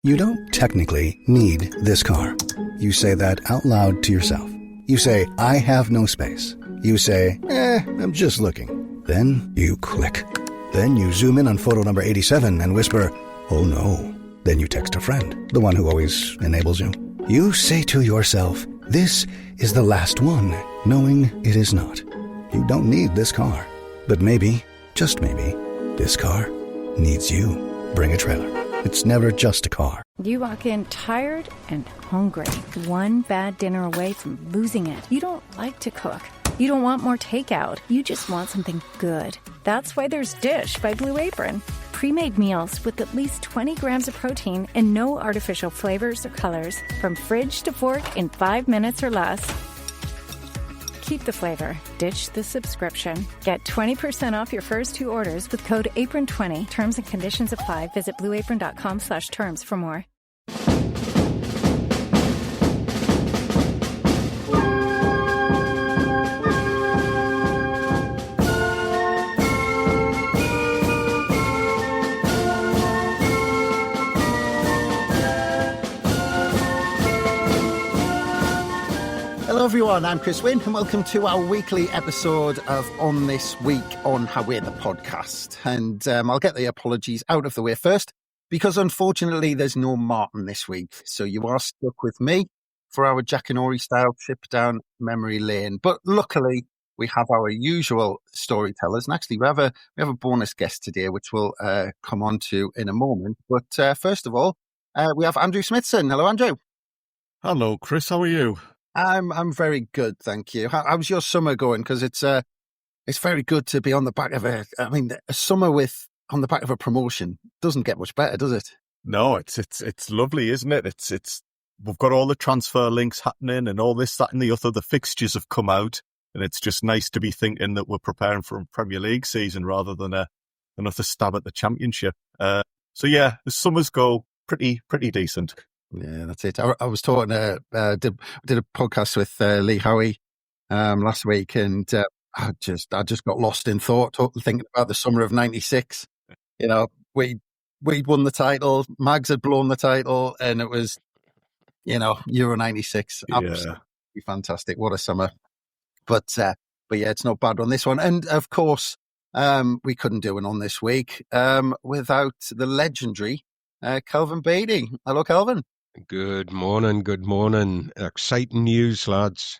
You don't technically need this car. You say that out loud to yourself. You say, I have no space. You say, I'm just looking. Then you click. Then you zoom in on photo number 87 and whisper, oh no. Then you text a friend, the one who always enables you. You say to yourself, this is the last one, knowing it is not. You don't need this car. But maybe, just maybe, this car needs you. Bring a trailer. It's never just a car. You walk in tired and hungry, one bad dinner away from losing it. You don't like to cook. You don't want more takeout. You just want something good. That's why there's Dish by Blue Apron. Pre-made meals with at least 20 grams of protein and no artificial flavors or colors. From fridge to fork in 5 minutes or less. Keep the flavor. Ditch the subscription. Get 20% off your first 2 orders with code APRON20. Terms and conditions apply. Visit blueapron.com/terms for more. Hello everyone, I'm Chris Wynn and welcome to our weekly episode of On This Week on How We're the Podcast. And I'll get the apologies out of the way first because unfortunately there's no Martin this week. So you are stuck with me for our Jack and Ori style trip down memory lane. But luckily we have our usual storytellers, and actually we have a bonus guest today which we'll come on to in a moment. But first of all, we have Andrew Smithson. Hello Andrew. Hello Chris, how are you? I'm very good, thank you. How's your summer going? Because it's very good to be on the back of a summer on the back of a promotion doesn't get much better, does it? No, it's lovely, isn't it? It's we've got all the transfer links happening and all this, that, and the other. The fixtures have come out, and it's just nice to be thinking that we're preparing for a Premier League season rather than another stab at the Championship. So yeah, the summers go pretty decent. Yeah, that's it. I was talking, did a podcast with Lee Howie last week, and I just got lost in thought, thinking about the summer of '96. You know, we'd won the title, Mags had blown the title, and it was, Euro '96. Absolutely fantastic. What a summer. But yeah, it's not bad on this one. And of course, we couldn't do it on this week without the legendary Kelvin Beatty. Hello, Kelvin. Good morning. Exciting news, lads.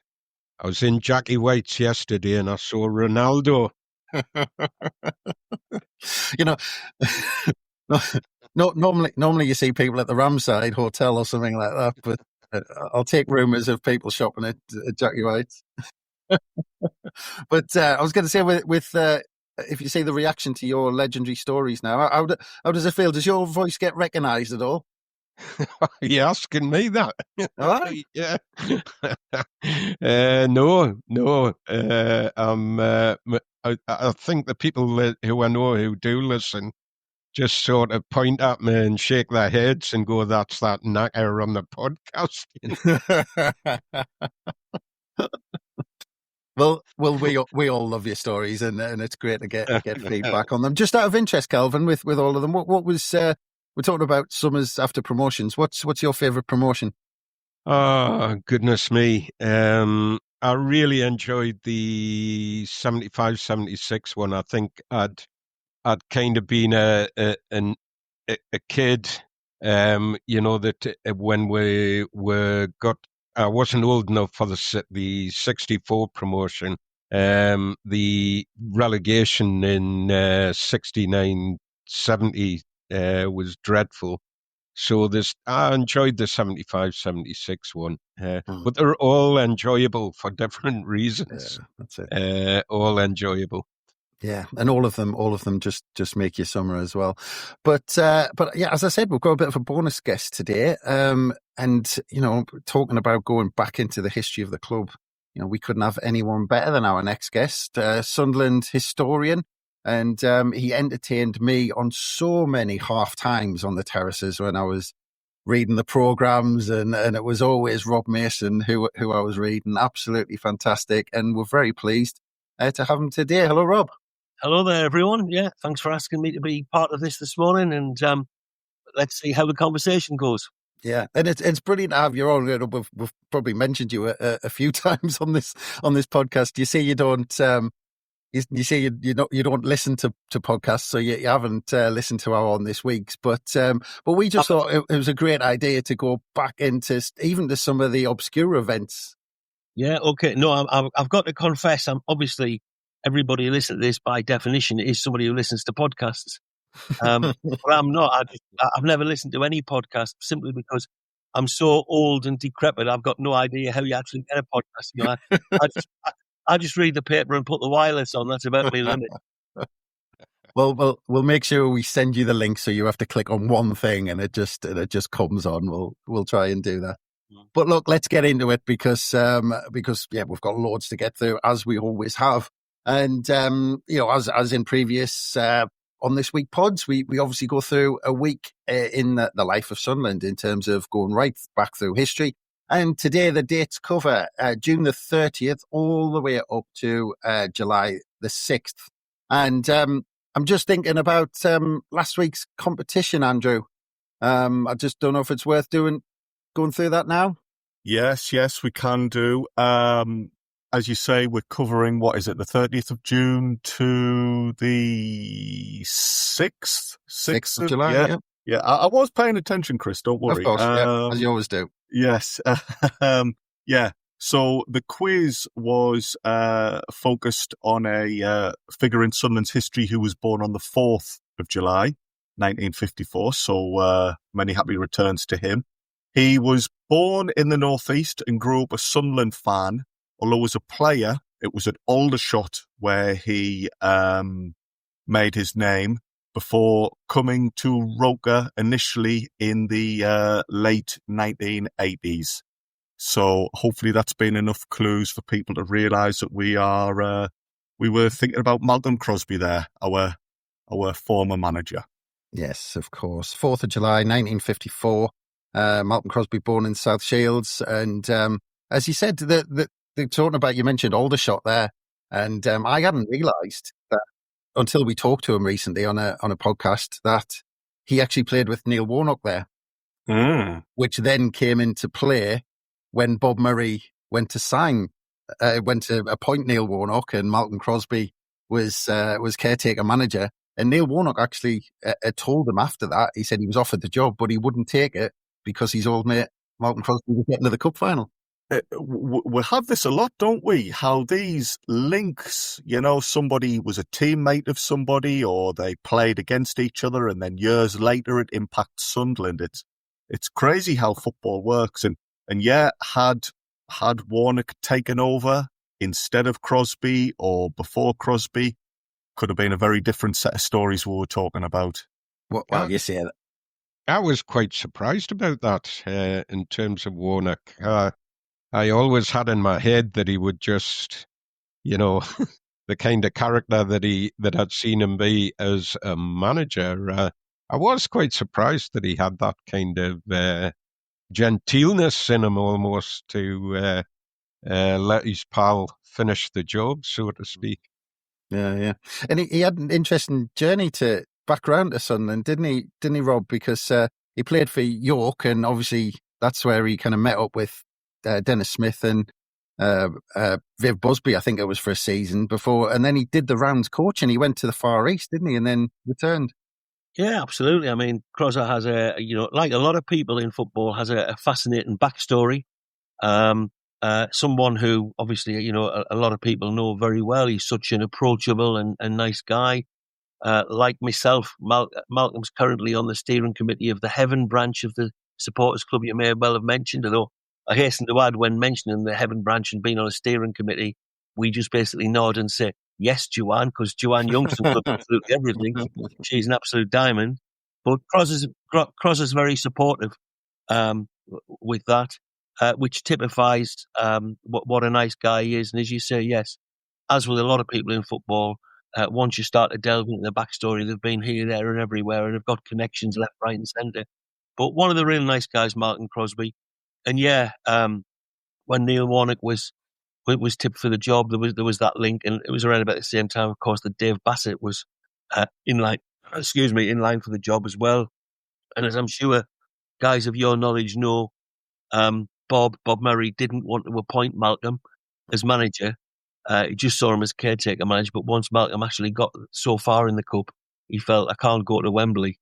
I was in Jackie White's yesterday and I saw Ronaldo. Normally you see people at the Ramside Hotel or something like that, but I'll take rumours of people shopping at Jackie White's. But I was going to say, with if you see the reaction to your legendary stories now, how does it feel? Does your voice get recognised at all? Are you asking me that? What? Yeah. No. I think the people who I know who do listen just sort of point at me and shake their heads and go, "That's that knacker on the podcast." Well, we all love your stories, and it's great to get feedback on them. Just out of interest, Kelvin, with all of them, what was we're talking about summers after promotions. What's your favourite promotion? Oh, goodness me. I really enjoyed the 75-76 one. I think I'd kind of been a kid, that when I wasn't old enough for the 64 promotion. The relegation in 69-70 was dreadful. So I enjoyed the 75-76 one, but they're all enjoyable for different reasons. Yeah, that's it. All enjoyable. Yeah, and all of them just make your summer as well. But yeah, as I said, we've got a bit of a bonus guest today. And talking about going back into the history of the club, we couldn't have anyone better than our next guest, Sunderland historian. And he entertained me on so many half times on the terraces when I was reading the programmes, and it was always Rob Mason who I was reading. Absolutely fantastic, and we're very pleased to have him today. Hello, Rob. Hello there, everyone. Yeah, thanks for asking me to be part of this morning. And let's see how the conversation goes. Yeah, and it's brilliant to have you on. We've probably mentioned you a few times on this podcast. You say you don't you say you don't listen to podcasts, so you haven't listened to our on this week's. But we just thought it was a great idea to go back into even to some of the obscure events. Yeah, okay. No, I've got to confess, I'm obviously everybody who listens to this by definition is somebody who listens to podcasts. But I'm not. I've never listened to any podcast simply because I'm so old and decrepit. I've got no idea how you actually get a podcast. You know, I just read the paper and put the wireless on. That's about my limit. Well, we'll make sure we send you the link so you have to click on one thing and it just comes on. We'll try and do that. But look, let's get into it because we've got loads to get through as we always have. And as in previous on this week pods, we obviously go through a week in the life of Sunderland in terms of going right back through history. And today the dates cover June the 30th all the way up to July the 6th. And I'm just thinking about last week's competition, Andrew. I just don't know if it's worth going through that now. Yes, we can do. As you say, we're covering, what is it, the 30th of June to the 6th? 6th of July, yeah. I was paying attention, Chris, don't worry. Of course, as you always do. Yes. Yeah. So the quiz was focused on a figure in Sunderland's history who was born on the 4th of July, 1954. So many happy returns to him. He was born in the Northeast and grew up a Sunderland fan. Although as a player, it was at Aldershot where he made his name before coming to Roker initially in the late 1980s. So hopefully that's been enough clues for people to realise that we were thinking about Malcolm Crosby there, our former manager. Yes, of course. 4th of July, 1954. Malcolm Crosby born in South Shields. And as you said, talking about, you mentioned Aldershot there. And I hadn't realised that until we talked to him recently on a podcast that he actually played with Neil Warnock there, which then came into play when Bob Murray went to appoint Neil Warnock and Malcolm Crosby was caretaker manager. And Neil Warnock actually told him after that, he said he was offered the job, but he wouldn't take it because his old mate Malcolm Crosby was getting to the cup final. We have this a lot, don't we? How these links, somebody was a teammate of somebody or they played against each other and then years later it impacts Sunderland. It's crazy how football works. And had Warnock taken over instead of Crosby or before Crosby, could have been a very different set of stories we were talking about. Well, you say that. I was quite surprised about that in terms of Warnock. I always had in my head that he would just, the kind of character that I'd seen him be as a manager. I was quite surprised that he had that kind of genteelness in him almost to let his pal finish the job, so to speak. Yeah. And he had an interesting journey background to Sunderland, didn't he, Rob? Because he played for York, and obviously that's where he kind of met up with Dennis Smith and Viv Busby, I think it was, for a season before. And then he did the rounds coaching. He went to the Far East, didn't he? And then returned. Yeah, absolutely. I mean, Crosser has like a lot of people in football, has a fascinating backstory. Someone who obviously, a lot of people know very well. He's such an approachable and nice guy. Like myself, Malcolm's currently on the steering committee of the Heaven branch of the supporters club you may well have mentioned, although I hasten to add, when mentioning the Heaven branch and being on a steering committee, we just basically nod and say, yes, Joanne, because Joanne Youngson does absolutely everything. She's an absolute diamond. But Cross is very supportive with that, which typifies what a nice guy he is. And as you say, yes, as with a lot of people in football, once you start to delve into the backstory, they've been here, there and everywhere and have got connections left, right and centre. But one of the real nice guys, Malcolm Crosby. And when Neil Warnock was tipped for the job, there was that link, and it was around about the same time, of course, that Dave Bassett was in line for the job as well. And as I'm sure guys of your knowledge know, Bob Murray didn't want to appoint Malcolm as manager. He just saw him as caretaker manager. But once Malcolm actually got so far in the cup, he felt, I can't go to Wembley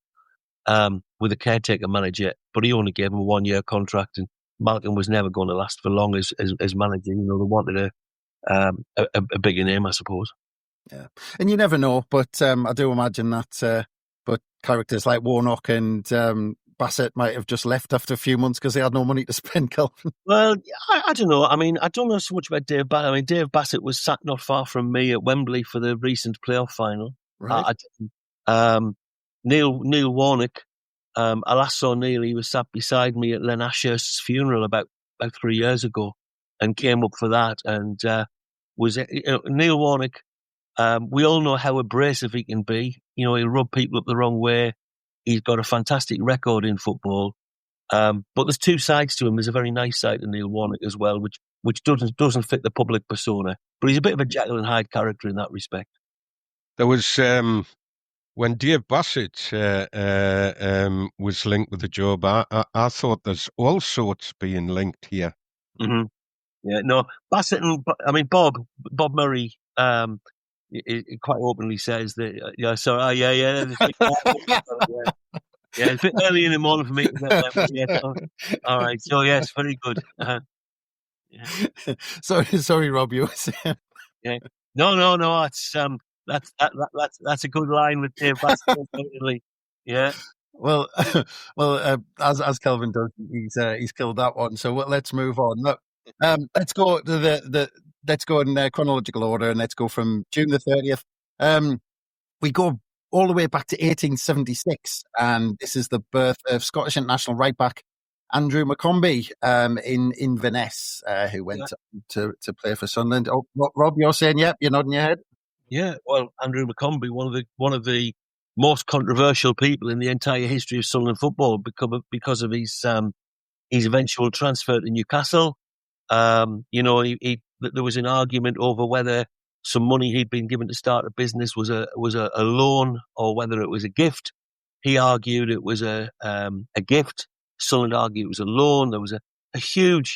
with a caretaker manager. But he only gave him a 1-year contract, and Malcolm was never going to last for long as manager. You know, they wanted a bigger name, I suppose. Yeah, and you never know, but I do imagine that. But characters like Warnock and Bassett might have just left after a few months because they had no money to spend, Kelvin. Well, I don't know. I mean, I don't know so much about Dave Bassett. I mean, Dave Bassett was sat not far from me at Wembley for the recent playoff final. Right. Neil Warnock, I last saw Neil, he was sat beside me at Len Asher's funeral about 3 years ago and came up for that. And Neil Warnock, we all know how abrasive he can be. You know, he'll rub people up the wrong way. He's got a fantastic record in football. But there's two sides to him. There's a very nice side to Neil Warnock as well, which doesn't fit the public persona. But he's a bit of a Jekyll and Hyde character in that respect. There was when Dave Bassett was linked with the job. I thought there's all sorts being linked here. Mm-hmm. Yeah, no, Bassett and Bob Murray. He quite openly says that. Yeah, it's a bit early in the morning for me. All right, so yes, very good. Yeah. Sorry, Rob, you were saying. Yeah, no. It's that's a good line with Dave Bassett. Yeah. Well, as Kelvin does, he's killed that one. So let's move on. Look, let's go to let's go in chronological order, and let's go from June the 30th. We go all the way back to 1876, and this is the birth of Scottish international right back Andrew McCombie in Inverness, who went to play for Sunderland. Oh, Rob, you're saying, yep, you're nodding your head. Yeah, well, Andrew McCombie, one of the most controversial people in the entire history of Sunderland football because of his eventual transfer to Newcastle. You know, there was an argument over whether some money he'd been given to start a business was a loan or whether it was a gift. He argued it was a gift. Sunderland argued it was a loan. There was a huge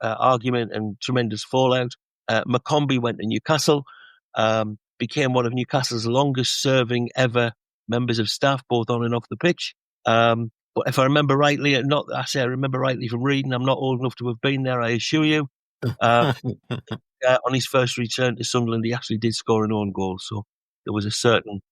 argument and tremendous fallout. McCombie went to Newcastle, became one of Newcastle's longest serving ever members of staff, both on and off the pitch. But if I remember rightly, I remember rightly from reading, I'm not old enough to have been there, I assure you. On his first return to Sunderland, he actually did score an own goal. So there was a certain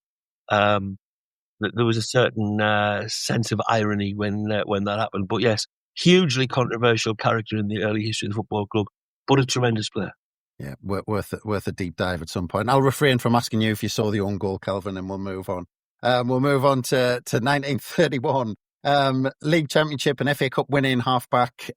sense of irony when that happened. But yes, hugely controversial character in the early history of the football club, but a tremendous player. Yeah, worth a deep dive at some point. I'll refrain from asking you if you saw the own goal, Kelvin, and we'll move on. We'll move on to 1931. League Championship and FA Cup winning halfback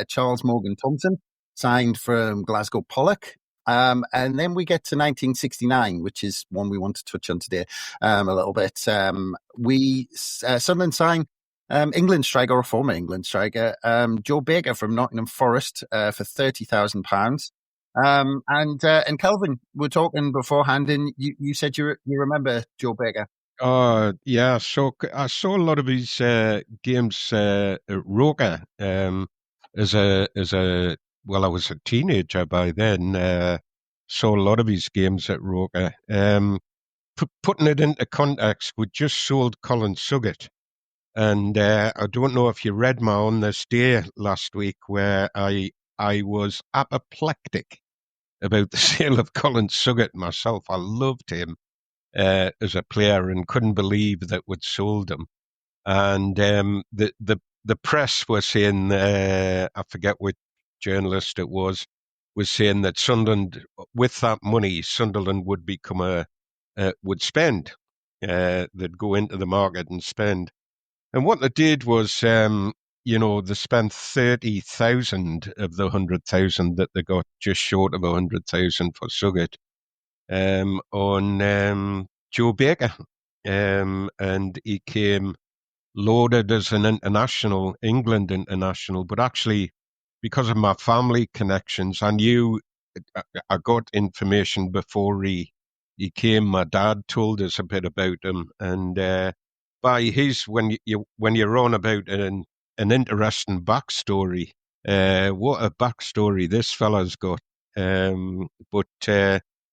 Charles Morgan Thompson signed from Glasgow Pollock. And then we get to 1969, which is one we want to touch on today a little bit. Sunderland signed England striker, or former England striker, Joe Baker from Nottingham Forest for £30,000. And Kelvin, we're talking beforehand, and you said you remember Joe Baker. Yeah. So I saw a lot of his games at Roker I was a teenager by then. Saw a lot of his games at Roker. Putting it into context, we just sold Colin Suggett. And I don't know if you read my On This Day last week, where I was apoplectic about the sale of Colin Suggett myself. I loved him as a player and couldn't believe that we'd sold him. And the press was saying, I forget which journalist it was saying that Sunderland, with that money, Sunderland would become would spend. They'd go into the market and spend. And what they did was, they spent 30,000 of the 100,000 that they got, just short of 100,000 for Suggett, on Joe Baker. And he came loaded as an international, England international, but actually, because of my family connections, I got information before he came. My dad told us a bit about him, and by his, when you're on about an interesting backstory, what a backstory this fella's got. But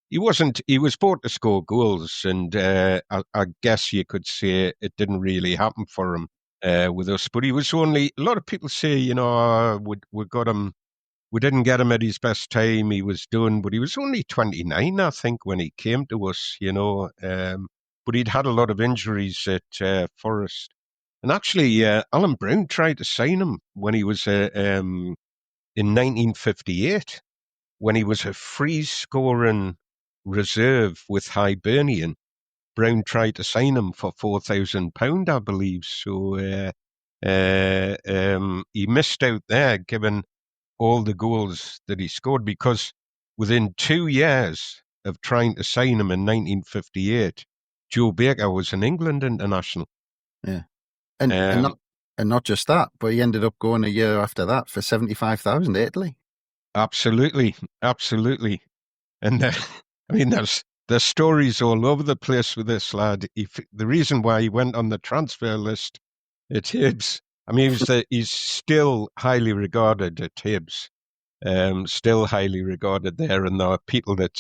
he was bought to score goals, and I guess you could say it didn't really happen for him with us. But he was only, a lot of people say, we got him. We didn't get him at his best time. He was done, but he was only 29, I think, when he came to us, But he'd had a lot of injuries at Forest. And actually, Alan Brown tried to sign him when he was in 1958, when he was a free-scoring reserve with Hibernian. Brown tried to sign him for £4,000, I believe. So he missed out there, given all the goals that he scored, because within 2 years of trying to sign him in 1958, Joe Baker was an England international. Yeah, and not just that, but he ended up going a year after that for 75,000 to Italy. Absolutely. And there's stories all over the place with this lad. The reason why he went on the transfer list at Hibs, he's still highly regarded at Hibs. Still highly regarded there, and there are people that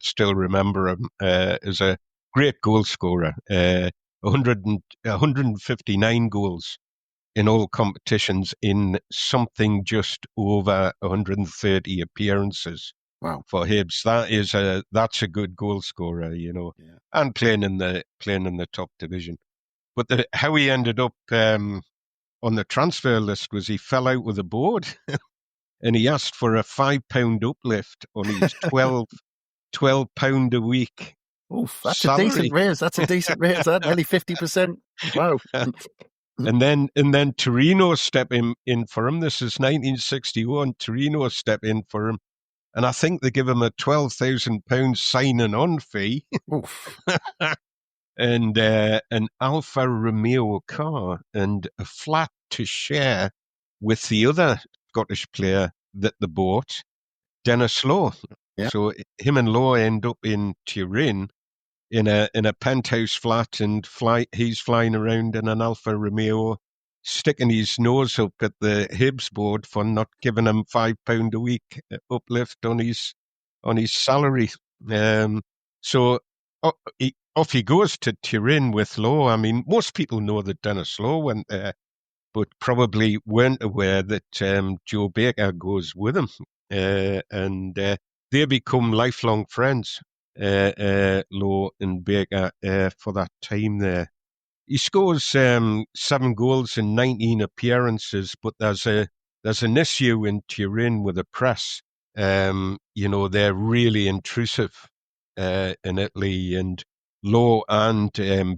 still remember him as a great goal scorer. 159 goals in all competitions in something just over 130 appearances. Wow. For Hibs. That's a good goal scorer, Yeah. And playing in the top division. But how he ended up on the transfer list was he fell out with the board. And he asked for a £5 uplift on his £12 a week. Oh, that's salary. a decent raise. That's a decent raise. That nearly 50%. Wow. And then Torino stepped in for him. This is 1961. Torino stepped in for him, and I think they give him a £12,000 signing on fee. And an Alfa Romeo car and a flat to share with the other Scottish player that they bought, Dennis Law. Yeah. So him and Law end up in Turin in a penthouse flat, and he's flying around in an Alfa Romeo, sticking his nose up at the Hibs board for not giving him £5 a week uplift on his salary. So off he goes to Turin with Law. Most people know that Dennis Law went there, but probably weren't aware that Joe Baker goes with him. And they become lifelong friends, Law and Baker, for that time there. He scores 7 goals in 19 appearances, but there's an issue in Turin with the press. They're really intrusive in Italy, and Law and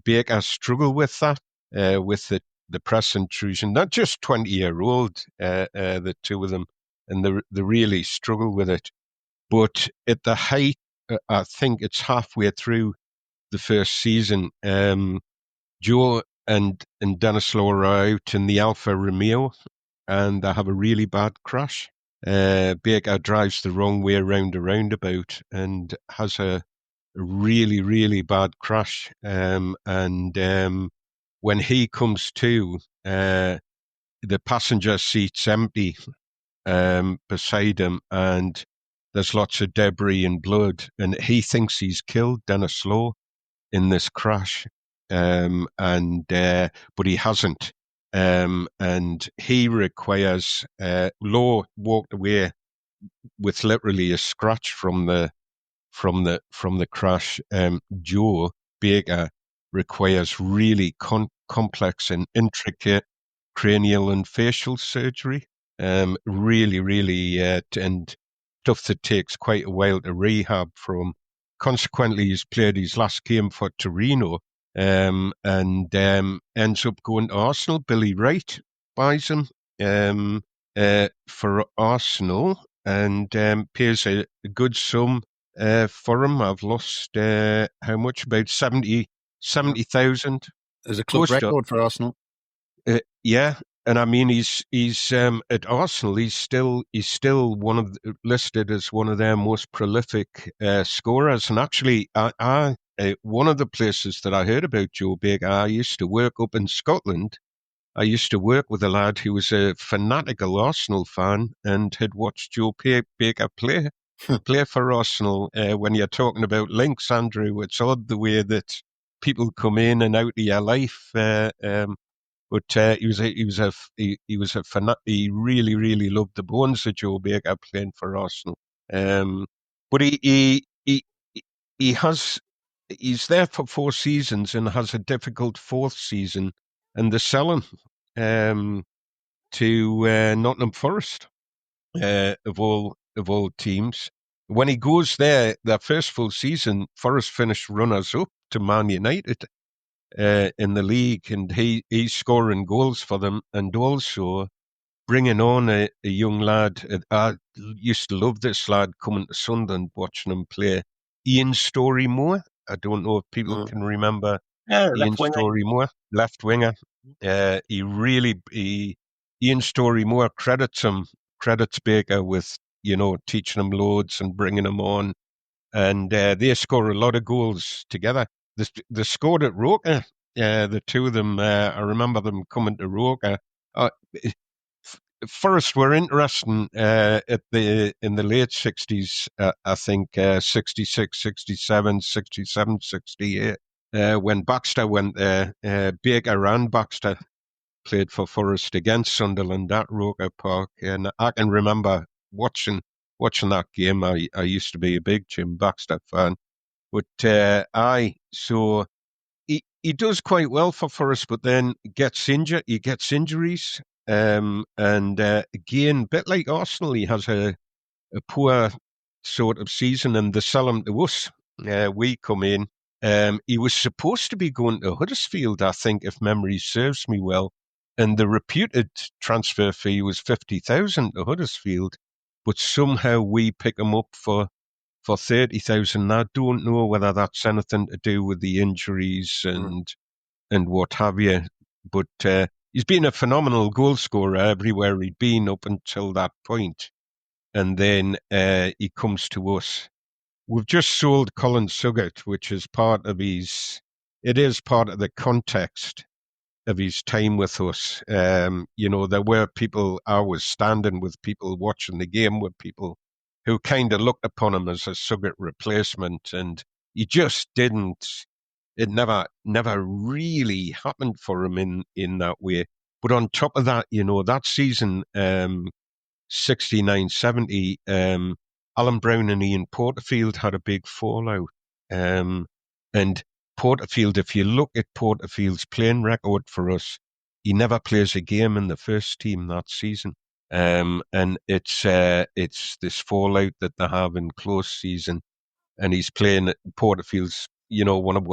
Baker struggle with that, with the press intrusion. Not just 20-year-old, the two of them, and they really struggle with it. But at the height, I think it's halfway through the first season, Joe and Dennis Law are out in the Alfa Romeo, and they have a really bad crash. Baker drives the wrong way around a roundabout and has a really, really bad crash. And when he comes to, the passenger seat's empty beside him, and there's lots of debris and blood, and he thinks he's killed Dennis Law in this crash, but he hasn't. And he requires, Law walked away with literally a scratch from the crash. Joe Baker requires really complex and intricate cranial and facial surgery. Really, really, and stuff that takes quite a while to rehab from. Consequently, he's played his last game for Torino, and ends up going to Arsenal. Billy Wright buys him for Arsenal, and pays a good sum for him. I've lost how much? About 70,000. There's a club record for Arsenal. Yeah. And he's at Arsenal. He's still listed as one of their most prolific scorers. And actually, I one of the places that I heard about Joe Baker, I used to work up in Scotland. I used to work with a lad who was a fanatical Arsenal fan and had watched Joe Baker play for Arsenal. When you're talking about links, Andrew, it's odd the way that people come in and out of your life. But he was a fanatic. He really loved the bones of Joe Baker playing for Arsenal. But he has he's there for 4 seasons and has a difficult 4th season, and they sell him to Nottingham Forest, of all teams. When he goes there, their first full season, Forest finished runners up to Man United in the league, and he's scoring goals for them, and also bringing on a young lad. I used to love this lad coming to Sunderland, watching him play. Ian Storey-Moore. I don't know if people can remember Ian Storey-Moore, left winger. Ian Storey-Moore credits Baker with, teaching him loads and bringing him on. And they score a lot of goals together. They scored at Roker. The two of them, I remember them coming to Roker. Forest were interesting in the late 60s, I think 66, 67, 67, 68. When Baxter went there, Baker and Baxter played for Forest against Sunderland at Roker Park, and I can remember watching that game. I used to be a big Jim Baxter fan, but so he does quite well for Forest, but then gets injured. He gets injuries, and again, a bit like Arsenal, he has a poor sort of season, and they sell him to us. We come in. He was supposed to be going to Huddersfield, I think, if memory serves me well, and the reputed transfer fee was 50,000 to Huddersfield, but somehow we pick him up for 30,000. I don't know whether that's anything to do with the injuries and what have you, but he's been a phenomenal goal scorer everywhere he'd been up until that point, and then he comes to us. We've just sold Colin Suggett, which is part of the context of his time with us. There were people, I was standing with people watching the game with people who kind of looked upon him as a Suggett replacement, and he just didn't. It never really happened for him in that way. But on top of that, that season, 69-70, Alan Brown and Ian Porterfield had a big fallout. And Porterfield, if you look at Porterfield's playing record for us, he never plays a game in the first team that season. And it's this fallout that they have in close season, and he's playing at Porterfield's, one of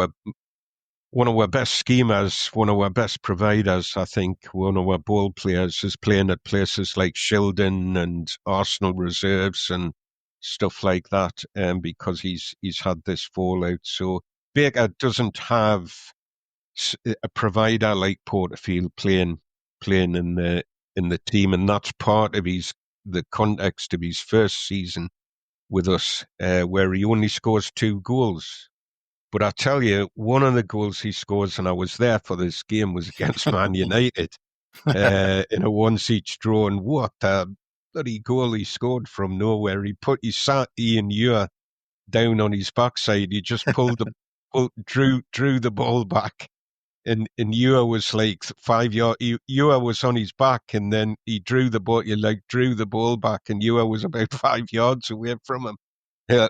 our best schemers, one of our best providers. I think one of our ball players is playing at places like Shildon and Arsenal reserves and stuff like that, because he's had this fallout. So Baker doesn't have a provider like Porterfield playing in the team, and that's part of the context of his first season with us, where he only scores 2 goals. But I tell you, one of the goals he scores, and I was there for this game, was against Man United in a once-each draw, and what a bloody goal he scored from nowhere. He sat Ian Ure down on his backside. He just drew the ball back, and Ure was like 5 yards. Ure was on his back, and then he drew the ball back, and Ure was about 5 yards away from him.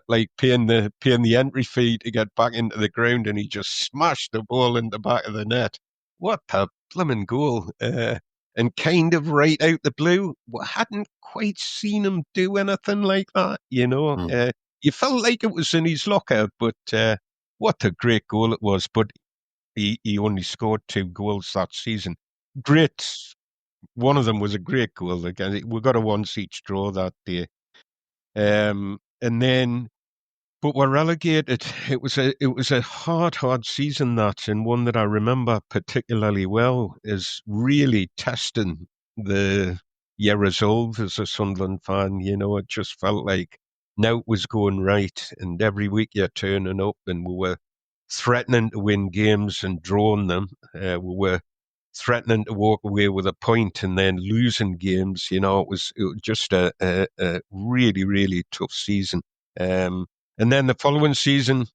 Like paying the entry fee to get back into the ground, and he just smashed the ball in the back of the net. What a blooming goal. And kind of right out the blue, I hadn't quite seen him do anything like that, You felt like it was in his locker, but what a great goal it was. But he only scored 2 goals that season. Great. One of them was a great goal. Again, we got a once-each draw that day. And then, but we're relegated. It was a hard season, that, and one that I remember particularly well, is really testing your resolve as a Sunderland fan. It just felt like now it was going right, and every week you're turning up, and we threatening to win games and drawing them. We were threatening to walk away with a point and then losing games. It was just a really, really tough season. And then the following season,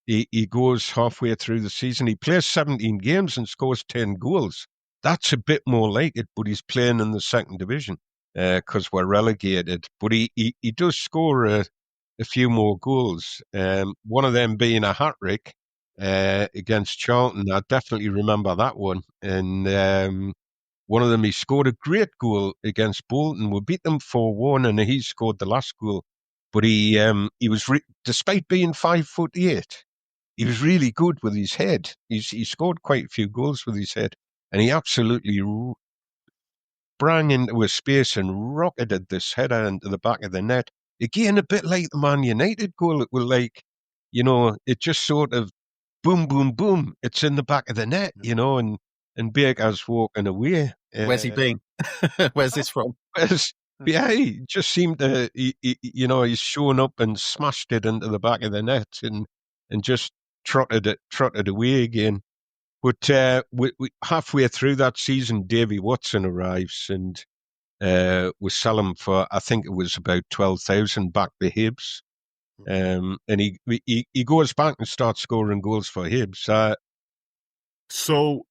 he goes halfway through the season. He plays 17 games and scores 10 goals. That's a bit more like it, but he's playing in the second division because we're relegated. But he does score a few more goals, one of them being a hat-trick against Charlton. I definitely remember that one. And one of them, he scored a great goal against Bolton. We beat them 4-1, and he scored the last goal. But he was, despite being 5'8", he was really good with his head. He scored quite a few goals with his head, and he absolutely sprang into a space and rocketed this header into the back of the net. Again, a bit like the Man United goal. It was like, it just sort of boom, boom, boom. It's in the back of the net, and Baker's walking away. Where's he been? Where's this from? Yeah, he just seemed to, he's shown up and smashed it into the back of the net and just trotted away again. But we halfway through that season, Davy Watson arrives and we sell him for, I think it was about 12,000 back to Hibs. And he goes back and starts scoring goals for Hibs. So,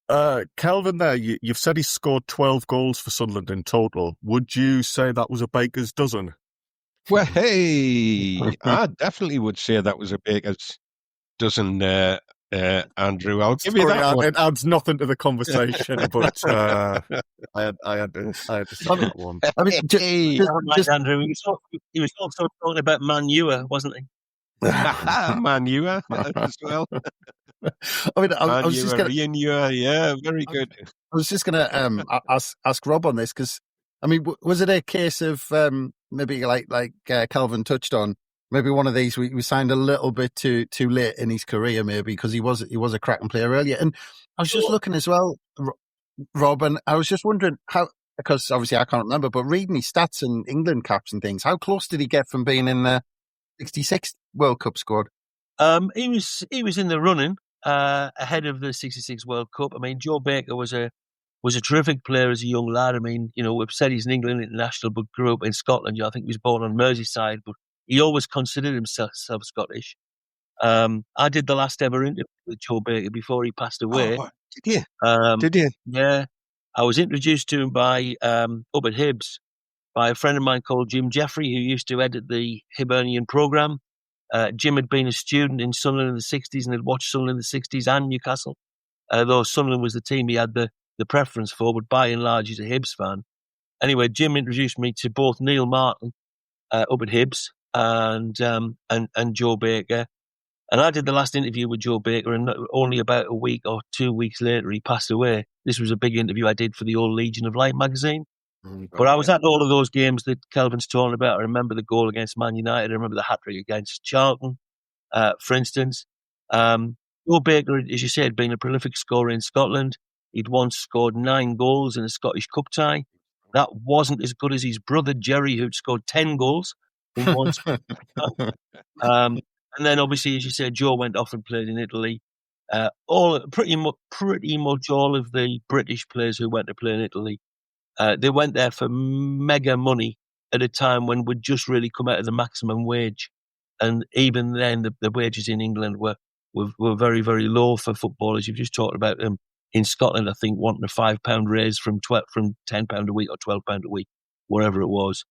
Kelvin there, you've said he scored 12 goals for Sunderland in total. Would you say that was a baker's dozen? Well, hey, I definitely would say that was a baker's dozen, Andrew. I'll give you that one. It adds nothing to the conversation, but I had to say that one. I mean, Andrew, he was also talking about Manure, wasn't he? Manure as well. I mean, I was just going to... Yeah, very good. I was just going to ask Rob on this, because, I mean, was it a case of maybe like Kelvin touched on, maybe one of these we signed a little bit too late in his career, maybe, because he was a cracking player earlier. And I was just looking as well, Rob, and I was just wondering how, because obviously I can't remember, but reading his stats and England caps and things, how close did he get from being in the 66 World Cup squad? He was in the running ahead of the 66 World Cup. I mean, Joe Baker was a terrific player as a young lad. I mean, we've said he's an England international, but grew up in Scotland. I think he was born on Merseyside, but he always considered himself Scottish. I did the last ever interview with Joe Baker before he passed away. Oh, did you? Yeah. I was introduced to him by up at Hibs by a friend of mine called Jim Jeffrey, who used to edit the Hibernian programme. Jim had been a student in Sunderland in the 60s and had watched Sunderland in the 60s and Newcastle, though Sunderland was the team he had the preference for, but by and large he's a Hibs fan. Anyway, Jim introduced me to both Neil Martin up at Hibs and Joe Baker. And I did the last interview with Joe Baker, and only about a week or 2 weeks later he passed away. This was a big interview I did for the old Legion of Light magazine. But I was at all of those games that Kelvin's talking about. I remember the goal against Man United. I remember the hat-trick against Charlton, for instance. Joe Baker, as you said, had been a prolific scorer in Scotland. He'd once scored 9 goals in a Scottish Cup tie. That wasn't as good as his brother Jerry, who'd scored 10 goals in one and then, obviously, as you said, Joe went off and played in Italy. Pretty much all of the British players who went to play in Italy, they went there for mega money at a time when we'd just really come out of the maximum wage. And even then, the wages in England were very, very low for footballers. You've just talked about them in Scotland, I think, wanting a £5 raise from £10 a week or £12 a week, wherever it was,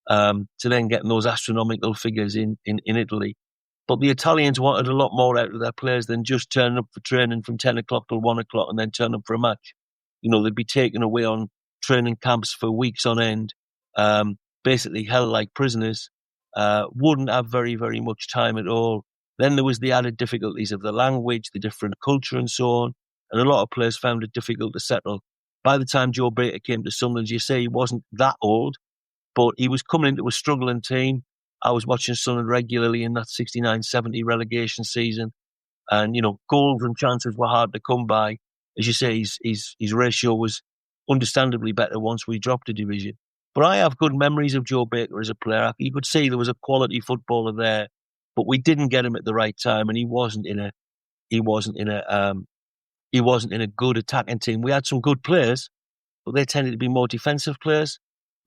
to then getting those astronomical figures in Italy. But the Italians wanted a lot more out of their players than just turning up for training from 10 o'clock till 1 o'clock and then turn up for a match. They'd be taken away on training camps for weeks on end, basically held like prisoners, wouldn't have very, very much time at all. Then there was the added difficulties of the language, the different culture and so on, and a lot of players found it difficult to settle. By the time Joe Baker came to Sunderland, you say he wasn't that old, but he was coming into a struggling team. I was watching Sunderland regularly in that 69-70 relegation season, and goals and chances were hard to come by. As you say, his ratio was understandably better once we dropped a division. But I have good memories of Joe Baker as a player. You could see there was a quality footballer there, but we didn't get him at the right time, and he wasn't in he wasn't in a good attacking team. We had some good players, but they tended to be more defensive players.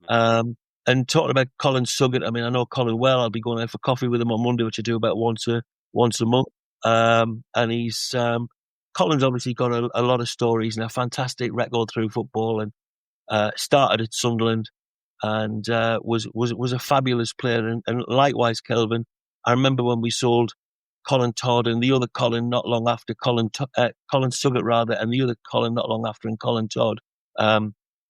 And talking about Colin Suggett, I mean, I know Colin well. I'll be going out for coffee with him on Monday, which I do about once a month. And he's Colin's obviously got a lot of stories and a fantastic record through football, and started at Sunderland and was a fabulous player. And likewise, Kelvin. I remember when we sold Colin Todd and the other Colin not long after, Colin Suggett rather, and the other Colin not long after, and Colin Todd.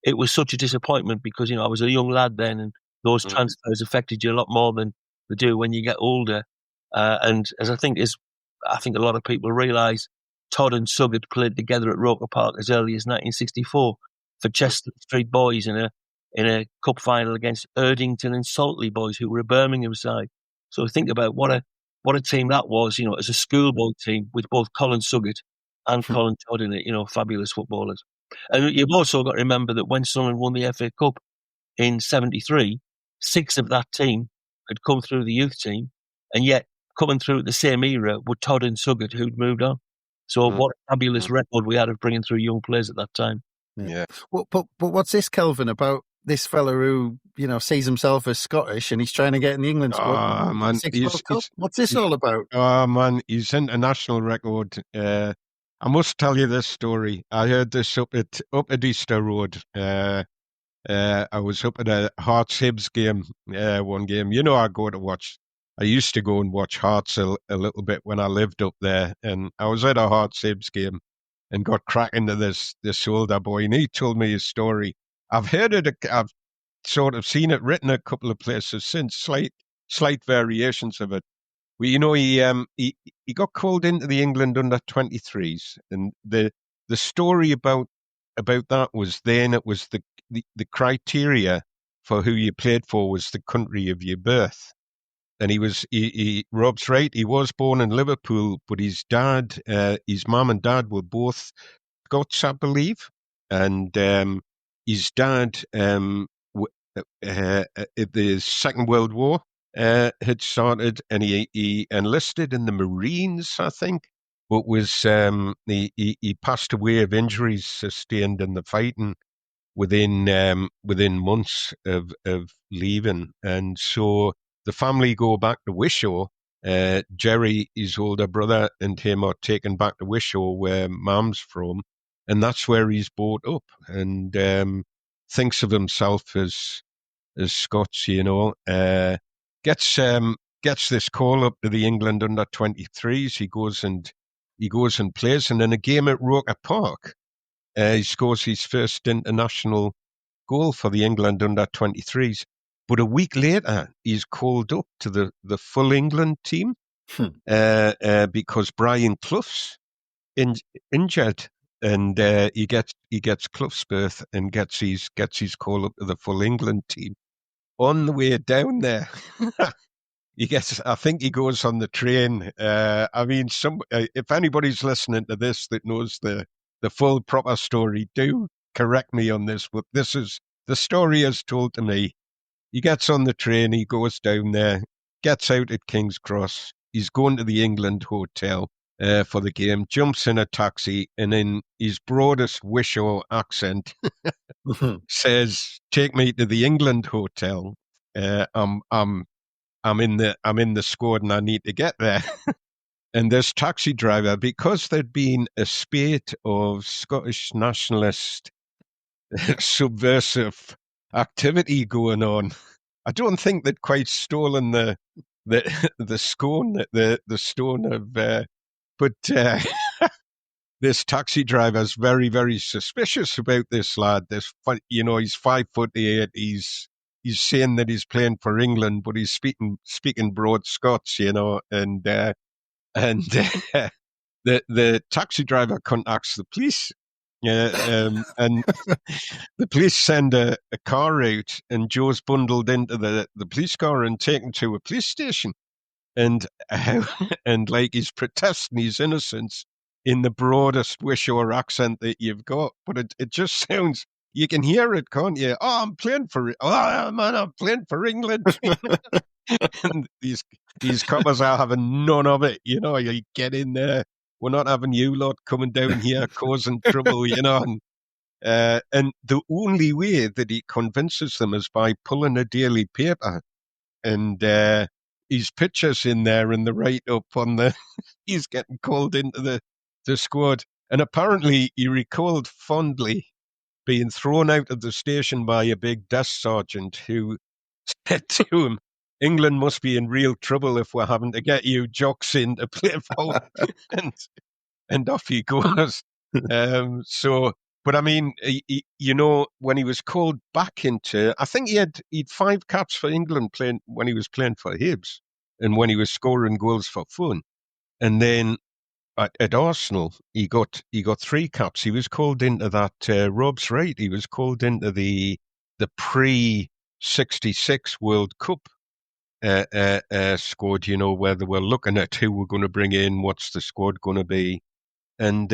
It was such a disappointment because, I was a young lad then, and those transfers affected you a lot more than they do when you get older. And as I think a lot of people realise, Todd and Suggett played together at Roker Park as early as 1964 for Chester Street Boys in a cup final against Erdington and Saltley Boys, who were a Birmingham side. So think about what a team that was, as a schoolboy team with both Colin Suggett and Colin Todd in it, fabulous footballers. And you've also got to remember that when Sunderland won the FA Cup in 73, 6 of that team had come through the youth team, and yet coming through at the same era were Todd and Suggett, who'd moved on. So what a fabulous record we had of bringing through young players at that time. Yeah. Well, but what's this, Kelvin, about this fella who, sees himself as Scottish and he's trying to get in the England squad? Man, what's this all about? Oh, man, his international record. I must tell you this story. I heard this up at Easter Road. I was up at a Hearts Hibs game, one game. I used to go and watch Hearts a little bit when I lived up there, and I was at a Hearts Hibs game and got cracking to this older boy, and he told me his story. I've heard it. I've sort of seen it written a couple of places since, slight variations of it. Well, he got called into the England under-23s, and the story about that was then it was the criteria for who you played for was the country of your birth. And Rob's right, he was born in Liverpool, but his mum and dad were both Scots, I believe. And his dad, the Second World War had started, and he enlisted in the Marines, I think, but he passed away of injuries sustained in the fighting within months of leaving. And so the family go back to Wishaw. Jerry, his older brother, and him are taken back to Wishaw, where Mum's from, and that's where he's brought up, and thinks of himself as Scots. Gets this call up to the England under-23s. He goes and plays, and in a game at Roker Park, he scores his first international goal for the England under-23s. But a week later, he's called up to the full England team because Brian Clough's injured, and he gets Clough's berth and gets his call up to the full England team. On the way down there, I think he goes on the train. If anybody's listening to this that knows the full proper story, do correct me on this. But this is the story as told to me. He gets on the train, he goes down there, gets out at King's Cross. He's going to the England hotel for the game, jumps in a taxi, and in his broadest Wishaw accent says, "Take me to the England hotel. I'm in the squad and I need to get there." And this taxi driver, because there'd been a spate of Scottish nationalist subversive activity going on, I don't think they'd quite stolen the stone of. But this taxi driver is very, very suspicious about this lad. He's 5'8". He's saying that he's playing for England, but he's speaking broad Scots, and the taxi driver contacts the police. And the police send a car out, and Joe's bundled into the police car and taken to a police station, and he's protesting his innocence in the broadest Wishaw accent that you've got, but it just sounds, you can hear it, can't you? I'm playing for England. And these coppers are having none of it, you get in there we're not having you lot coming down here causing trouble, you know. And the only way that he convinces them is by pulling a daily paper, and his pictures in there in the write-up on the, he's getting called into the squad. And apparently he recalled fondly being thrown out of the station by a big desk sergeant who said to him, England must be in real trouble if we're having to get you jocks in to play for. and off he goes. But I mean, you know, when he was called back into, I think he'd 5 caps for England playing when he was playing for Hibs and when he was scoring goals for fun. And then at Arsenal, he got 3 caps. He was called into that, Rob's right, he was called into the pre-66 World Cup squad, you know, where they were looking at who we're going to bring in, what's the squad going to be. And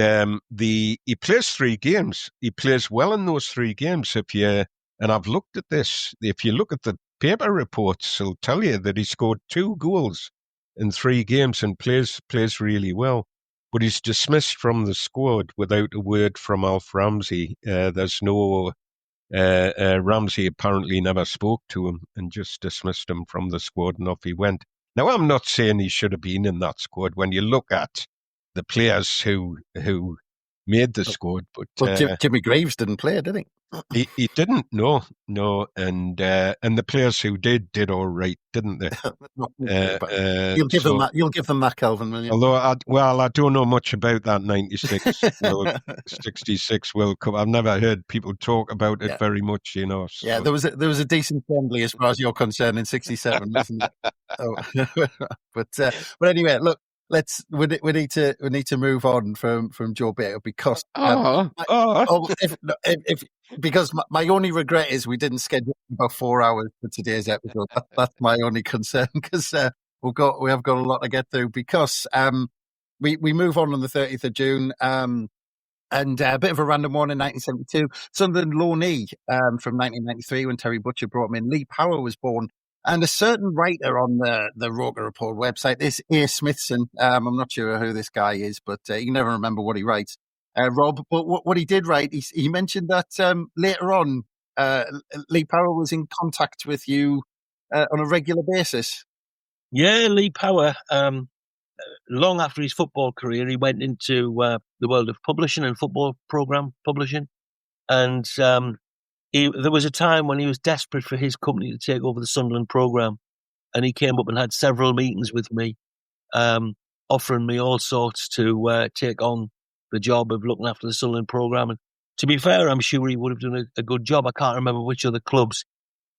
he plays 3 games. He plays well in those 3 games. And I've looked at this. If you look at the paper reports, it'll tell you that he scored 2 goals in 3 games and plays really well. But he's dismissed from the squad without a word from Alf Ramsey. There's no Ramsey apparently never spoke to him and just dismissed him from the squad, and off he went. Now, I'm not saying he should have been in that squad when you look at the players who made the squad, but Jimmy Greaves didn't play, did he? He didn't. No, and the players who did all right, didn't they? You'll give them that, Kelvin, will you? Although, I don't know much about that 66 World Cup. I've never heard people talk about it very much, you know. So. Yeah, there was a decent friendly as far as you're concerned in '67, wasn't it? But anyway, look. We need to move on from Joe Baker because because my only regret is we didn't schedule about 4 hours for today's episode. That's my only concern because we have got a lot to get through because we move on the 30th of June. And a bit of a random one in 1972, Sunderland loanee from 1993 when Terry Butcher brought him in. Lee Power was born. And a certain writer on the Roker Report website, this A. Smithson, I'm not sure who this guy is, but you can never remember what he writes, Rob. But what he did write, he mentioned that later on, Lee Power was in contact with you on a regular basis. Yeah, Lee Power, long after his football career, he went into the world of publishing and football program publishing. And there was a time when he was desperate for his company to take over the Sunderland programme, and he came up and had several meetings with me, offering me all sorts to take on the job of looking after the Sunderland programme. And to be fair, I'm sure he would have done a good job. I can't remember which other clubs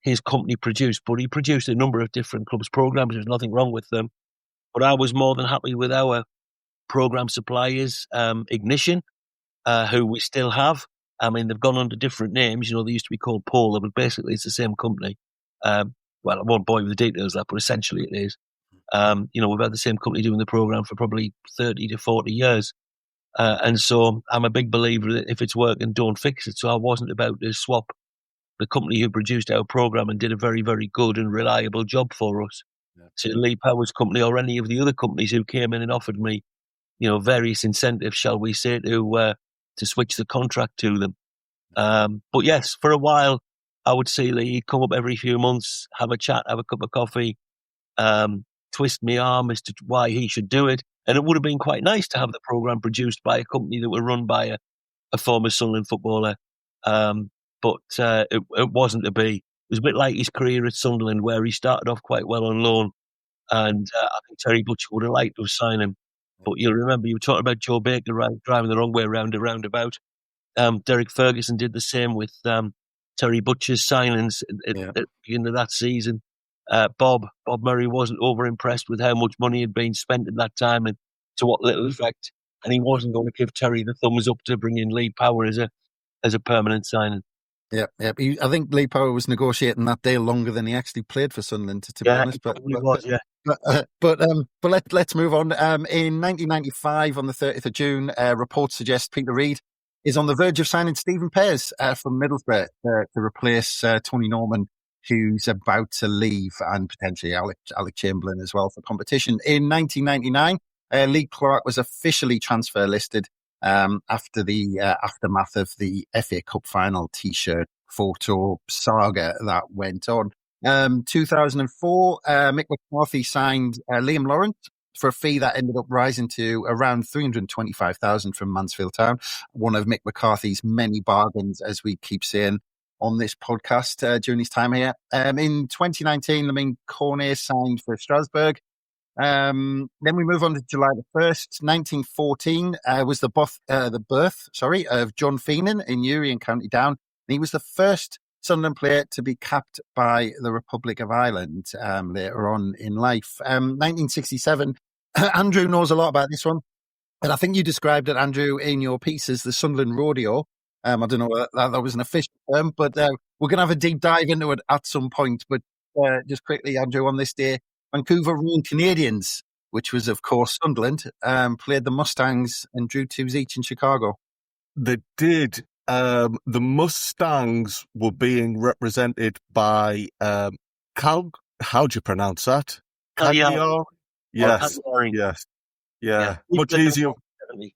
his company produced, but he produced a number of different clubs' programmes. There's nothing wrong with them. But I was more than happy with our programme suppliers, Ignition, who we still have. I mean, they've gone under different names. You know, they used to be called Polar, but basically it's the same company. Well, I won't bore you with the details of that, but essentially it is. You know, we've had the same company doing the programme for probably 30 to 40 years. And so I'm a big believer that if it's working, don't fix it. So I wasn't about to swap the company who produced our programme and did a very, very good and reliable job for us to Lee Power's company or any of the other companies who came in and offered me, you know, various incentives, shall we say, to switch the contract to them. But yes, for a while, I would see Lee come up every few months, have a chat, have a cup of coffee, twist my arm as to why he should do it. And it would have been quite nice to have the programme produced by a company that were run by a former Sunderland footballer. But it wasn't to be. It was a bit like his career at Sunderland, where he started off quite well on loan. And I think Terry Butcher would have liked to have signed him. But you'll remember you were talking about Joe Baker driving the wrong way around a roundabout. Derek Ferguson did the same with Terry Butcher's signings at the beginning of that season. Bob Murray wasn't over-impressed with how much money had been spent at that time and to what little effect. And he wasn't going to give Terry the thumbs up to bring in Lee Power as a permanent signing. Yeah. I think Lee Power was negotiating that deal longer than he actually played for Sunderland, to be honest. But let's move on. In 1995, on the 30th of June, reports suggest Peter Reid is on the verge of signing Stephen Pears from Middlesbrough to replace Tony Norman, who's about to leave, and potentially Alec Chamberlain as well for competition. In 1999, Lee Clark was officially transfer listed after the aftermath of the FA Cup final T-shirt photo saga that went on. 2004, Mick McCarthy signed Liam Lawrence for a fee that ended up rising to around $325,000 from Mansfield Town. One of Mick McCarthy's many bargains, as we keep saying on this podcast during his time here. In 2019, Lamine Cornet signed for Strasbourg. Then we move on to July the 1st, 1914, was the birth of John Feenan in Newry in County Down. He was the first Sunderland player to be capped by the Republic of Ireland later on in life. 1967, Andrew knows a lot about this one. And I think you described it, Andrew, in your piece as the Sunderland Rodeo. I don't know whether that was an official term, but we're going to have a deep dive into it at some point. But just quickly, Andrew, on this day, Vancouver Royal Canadians, which was, of course, Sunderland, played the Mustangs and drew 2s each in Chicago. They did. The Mustangs were being represented by how do you pronounce that? Cagliari. Yes. Yeah. Much easier.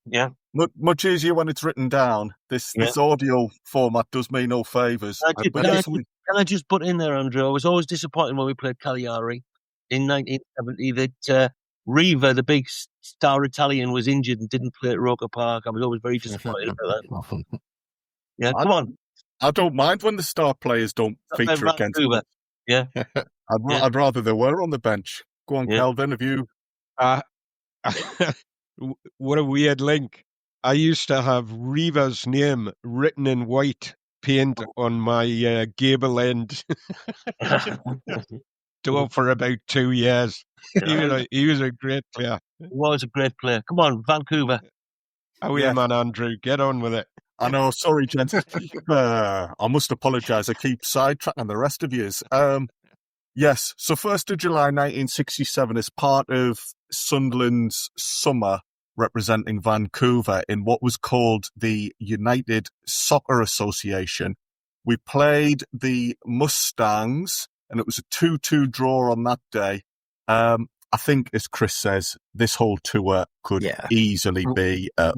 Yeah. Much easier when it's written down. This audio format does me no favours. Can I just put in there, Andrew? I was always disappointed when we played Cagliari in 1970 that Riva, the big star Italian, was injured and didn't play at Roker Park. I was always very disappointed about that. Yeah, come on. I don't mind when the star players don't feature against Vancouver. Yeah. I'd rather they were on the bench. Go on, Kelvin, have you... What a weird link. I used to have Riva's name written in white paint on my gable end door for about 2 years. He was a great player. He was a great player. Come on, Vancouver. How are you, man, Andrew? Get on with it. I know, sorry, gents. I must apologise. I keep sidetracking the rest of yous. Yes, so 1st of July 1967 is part of Sunderland's summer representing Vancouver in what was called the United Soccer Association. We played the Mustangs, and it was a 2-2 draw on that day. I think, as Chris says, this whole tour could easily be a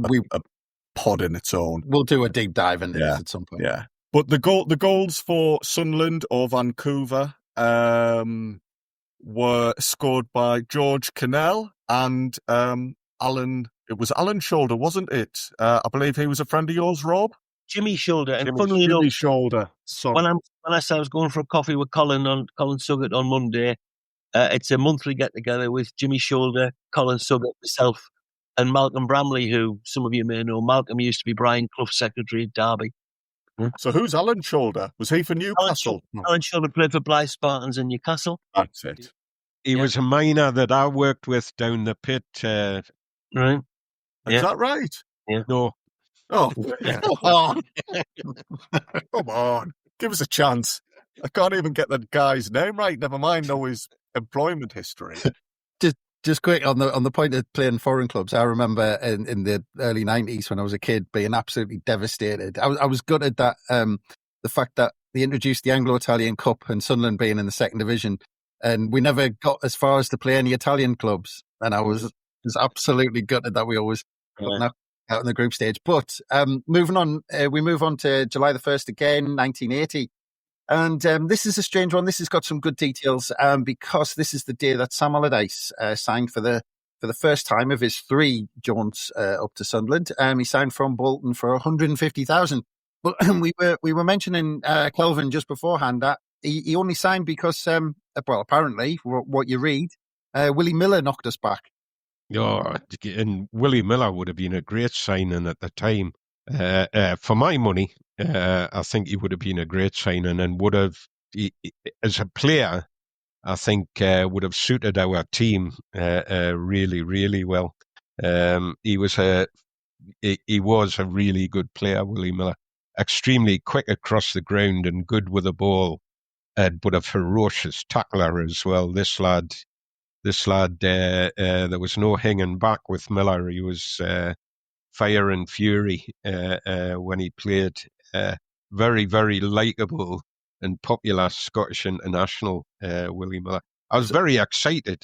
pod in its own. We'll do a deep dive into this at some point. Yeah, but the goals for Sunderland or Vancouver were scored by George Cannell and Alan. It was Alan Shoulder, wasn't it? I believe he was a friend of yours, Rob. Jimmy Shoulder, and funnily enough, Jimmy Shoulder. Sorry. When I said I was going for a coffee with Colin Suggett on Monday, it's a monthly get together with Jimmy Shoulder, Colin Suggett, myself, and Malcolm Bramley, who some of you may know. Malcolm used to be Brian Clough's secretary at Derby. So who's Alan Shoulder? Was he for Newcastle? Alan Shoulder played for Blythe Spartans in Newcastle. That's it. He was a miner that I worked with down the pit. Right. Is that right? Yeah. No. Oh, come on. Give us a chance. I can't even get the guy's name right. Never mind know his employment history. Just quick on the point of playing foreign clubs. I remember in the early 90s when I was a kid being absolutely devastated. I was gutted that the fact that they introduced the Anglo-Italian Cup and Sunderland being in the second division, and we never got as far as to play any Italian clubs. And I was absolutely gutted that we always got out in the group stage. But moving on, we move on to July the 1st again, 1980. And this is a strange one. This has got some good details because this is the day that Sam Allardyce signed for the first time of his 3 jaunts up to Sunderland. He signed from Bolton for 150,000. But we were mentioning Kelvin just beforehand that he only signed because, apparently, what you read, Willie Miller knocked us back. Oh, and Willie Miller would have been a great signing at the time. For my money, I think he would have been a great signing and would have, as a player, I think would have suited our team really, really well. He was a really good player, Willie Miller. Extremely quick across the ground and good with the ball, but a ferocious tackler as well. This lad, there was no hanging back with Miller. He was fire and fury when he played. Very, very likeable and popular Scottish international, Willie Miller. I was very excited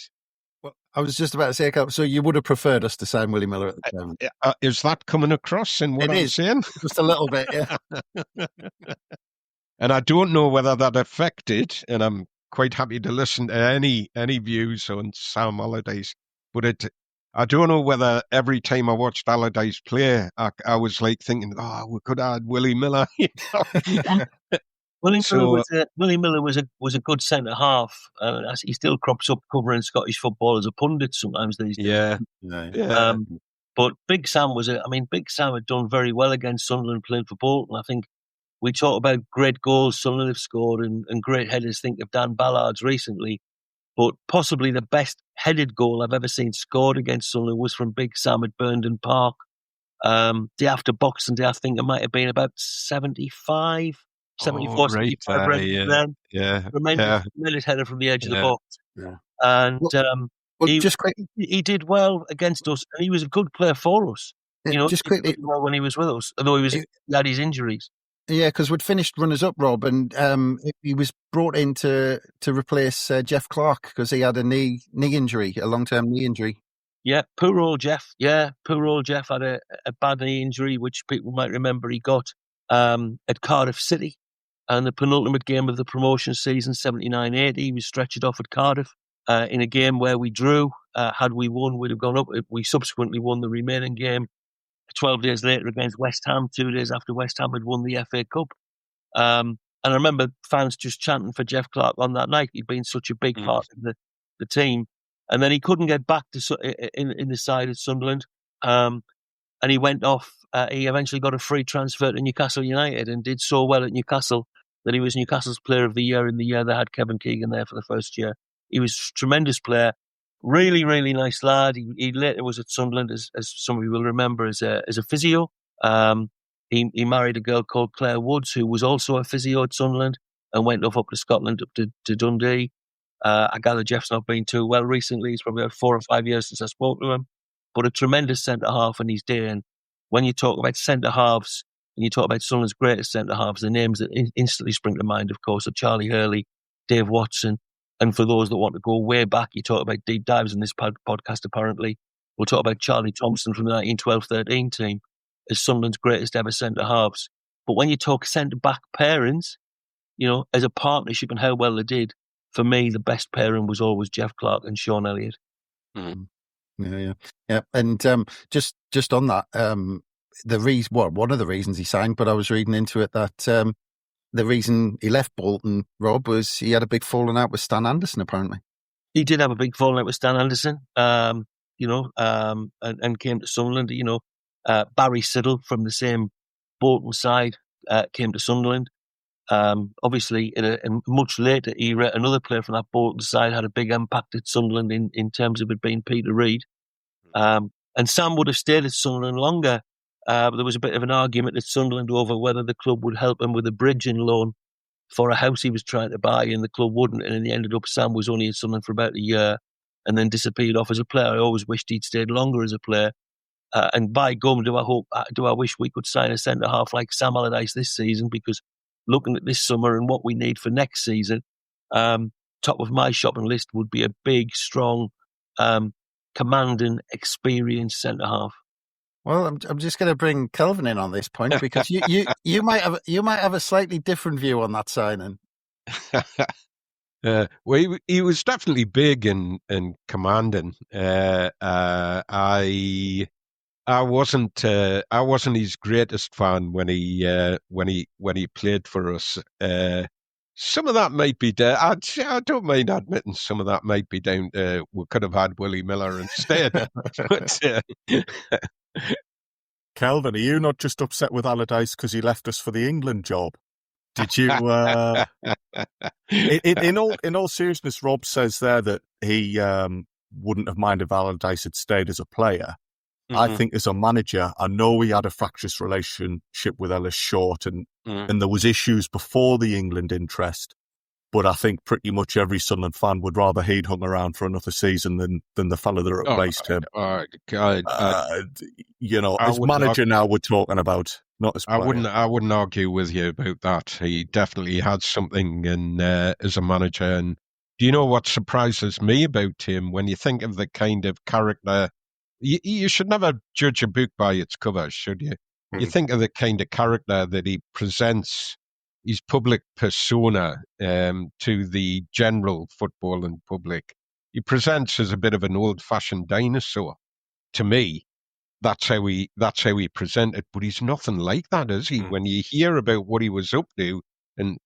Well, I was just about to say, so you would have preferred us to sign Willie Miller at the time? Is that coming across in what I'm saying? Just a little bit, yeah. And I don't know whether that affected, and I'm quite happy to listen to any views on Sam Allardyce, but I don't know whether every time I watched Allardyce play, I was like thinking, we could have had Willie Miller. Willie Miller was a good centre half. He still crops up covering Scottish football as a pundit sometimes these days. Yeah. But Big Sam Big Sam had done very well against Sunderland playing for Bolton. I think we talk about great goals Sunderland have scored and great headers. Think of Dan Ballard's recently, but possibly the best headed goal I've ever seen scored against Sunderland was from Big Sam at Burnden Park. Day after Boxing Day, I think it might have been about 75. 74, 75 then. Tremendous header from the edge of the box. Yeah. And he did well against us, and he was a good player for us. Just quickly, he did well when he was with us, although he had his injuries. Yeah, because we'd finished runners-up, Rob, and he was brought in to replace Jeff Clark because he had a knee injury, a long-term knee injury. Yeah, poor old Jeff. Yeah, poor old Jeff had a bad knee injury, which people might remember he got at Cardiff City. And the penultimate game of the promotion season, 79-80, he was stretched off at Cardiff in a game where we drew. Had we won, we'd have gone up. We subsequently won the remaining game 12 days later against West Ham, 2 days after West Ham had won the FA Cup. And I remember fans just chanting for Jeff Clark on that night. He'd been such a big part of the team. And then he couldn't get back in the side at Sunderland. And he went off. He eventually got a free transfer to Newcastle United and did so well at Newcastle that he was Newcastle's Player of the Year in the year they had Kevin Keegan there for the first year. He was a tremendous player, really, really nice lad. He later was at Sunderland, as some of you will remember, as a physio. He married a girl called Claire Woods, who was also a physio at Sunderland, and went off up to Scotland, up to Dundee. I gather Jeff's not been too well recently. It's probably about 4 or 5 years since I spoke to him. But a tremendous centre-half in his day. And when you talk about centre-halves, and you talk about Sunderland's greatest centre-halves, the names that instantly spring to mind, of course, are Charlie Hurley, Dave Watson, and for those that want to go way back, you talk about deep dives in this podcast, apparently. We'll talk about Charlie Thompson from the 1912-13 team as Sunderland's greatest ever centre-halves. But when you talk centre-back pairings, as a partnership and how well they did, for me, the best pairing was always Jeff Clark and Sean Elliott. Mm. Yeah. And just on that, one of the reasons he signed, but I was reading into it that the reason he left Bolton, Rob, was he had a big falling out with Stan Anderson, apparently. He did have a big falling out with Stan Anderson, and came to Sunderland. Barry Siddle from the same Bolton side came to Sunderland. Obviously, in a much later era, another player from that Bolton side had a big impact at Sunderland in terms of it being Peter Reid. And Sam would have stayed at Sunderland longer. But there was a bit of an argument at Sunderland over whether the club would help him with a bridging loan for a house he was trying to buy, and the club wouldn't. And in the end, Sam was only at Sunderland for about a year and then disappeared off as a player. I always wished he'd stayed longer as a player. And by gum, do I wish we could sign a centre-half like Sam Allardyce this season, because looking at this summer and what we need for next season, top of my shopping list would be a big, strong, commanding, experienced centre-half. Well, I'm just going to bring Kelvin in on this point, because you might have a slightly different view on that signing. Well, he was definitely big and commanding. I wasn't his greatest fan when he played for us. Some of that might be down. I don't mind admitting some of that might be down to we could have had Willie Miller instead. But, Kelvin, are you not just upset with Allardyce because he left us for the England job? Did you? In all seriousness, Rob says there that he wouldn't have minded if Allardyce had stayed as a player. Mm-hmm. I think as a manager, I know he had a fractious relationship with Ellis Short, and there was issues before the England interest. But I think pretty much every Sunderland fan would rather he'd hung around for another season than the fella that replaced him. God, as manager now we're talking about, not as player. I wouldn't argue with you about that. He definitely had something in as a manager, and Do you know what surprises me about him when you think of the kind of character? You should never judge a book by its cover, should you? You think of the kind of character that he presents, his public persona to the general footballing public. He presents as a bit of an old-fashioned dinosaur. To me, that's how he presented. But he's nothing like that, is he? When you hear about what he was up to, and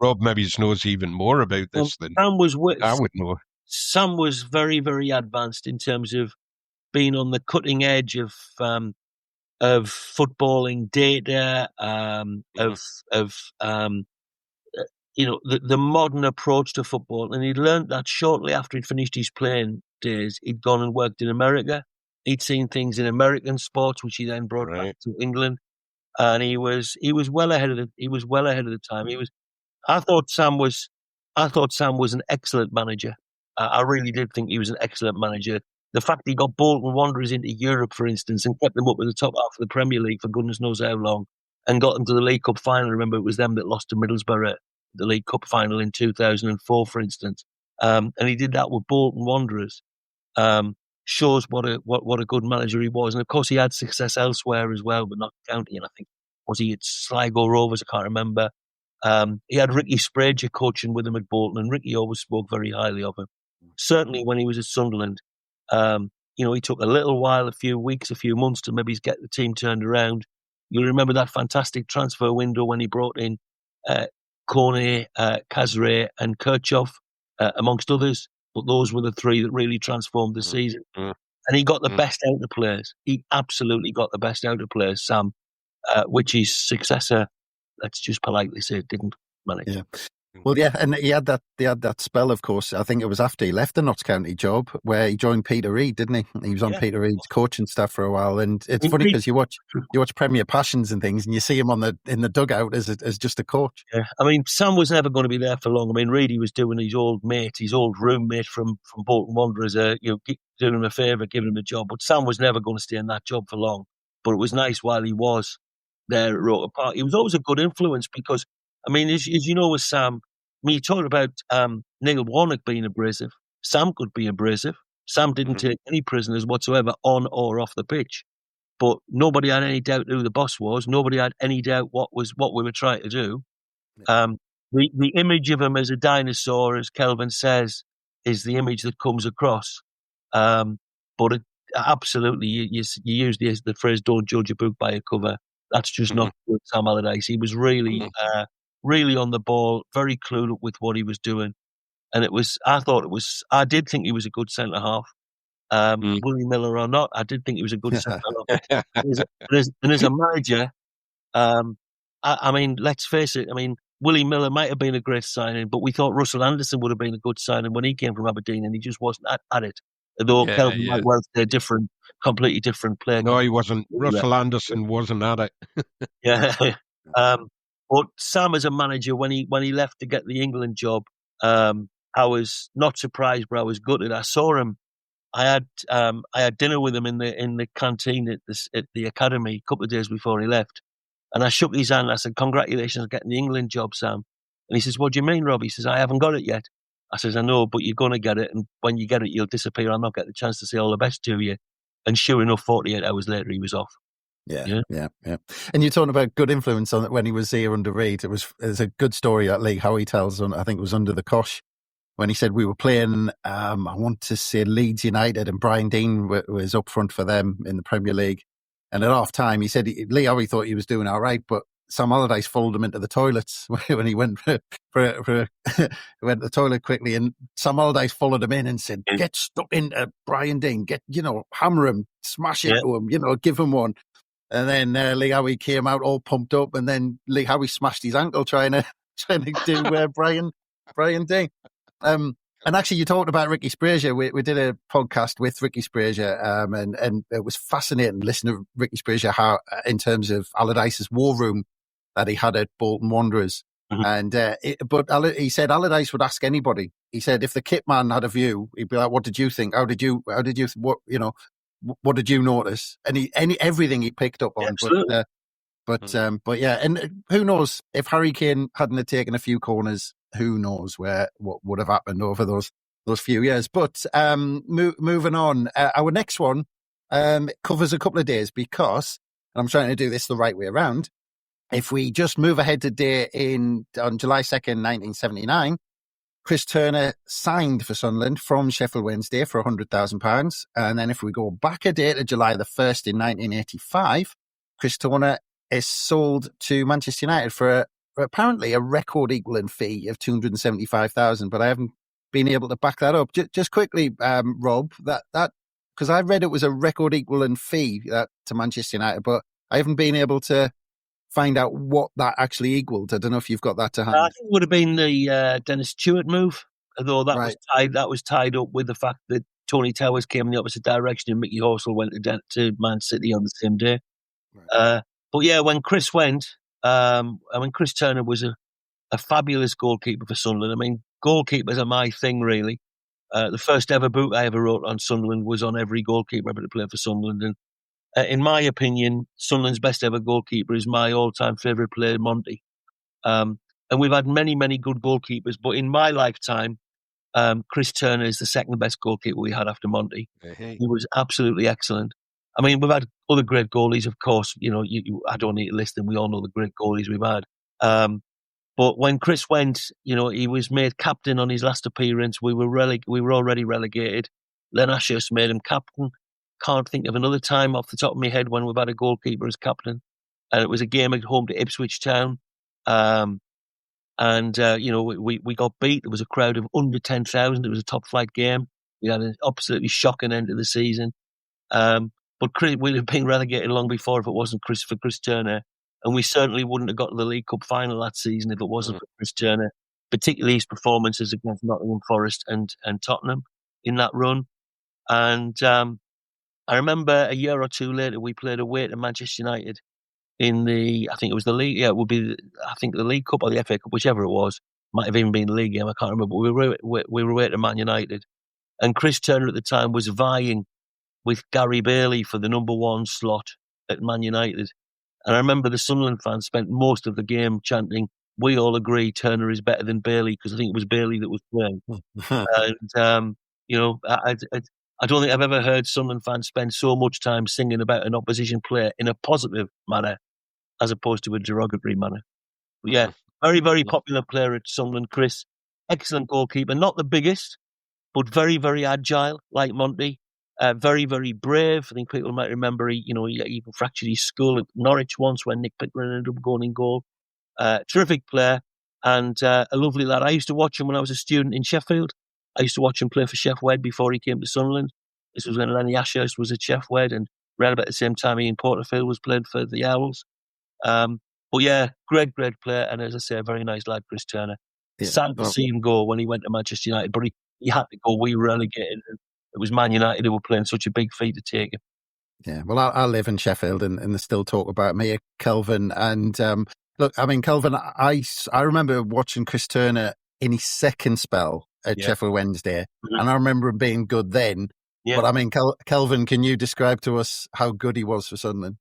Rob maybe knows even more about this than I would know. Sam was very, very advanced in terms of being on the cutting edge of footballing data, the modern approach to football. And he'd learned that shortly after he'd finished his playing days. He'd gone and worked in America. He'd seen things in American sports, which he then brought back to England. And he was well ahead of the time. I thought Sam was an excellent manager. I really did think he was an excellent manager. The fact he got Bolton Wanderers into Europe, for instance, and kept them up at the top half of the Premier League for goodness knows how long, and got them to the League Cup final. Remember, it was them that lost to Middlesbrough, the League Cup final in 2004, for instance. And he did that with Bolton Wanderers. Shows what a good manager he was. And of course, he had success elsewhere as well, but not County. And I think, was he at Sligo Rovers? I can't remember. He had Ricky Sprague coaching with him at Bolton, and Ricky always spoke very highly of him. Certainly when he was at Sunderland, he took a little while, a few weeks, a few months to maybe get the team turned around. You'll remember that fantastic transfer window when he brought in Kone, Kazre and Kirchhoff, amongst others. But those were the three that really transformed the season. And he got the best out of players. He absolutely got the best out of players, Sam, which his successor, let's just politely say, didn't manage. Yeah. Well, yeah, and he had that spell, of course. I think it was after he left the Notts County job where he joined Peter Reid, didn't he? He was on Peter Reid's coaching staff for a while, and it's funny because you watch Premier Passions and things, and you see him in the dugout as just a coach. Yeah, I mean, Sam was never going to be there for long. I mean, Reid was doing his old roommate from Bolton Wanderers, doing him a favour, giving him a job. But Sam was never going to stay in that job for long. But it was nice while he was there at Roker Park. He was always a good influence because, I mean, as you know, with Sam, I mean, you talk about Neil Warnock being abrasive. Sam could be abrasive. Sam didn't take any prisoners whatsoever on or off the pitch. But nobody had any doubt who the boss was. Nobody had any doubt what we were trying to do. The image of him as a dinosaur, as Kelvin says, is the image that comes across. But absolutely, you use the phrase, don't judge a book by a cover. That's just not good, Sam Allardyce. He was really on the ball, very clued up with what he was doing. And I did think he was a good centre-half. Willie Miller or not, I did think he was a good centre-half. and as a manager, I mean, let's face it, I mean, Willie Miller might have been a great signing, but we thought Russell Anderson would have been a good signing when he came from Aberdeen, and he just wasn't at it. Although Kelvin might well say completely different player. No, he wasn't. Russell Anderson wasn't at it. Yeah. But Sam, as a manager, when he left to get the England job, I was not surprised, but I was gutted. I saw him. I had dinner with him in the canteen at the academy a couple of days before he left, and I shook his hand. I said, "Congratulations on getting the England job, Sam." And he says, "What do you mean, Rob?" He says, "I haven't got it yet." I says, "I know, but you're going to get it, and when you get it, you'll disappear. I'll not get the chance to say all the best to you." And sure enough, 48 hours later, he was off. Yeah. And you're talking about good influence on it when he was here under Reid. There's a good story that Lee Howie tells on, I think it was Under the Cosh, when he said we were playing, I want to say Leeds United, and Brian Deane was up front for them in the Premier League. And at half time, he said Lee Howie thought he was doing all right, but Sam Allardyce followed him into the toilets when he went went to the toilet quickly, and Sam Allardyce followed him in and said, "Get stuck into Brian Deane, hammer him, smash into him, give him one." And then Lee Howie came out all pumped up, and then Lee Howie smashed his ankle trying to do Brian Deane. And actually, you talked about Ricky Sprague. We did a podcast with Ricky Sprague, and it was fascinating listening to Ricky Sprague how, in terms of Allardyce's war room that he had at Bolton Wanderers. And but he said Allardyce would ask anybody. He said if the kit man had a view, he'd be like, "What did you think? How did you what did you notice?" And everything he picked up on. Absolutely. But yeah, and who knows if Harry Kane hadn't have taken a few corners who knows what would have happened over those few years. But moving on, our next one covers a couple of days because, and I'm trying to do this the right way around, if we just move ahead to day on July 2nd, 1979, Chris Turner signed for Sunderland from Sheffield Wednesday for £100,000. And then if we go back a day to July the 1st in 1985, Chris Turner is sold to Manchester United for apparently a record equaling fee of £275,000. But I haven't been able to back that up. Just quickly, Rob, that because I read it was a record equaling fee to Manchester United, but I haven't been able to find out what that actually equaled. I don't know if you've got that to hand. I think it would have been the Dennis Stewart move, although that was tied up with the fact that Tony Towers came in the opposite direction and Mickey Horsell went to Man City on the same day. Right. But yeah, when Chris went, Chris Turner was a fabulous goalkeeper for Sunderland. I mean, goalkeepers are my thing, really. The first ever book I ever wrote on Sunderland was on every goalkeeper ever to play for Sunderland, and in my opinion, Sunderland's best ever goalkeeper is my all-time favourite player, Monty. And we've had many, many good goalkeepers, but in my lifetime, Chris Turner is the second best goalkeeper we had after Monty. He was absolutely excellent. I mean, we've had other great goalies, of course. You know, I don't need to list them. We all know the great goalies we've had. But when Chris went, you know, he was made captain on his last appearance. We were already relegated. Len Ashurst made him captain. Can't think of another time off the top of my head when we've had a goalkeeper as captain. And it was a game at home to Ipswich Town. You know, we got beat. There was a crowd of under 10,000. It was a top flight game. We had an absolutely shocking end of the season. But Chris, we'd have been relegated long before if it wasn't for Chris Turner. And we certainly wouldn't have got to the League Cup final that season if it wasn't for Chris Turner, particularly his performances against Nottingham Forest and Tottenham in that run. And I remember a year or two later, we played away to Manchester United in I think it was the league. Yeah, it would be, the League Cup or the FA Cup, whichever it was. Might have even been the league game. I can't remember. But we were away to Man United. And Chris Turner at the time was vying with Gary Bailey for the number one slot at Man United. And I remember the Sunderland fans spent most of the game chanting, "We all agree Turner is better than Bailey," because I think it was Bailey that was playing. And, you know, I don't think I've ever heard Sunderland fans spend so much time singing about an opposition player in a positive manner as opposed to a derogatory manner. But yeah, very, very popular player at Sunderland, Chris. Excellent goalkeeper. Not the biggest, but very, very agile, like Monty. Very, very brave. I think people might remember he even fractured his skull at Norwich once when Nick Pickering ended up going in goal. Terrific player and a lovely lad. I used to watch him when I was a student in Sheffield. I used to watch him play for Sheff Wed before he came to Sunderland. This was when Lenny Ashurst was at Sheff Wed, and around about the same time Ian Porterfield was playing for the Owls. But yeah, great player, and as I say, a very nice lad, Chris Turner. Yeah. Sad to see him go when he went to Manchester United, but he had to go. We were relegated. It was Man United who were playing such a big feat to take him. Yeah, well, I live in Sheffield, and they still talk about me, Kelvin. And look, I mean, Kelvin, I remember watching Chris Turner in his second spell at Sheffield Wednesday, and I remember him being good then. Yeah. But I mean, Kelvin, can you describe to us how good he was for Sunderland?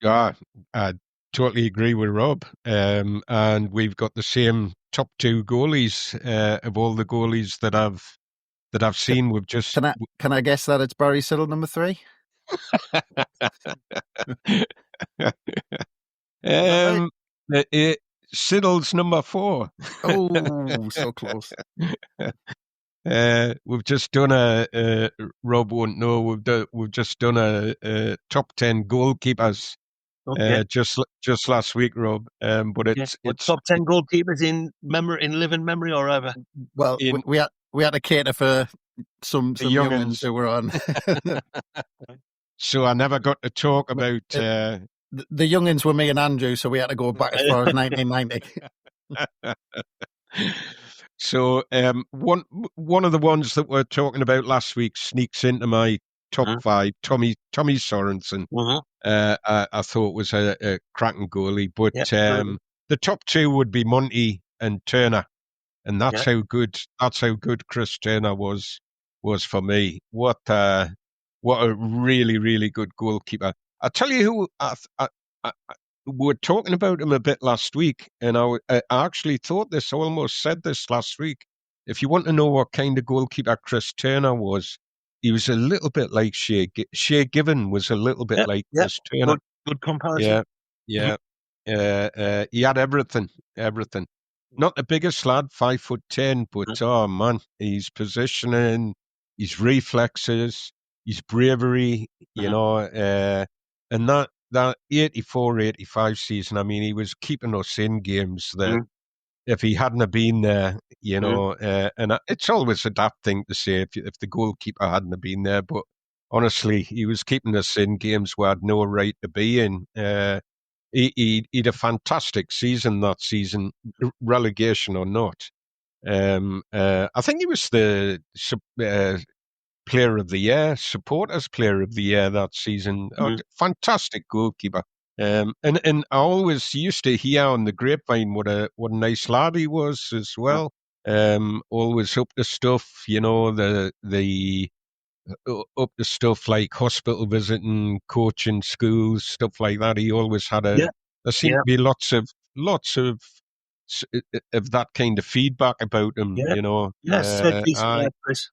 Yeah, I totally agree with Rob. And we've got the same top two goalies of all the goalies that I've seen. We've just can I guess that it's Barry Siddle, number 3? Siddle's number 4. Oh, so close. We've just done Rob won't know. We've just done a top 10 goalkeepers. Okay. Just last week, Rob. But it's top 10 goalkeepers in living memory or ever. Well, we had to cater for some young'uns who were on. So I never got to talk about the young'uns were me and Andrew, so we had to go back as far as 1990. So one of the ones that we're talking about last week sneaks into my top 5. Tommy Sorensen. I thought was a cracking goalie, but the top 2 would be Monty and Turner, and that's how good Chris Turner was for me. What a really, really good goalkeeper. I tell you we were talking about him a bit last week, and I actually thought this, almost said this last week. If you want to know what kind of goalkeeper Chris Turner was, he was a little bit like Shea Given was a little bit like Chris Turner. Good comparison. Yeah. He had everything. Not the biggest lad, 5'10", but oh man, his positioning, his reflexes, his bravery, you know, and that 84-85 season, I mean, he was keeping us in games that if he hadn't have been there, you know, and it's always a daft thing to say if the goalkeeper hadn't have been there, but honestly, he was keeping us in games we had no right to be in. He had a fantastic season that season, relegation or not. I think he was the player of the year, supporters player of the year that season. Fantastic goalkeeper. And I always used to hear on the grapevine what a nice lad he was as well. Always up to stuff, you know, up to stuff like hospital visiting, coaching schools, stuff like that. He always had there seemed to be lots of that kind of feedback about him, you know. Yes, Chris.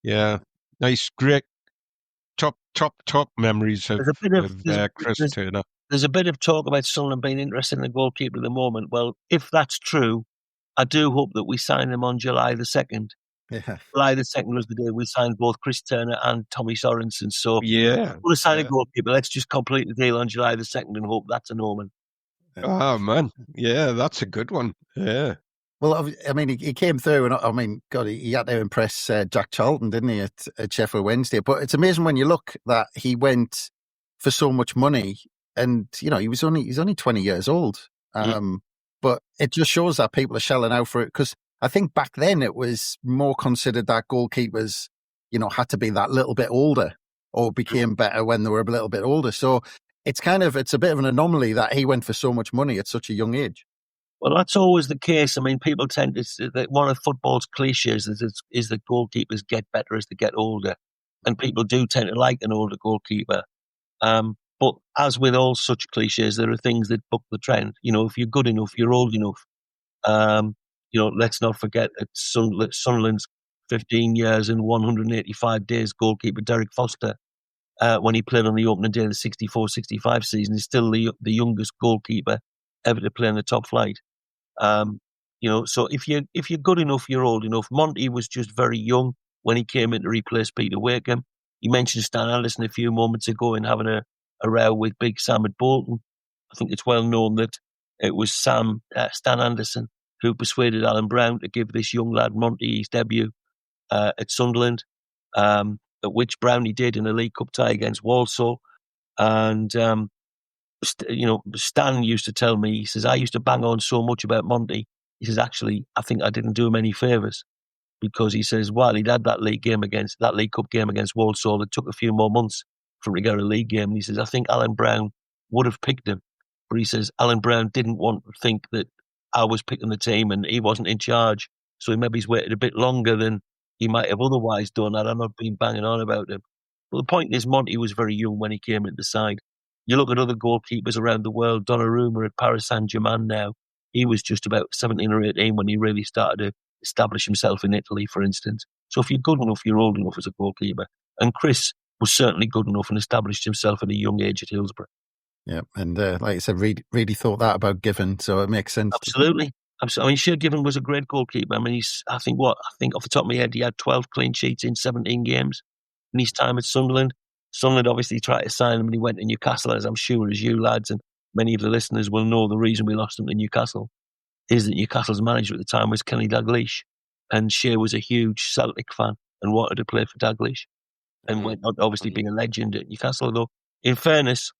Yeah, nice, great, top memories of Chris Turner. There's a bit of talk about Sunderland being interested in the goalkeeper at the moment. Well, if that's true, I do hope that we sign him on July the 2nd. Yeah. July the 2nd was the day we signed both Chris Turner and Tommy Sorensen. So, we'll sign a goalkeeper. Let's just complete the deal on July the 2nd and hope that's an omen. Oh, man. Yeah, that's a good one. Yeah. Well, I mean, he came through, and I mean, God, he had to impress Jack Charlton, didn't he, at Sheffield Wednesday? But it's amazing when you look that he went for so much money, and you know, he's only 20 years old. But it just shows that people are shelling out for it, because I think back then it was more considered that goalkeepers, you know, had to be that little bit older or became better when they were a little bit older. So it's a bit of an anomaly that he went for so much money at such a young age. Well, that's always the case. I mean, people tend to say that one of football's cliches is that goalkeepers get better as they get older. And people do tend to like an older goalkeeper. But as with all such cliches, there are things that buck the trend. You know, if you're good enough, you're old enough. You know, let's not forget that Sunderland's 15 years and 185 days goalkeeper, Derek Foster, when he played on the opening day of the 64-65 season, is still the youngest goalkeeper ever to play in the top flight. You know, so if you're good enough, you're old enough. Monty was just very young when he came in to replace Peter Wakeham. You mentioned Stan Anderson a few moments ago in having a row with Big Sam at Bolton. I think it's well known that it was Stan Anderson who persuaded Alan Brown to give this young lad Monty his debut at Sunderland, at which Brownie did in a League Cup tie against Walsall. And you know, Stan used to tell me, he says, I used to bang on so much about Monty. He says, actually, I think I didn't do him any favours, because he says, while he'd had that League Cup game against Walsall, it took a few more months for him to get a league game. And he says, I think Alan Brown would have picked him, but he says Alan Brown didn't want to think that I was picking the team and he wasn't in charge. So he maybe waited a bit longer than he might have otherwise done had I not been banging on about him. But the point is, Monty was very young when he came into the side. You look at other goalkeepers around the world, Donnarumma at Paris Saint-Germain now, he was just about 17 or 18 when he really started to establish himself in Italy, for instance. So if you're good enough, you're old enough as a goalkeeper. And Chris was certainly good enough and established himself at a young age at Hillsborough. Yeah, and like I said, really thought that about Given, so it makes sense. Absolutely. I mean, Shea Given was a great goalkeeper. I mean, I think off the top of my head, he had 12 clean sheets in 17 games in his time at Sunderland. Sunderland obviously tried to sign him and he went to Newcastle, as I'm sure as you lads and many of the listeners will know, the reason we lost him to Newcastle is that Newcastle's manager at the time was Kenny Dalglish, and Shea was a huge Celtic fan and wanted to play for Dalglish, and went on obviously being a legend at Newcastle. Though, in fairness,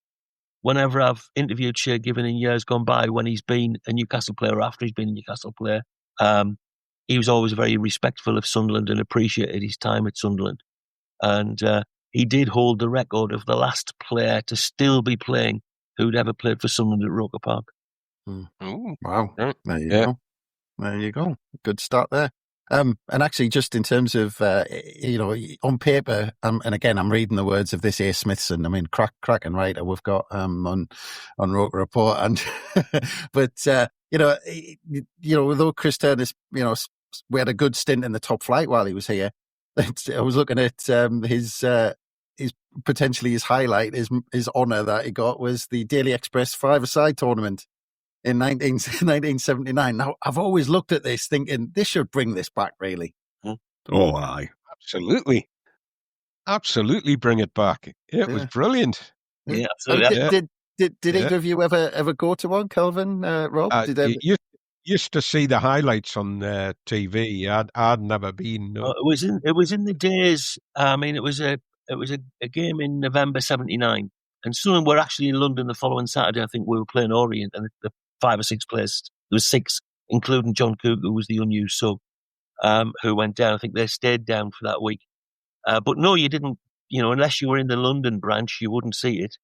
whenever I've interviewed Shea Given in years gone by, when he's been a Newcastle player or after he's been a Newcastle player, he was always very respectful of Sunderland and appreciated his time at Sunderland. And he did hold the record of the last player to still be playing who'd ever played for Sunderland at Roker Park. Oh, wow. There you go. Good start there. And actually, just in terms of, on paper, and again, I'm reading the words of this A. Smithson. I mean, cracking writer we've got on Roker Report. And but, although Chris Turner's, we had a good stint in the top flight while he was here, I was looking at his potentially his highlight, his honour that he got was the Daily Express five-a-side tournament in 1979. Now, I've always looked at this thinking this should bring this back, really. Oh, aye. Absolutely bring it back. It was brilliant. Yeah, absolutely. Did either of you ever go to one, Kelvin, Rob? You used to see the highlights on TV. I'd never been. No. It was in the days. I mean, it was a game in November '79, and Sunderland were actually in London the following Saturday. I think we were playing Orient, and the 5 or 6 players. There was 6, including John Cook, who was the unused sub, who went down. I think they stayed down for that week. But no, you didn't. Unless you were in the London branch, you wouldn't see it.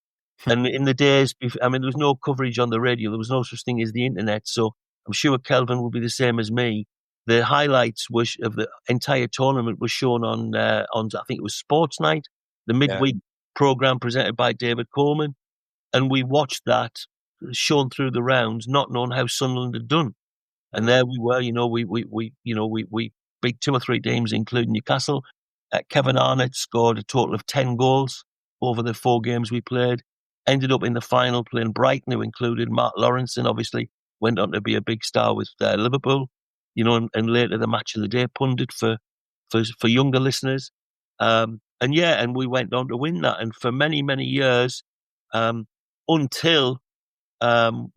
And in the days, there was no coverage on the radio. There was no such thing as the internet. So I'm sure Kelvin will be the same as me. The highlights of the entire tournament was shown on I think it was Sports Night, the midweek program presented by David Coleman, and we watched that shown through the rounds, not knowing how Sunderland had done. And there we were. We beat 2 or 3 teams, including Newcastle. Kevin Arnott scored a total of 10 goals over the 4 games we played. Ended up in the final playing Brighton, who included Mark Lawrence, and obviously went on to be a big star with Liverpool. And later the match of the day pundit for younger listeners. And we went on to win that. And for many, many years, until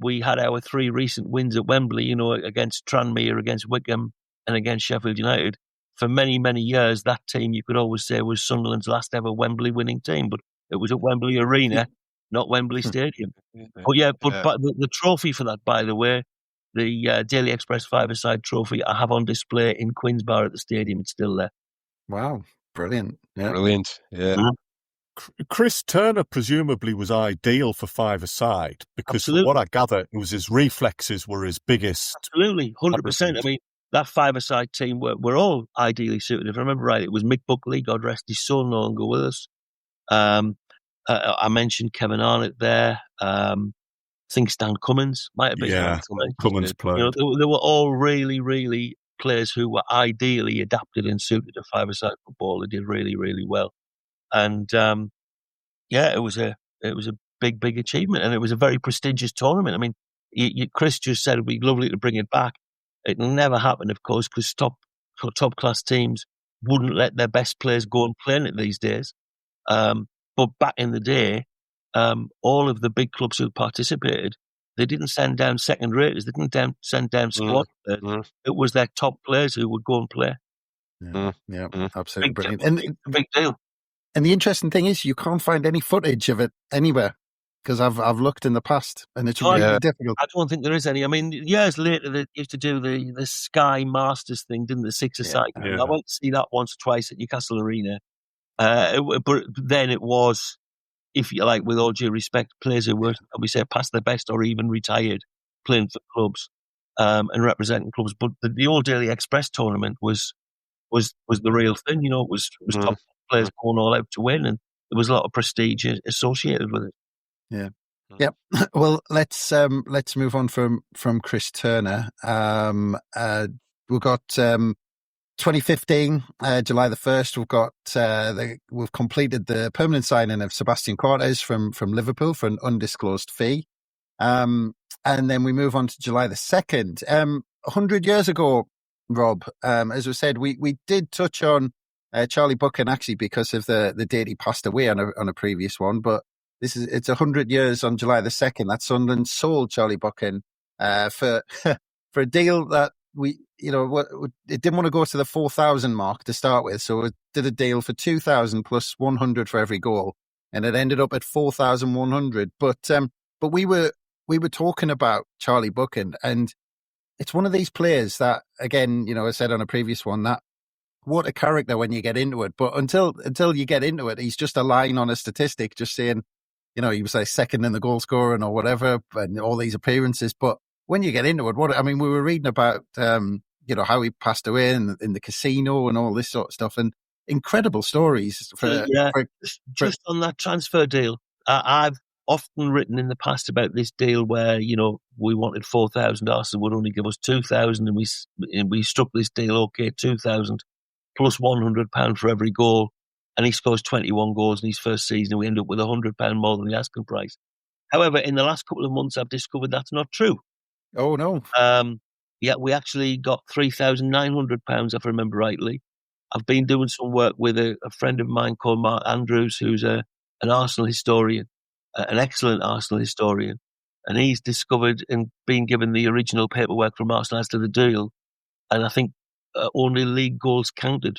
we had our 3 recent wins at Wembley, against Tranmere, against Wickham, and against Sheffield United. For many, many years, that team, you could always say, was Sunderland's last ever Wembley winning team. But it was at Wembley Arena, not Wembley Stadium. But the trophy for that, by the way, the Daily Express 5-a-side trophy, I have on display in Queensbar at the stadium. It's still there. Wow, brilliant. Yeah. Brilliant, yeah. Mm-hmm. Chris Turner presumably was ideal for 5-a-side because from what I gather, it was his reflexes were his biggest. Absolutely, 100%. I mean, that 5-a-side team were all ideally suited. If I remember right, it was Mick Buckley, God rest his soul, no longer with us. I mentioned Kevin Arnott there. I think Stan Cummins might have been. Yeah, Cummins played. They were all really, really players who were ideally adapted and suited to 5-a-side football. They did really, really well. And it was a big achievement, and it was a very prestigious tournament. I mean, Chris just said it'd be lovely to bring it back. It'll never happen, of course, because top class teams wouldn't let their best players go and play in it these days. But back in the day, all of the big clubs who participated, they didn't send down second raters. They didn't send down squad players. It was their top players who would go and play. Yeah, absolutely brilliant. Big deal. And the interesting thing is, you can't find any footage of it anywhere because I've looked in the past, and it's really difficult. I don't think there is any. I mean, years later, they used to do the Sky Masters thing, didn't the 6-a-side? Yeah. I went to see that once or twice at Newcastle Arena. But then it was, if you like, with all due respect, players who were, we say, past their best or even retired, playing for clubs and representing clubs. But the old Daily Express tournament was the real thing. It was top players going all out to win, and there was a lot of prestige associated with it. Yeah. Well, let's move on from Chris Turner. We've got 2015, July the 1st. We've got we've completed the permanent signing of Sebastian Cortes from Liverpool for an undisclosed fee, and then we move on to July the 2nd. 100 years ago, Rob, as we said, we did touch on Charlie Buchan actually because of the date he passed away on a previous one, but it's 100 years on July the 2nd that Sunderland sold Charlie Buchan for a deal that it didn't want to go to the 4,000 mark to start with, so it did a deal for 2,000 plus 100 for every goal, and it ended up at 4,100. But we were talking about Charlie Buchan, and it's one of these players that, again, I said on a previous one, that what a character when you get into it. But until you get into it, he's just a line on a statistic, just saying, he was like second in the goal scoring or whatever, and all these appearances. But when you get into it, we were reading about, how he passed away in the casino and all this sort of stuff, and incredible stories Just on that transfer deal. I've often written in the past about this deal where, we wanted 4,000, Arsenal would only give us 2,000, and we struck this deal, okay, 2,000 plus £100 for every goal, and he scores 21 goals in his first season, and we end up with £100 more than the asking price. However, in the last couple of months, I've discovered that's not true. Oh, no. We actually got £3,900, if I remember rightly. I've been doing some work with a friend of mine called Mark Andrews, who's an Arsenal historian, an excellent Arsenal historian. And he's discovered and been given the original paperwork from Arsenal as to the deal. And I think only league goals counted.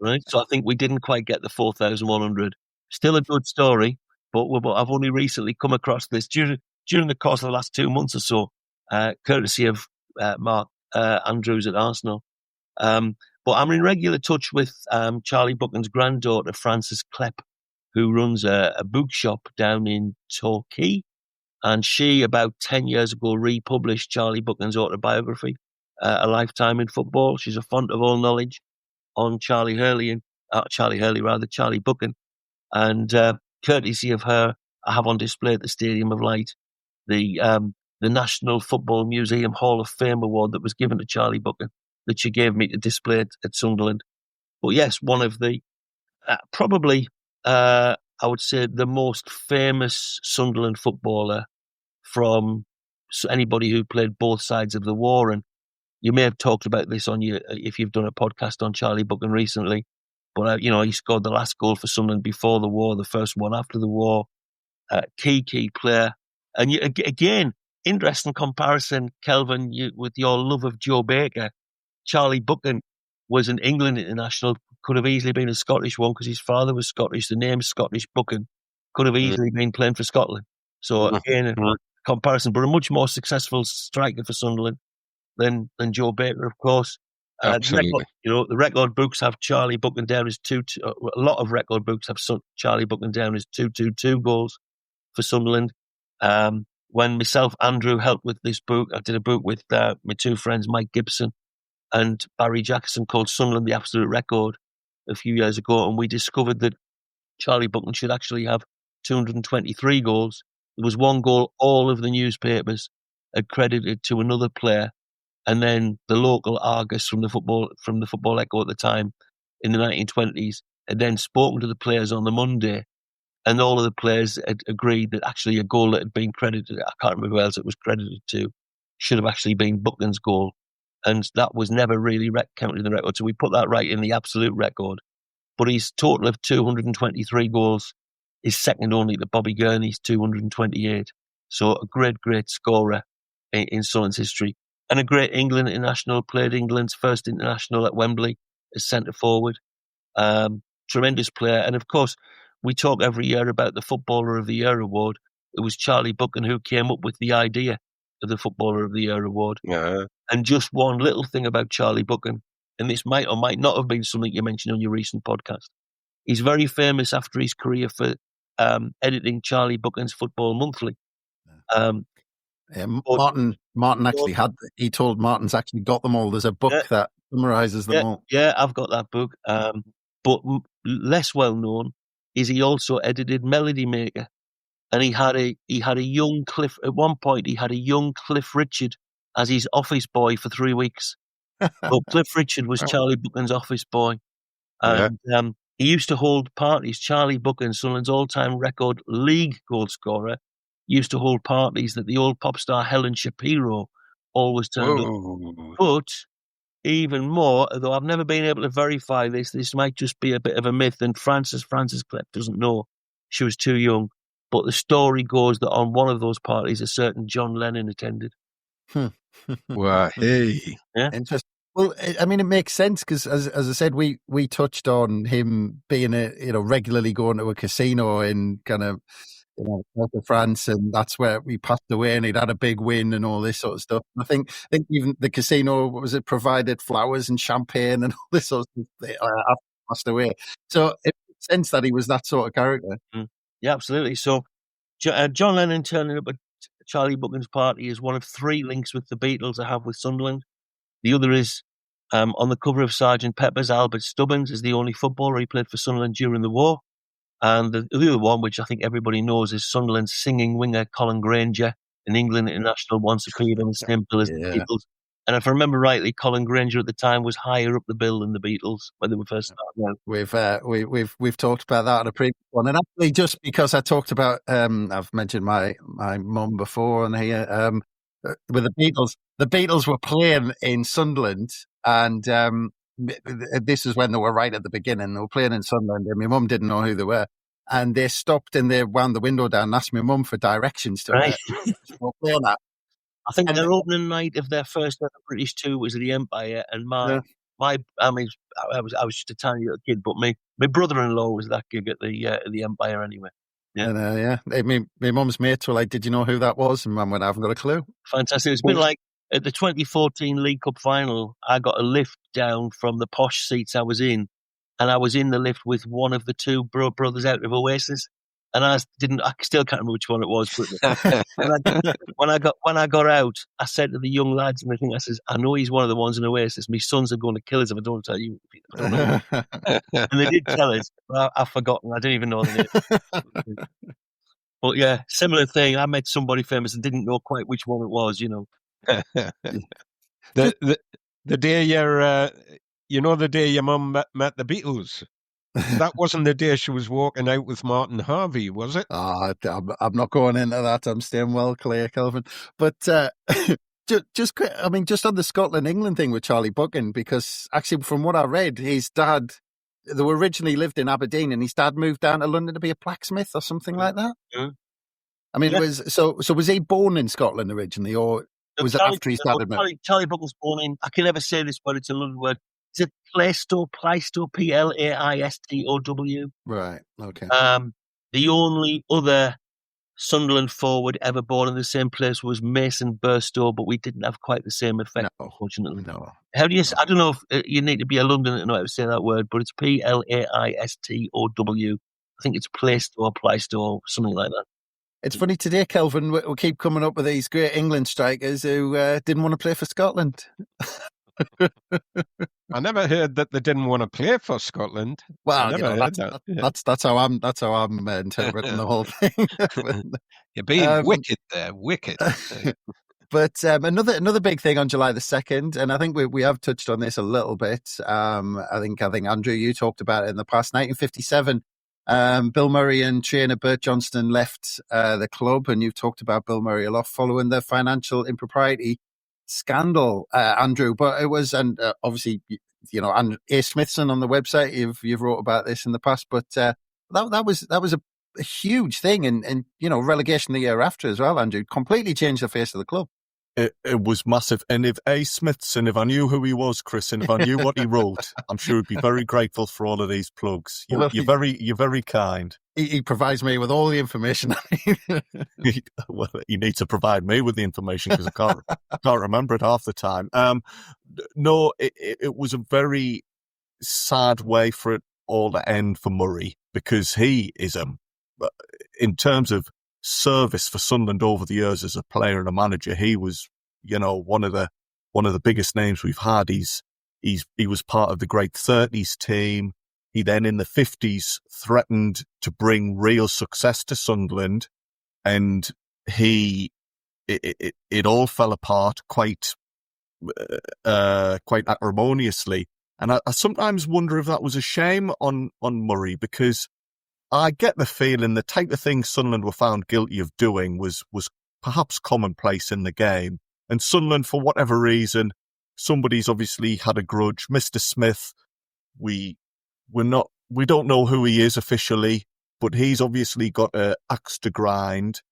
Right? So I think we didn't quite get the 4,100. Still a good story, but I've only recently come across this during the course of the last 2 months or so, courtesy of Mark Andrews at Arsenal. But I'm in regular touch with Charlie Buchan's granddaughter, Frances Klepp, who runs a bookshop down in Torquay. And she, about 10 years ago, republished Charlie Buchan's autobiography, A Lifetime in Football. She's a font of all knowledge on Charlie Buchan. And courtesy of her, I have on display at the Stadium of Light the National Football Museum Hall of Fame award that was given to Charlie Buchan, that she gave me to display at Sunderland. But yes, one of the, probably, I would say, the most famous Sunderland footballer from anybody who played both sides of the war. And you may have talked about this if you've done a podcast on Charlie Buchan recently. But, he scored the last goal for Sunderland before the war, the first one after the war. Key player. And again, interesting comparison, Kelvin, with your love of Joe Baker. Charlie Buchan was an England international, could have easily been a Scottish one because his father was Scottish. The name Scottish Buchan could have easily been playing for Scotland. So again, a comparison, but a much more successful striker for Sunderland than Joe Baker, of course. Absolutely. The record books have Charlie Buchan down as a lot of record books have Charlie Buchan down as 222 goals for Sunderland. When myself, Andrew, helped with this book, I did a book with my two friends, Mike Gibson and Barry Jackson, called Sunderland, the Absolute Record, a few years ago, and we discovered that Charlie Buchan should actually have 223 goals. There was one goal all of the newspapers had credited to another player, and then the local Argus from the Football Echo at the time in the 1920s had then spoken to the players on the Monday, and all of the players had agreed that actually a goal that had been credited, I can't remember who else it was credited to, should have actually been Buchan's goal. And that was never really counted in the record. So we put that right in the absolute record. But his total of 223 goals is second only to Bobby Gurney's 228. So a great scorer in Sunderland's history. And a great England international, played England's first international at Wembley as centre forward. Tremendous player. And of course, we talk every year about the Footballer of the Year award. It was Charlie Buchan who came up with the idea of the Footballer of the Year award. Yeah. And just one little thing about Charlie Buchan, and this might or might not have been something you mentioned on your recent podcast. He's very famous after his career for editing Charlie Buchan's Football Monthly. Martin actually he told Martin's actually got them all. There's a book that summarises them all. Yeah, I've got that book. But less well known is he also edited Melody Maker. And he had a young Cliff, at one point he had a young Cliff Richard as his office boy for 3 weeks. Well, Cliff Richard was Charlie Buchan's office boy. And he used to hold parties. Charlie Buchan, Sunderland's all-time record league goal scorer, used to hold parties that the old pop star Helen Shapiro always turned up. But even more, though I've never been able to verify this might just be a bit of a myth, and Frances Klepp doesn't know. She was too young. But the story goes that on one of those parties, a certain John Lennon attended. Well, hey. Yeah. Interesting. Well, I mean, it makes sense because, as I said, we touched on him being regularly going to a casino in kind of south of France, and that's where he passed away, and he'd had a big win and all this sort of stuff. I think even the casino provided flowers and champagne and all this sort of stuff after he passed away. So it makes sense that he was that sort of character. Yeah, absolutely. So John Lennon turning up at Charlie Buchan's party is one of 3 links with the Beatles I have with Sunderland. The other is on the cover of Sergeant Pepper's, Albert Stubbins is the only footballer. He played for Sunderland during the war. And the other one, which I think everybody knows, is Sunderland's singing winger Colin Granger, an England international, once appeared on the same bill as the Beatles. And if I remember rightly, Colin Granger at the time was higher up the bill than the Beatles when they were first starting out. We've talked about that on a previous one, and actually, just because I talked about, I've mentioned my mum before on here. With the Beatles were playing in Sunderland, and this is when they were right at the beginning. They were playing in Sunderland, and my mum didn't know who they were, and they stopped and they wound the window down and asked my mum for directions to Right. playing that. I think their opening night of their first ever British tour was at the Empire, and I was just a tiny little kid, but my brother-in-law was that gig at the Empire anyway. Yeah, and my mum's mates were like, "Did you know who that was?" And Mum went, "I haven't got a clue." Fantastic. It's been like at the 2014 League Cup final. I got a lift down from the posh seats I was in, and I was in the lift with one of the two brothers out of Oasis. And I still can't remember which one it was. But when I got out, I said to the young lads, and I says, "I know he's one of the ones in Oasis. My sons are going to kill us if I don't tell you." I don't know. And they did tell us, but I've forgotten. I didn't even know the name. But yeah, similar thing. I met somebody famous and didn't know quite which one it was. The day the day your mum met the Beatles. That wasn't the day she was walking out with Martin Harvey, was it? I'm not going into that. I'm staying well clear, Kelvin. But just on the Scotland-England thing with Charlie Buchan, because actually from what I read, his dad, they were originally lived in Aberdeen, and his dad moved down to London to be a blacksmith or something like that. Yeah. I mean, was he born in Scotland originally, or was it after he started? Charlie Buchan's born in, I can never say this, but it's a London word. Is it Plaistow, Plaistow? Right, okay. The only other Sunderland forward ever born in the same place was Mason Burstow, but we didn't have quite the same effect, unfortunately. No. How do you? I don't know if you need to be a Londoner to know how to say that word, but it's Plaistow. I think it's Plaistow or Plaistow, something like that. It's funny today, Kelvin, we keep coming up with these great England strikers who didn't want to play for Scotland. I never heard that they didn't want to play for Scotland. Well, that's how I'm interpreting the whole thing. You're being wicked there, wicked. But another big thing on July the 2nd, and I think we have touched on this a little bit. I think Andrew, you talked about it in the past. 1957, Bill Murray and trainer Bert Johnston left the club, and you've talked about Bill Murray a lot following the financial impropriety scandal, Andrew. But it was, and obviously, and A. Smithson on the website, you've wrote about this in the past. But that was a huge thing, and relegation the year after as well, Andrew, completely changed the face of the club. It was massive. And if A. Smithson, if I knew who he was, Chris, and if I knew what he wrote, I'm sure he'd be very grateful for all of these plugs. You're very kind. He provides me with all the information I need. Well, you need to provide me with the information because I can't remember it half the time. No, it was a very sad way for it all to end for Murray, because he is in terms of service for Sunderland over the years as a player and a manager, he was, one of the biggest names we've had. He was part of the great 30s team. He then in the 50s threatened to bring real success to Sunderland, and it all fell apart quite acrimoniously. And I sometimes wonder if that was a shame on Murray, because I get the feeling the type of thing Sunderland were found guilty of doing was perhaps commonplace in the game. And Sunderland, for whatever reason, somebody's obviously had a grudge. Mr. Smith, we don't know who he is officially, but he's obviously got an axe to grind,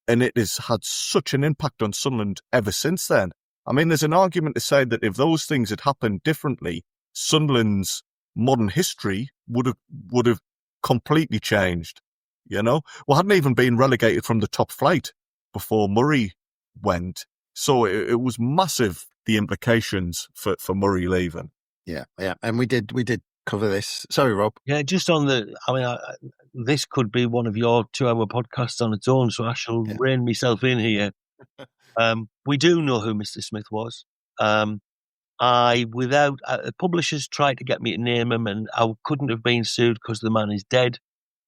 and it has had such an impact on Sunderland ever since then. I mean, there's an argument to say that if those things had happened differently, Sunderland's modern history would have completely changed. We hadn't even been relegated from the top flight before Murray went, so it was massive, the implications for Murray leaving. Yeah, and we did cover this. Sorry, Rob. Yeah, just on this could be one of your 2-hour podcasts on its own, so I shall rein myself in here. We do know who Mr. Smith was. publishers tried to get me to name him, and I couldn't have been sued because the man is dead,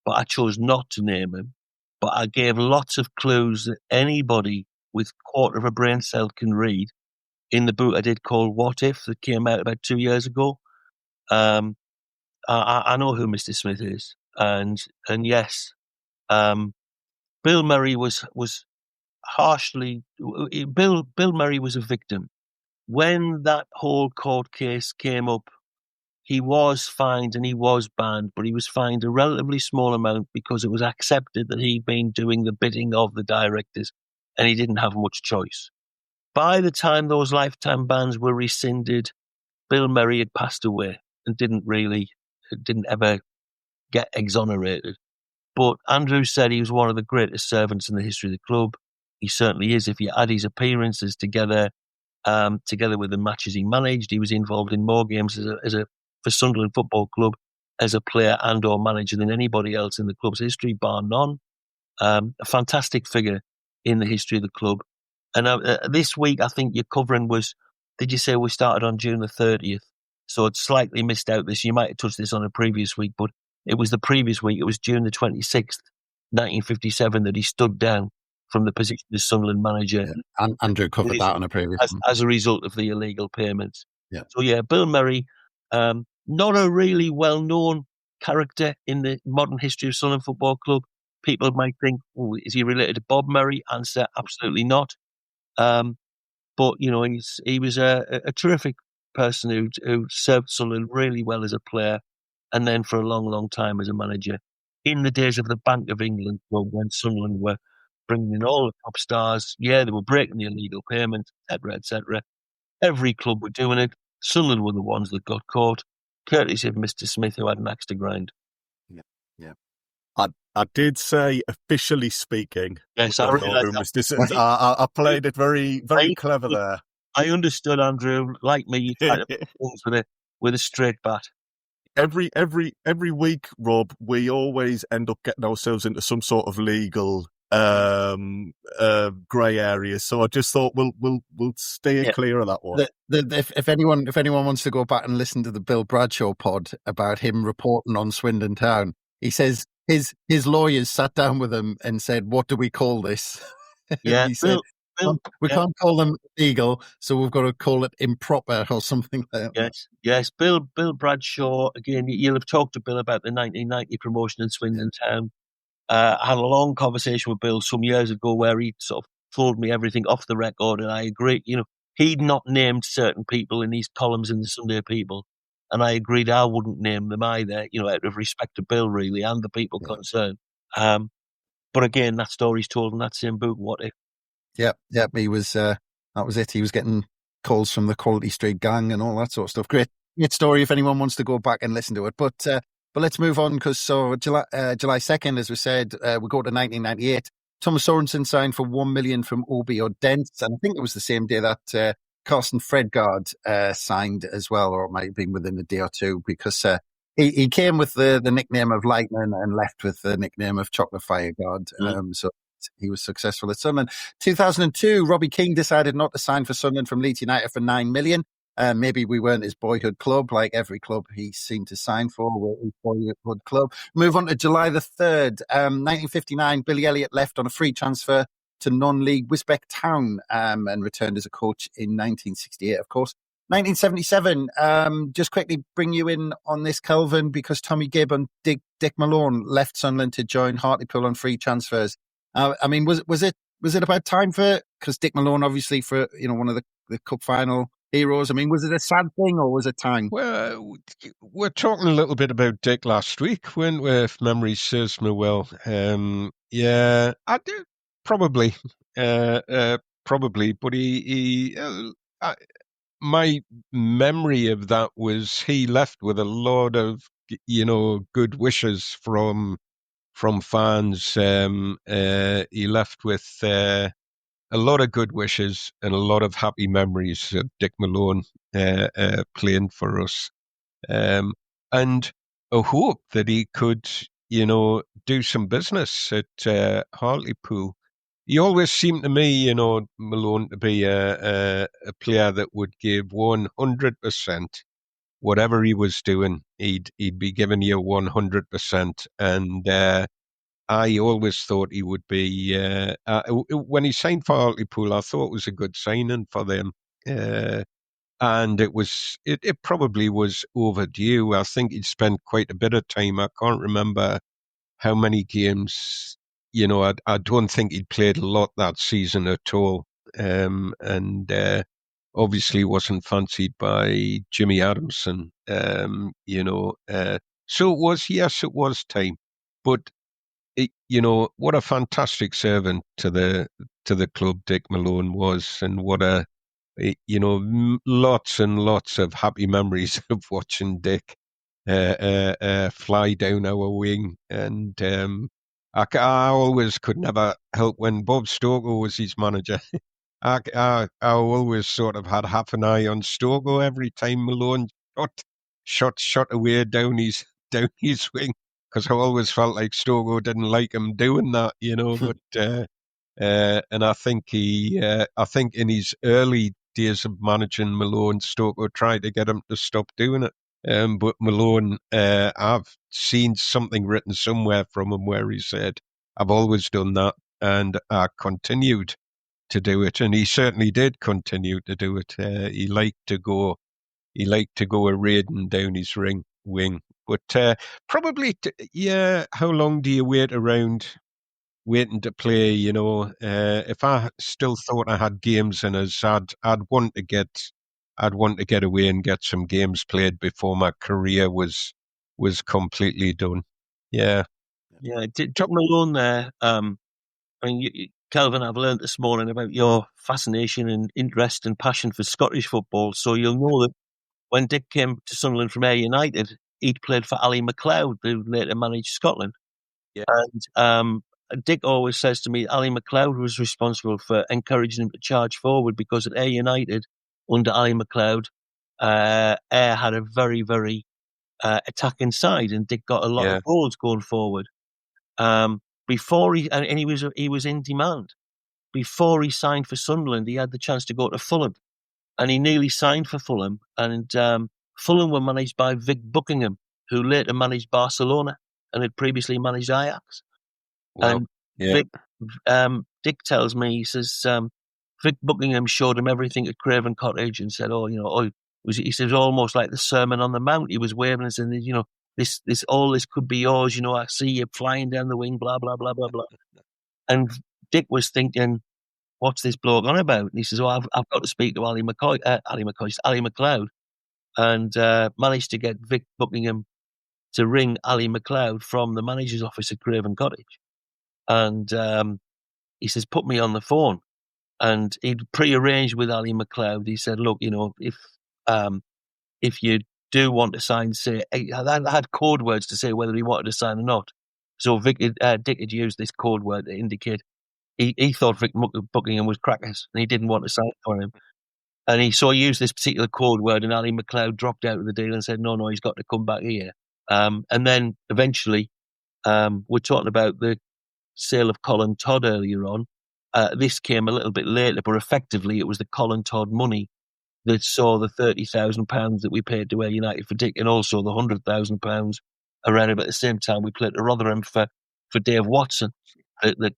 but I chose not to name him. But I gave lots of clues that anybody with quarter of a brain cell can read in the book I did called What If, that came out about 2 years ago. I know who Mr. Smith is, and yes, Bill Murray was harshly. Bill Murray was a victim. When that whole court case came up, he was fined and he was banned, but he was fined a relatively small amount because it was accepted that he'd been doing the bidding of the directors and he didn't have much choice. By the time those lifetime bans were rescinded, Bill Murray had passed away and didn't ever get exonerated. But Andrew said he was one of the greatest servants in the history of the club. He certainly is. If you add his appearances together with the matches he managed, he was involved in more games for Sunderland Football Club as a player and or manager than anybody else in the club's history, bar none. A fantastic figure in the history of the club. And this week, I think your covering was, did you say we started on June the 30th? So I'd slightly missed out this. You might have touched this on a previous week, but it was the previous week. It was June the 26th, 1957, that he stood down from the position as Sunderland manager. Yeah. Andrew covered that on a previous one. As a result of the illegal payments. Yeah. So yeah, Bill Murray, not a really well-known character in the modern history of Sunderland Football Club. People might think, oh, is he related to Bob Murray? Answer, absolutely not. But, you know, he was a terrific person who served Sunderland really well as a player and then for a long, long time as a manager. In the days of the Bank of England, when Sunderland were bringing in all the top stars, they were breaking the illegal payments, etc., etc. Every club were doing it. Sunderland were the ones that got caught, courtesy of Mr. Smith, who had an axe to grind. Yeah. I did say officially speaking. Yes, I realised that. I played it very, very clever there. I understood, Andrew. Like me, you try to put things with a straight bat. Every week, Rob, we always end up getting ourselves into some sort of legal grey area. So I just thought we'll stay clear of that one. If anyone wants to go back and listen to the Bill Bradshaw pod about him reporting on Swindon Town, he says his lawyers sat down with him and said, "What do we call this?" Yeah, he said, we can't call them illegal, so we've got to call it improper or something like that. Yes. Bill Bradshaw, again, you'll have talked to Bill about the 1990 promotion in Swindon Town. I had a long conversation with Bill some years ago where he sort of told me everything off the record, and I agree. You know, he'd not named certain people in these columns in the Sunday People, and I agreed I wouldn't name them either, you know, out of respect to Bill, really, and the people concerned. But again, that story's told in that same book, What If? Yeah, he was, that was it. He was getting calls from the Quality Street gang and all that sort of stuff. Great story if anyone wants to go back and listen to it. But let's move on, because July 2nd, as we said, we go to 1998. Thomas Sorensen signed for $1 million from OB or Dents, and I think it was the same day that Carsten Fredgaard signed as well, or it might have been within a day or two, because he came with the nickname of Lightning and left with the nickname of Chocolate Fireguard. So he was successful at Sunderland. 2002, Robbie King decided not to sign for Sunderland from Leeds United for $9 million. Maybe we weren't his boyhood club, like every club he seemed to sign for were his boyhood club. Move on to July the 3rd, 1959. Billy Elliott left on a free transfer to non-league Wisbech Town and returned as a coach in 1968, of course. 1977, just quickly bring you in on this, Kelvin, because Tommy Gibb and Dick Malone left Sunderland to join Hartlepool on free transfers. I mean, was it about time for, because Dick Malone, obviously, for, you know, one of the cup final heroes. I mean, was it a sad thing or was it time? Well, we're talking a little bit about Dick last week, weren't we, if memory serves me well. Yeah, I do, probably, but my memory of that was he left with a lot of, you know, good wishes from fans. He left with a lot of good wishes and a lot of happy memories of Dick Malone playing for us, and a hope that he could, you know, do some business at Hartlepool. he always seemed to me, Malone, to be a player that would give 100%. Whatever he was doing, he'd be giving you 100%. And I always thought he would be. When he signed for Hartlepool, I thought it was a good signing for them. And it probably was overdue. I think he'd spent quite a bit of time. I can't remember how many games. I don't think he'd played a lot that season at all. And obviously wasn't fancied by Jimmy Adamson. So yes, it was time. But what a fantastic servant to the club Dick Malone was, and lots and lots of happy memories of watching Dick fly down our wing. And I always could never help when Bob Stoker was his manager. I always sort of had half an eye on Stoker every time Malone shot away down his wing, because I always felt like Stoker didn't like him doing that, But and I think I think in his early days of managing Malone, Stoker tried to get him to stop doing it. But Malone, I've seen something written somewhere from him where he said, "I've always done that, and I continued to do it," and he certainly did continue to do it. He liked to go a raiding down his wing. But probably, how long do you wait around waiting to play? If I still thought I had games in us, I'd want to get away and get some games played before my career was completely done. Yeah. Yeah, Dick Malone there. Kelvin, I've learned this morning about your fascination and interest and passion for Scottish football. So you'll know that when Dick came to Sunderland from Ayr United, he'd played for Ali MacLeod, who later managed Scotland. Yeah. And Dick always says to me, Ali MacLeod was responsible for encouraging him to charge forward, because at Ayr United, under Ali MacLeod, Ayr had a very, very attacking side, and Dick got a lot of goals going forward. Before he was in demand. Before he signed for Sunderland, he had the chance to go to Fulham, and he nearly signed for Fulham. And Fulham were managed by Vic Buckingham, who later managed Barcelona and had previously managed Ajax. Wow. And Vic, Dick tells me, he says, Vic Buckingham showed him everything at Craven Cottage and said, he says, almost like the Sermon on the Mount. He was waving and saying, this could be yours. I see you flying down the wing, blah, blah, blah, blah, blah. And Dick was thinking, what's this bloke on about? And he says, I've got to speak to Ali MacLeod, and managed to get Vic Buckingham to ring Ali MacLeod from the manager's office at Craven Cottage. And he says, put me on the phone. And he'd pre-arranged with Ali MacLeod. He said, look, if you do want to sign, say, I had code words to say whether he wanted to sign or not. So Dick had used this code word to indicate he thought Vic Buckingham was crackers, and he didn't want to sign for him. And he used this particular code word, and Ali MacLeod dropped out of the deal and said, no, he's got to come back here. And then eventually, we're talking about the sale of Colin Todd earlier on. This came a little bit later, but effectively it was the Colin Todd money that saw the £30,000 that we paid to Ayr United for Dick, and also the £100,000 around about the same time we played to Rotherham for Dave Watson that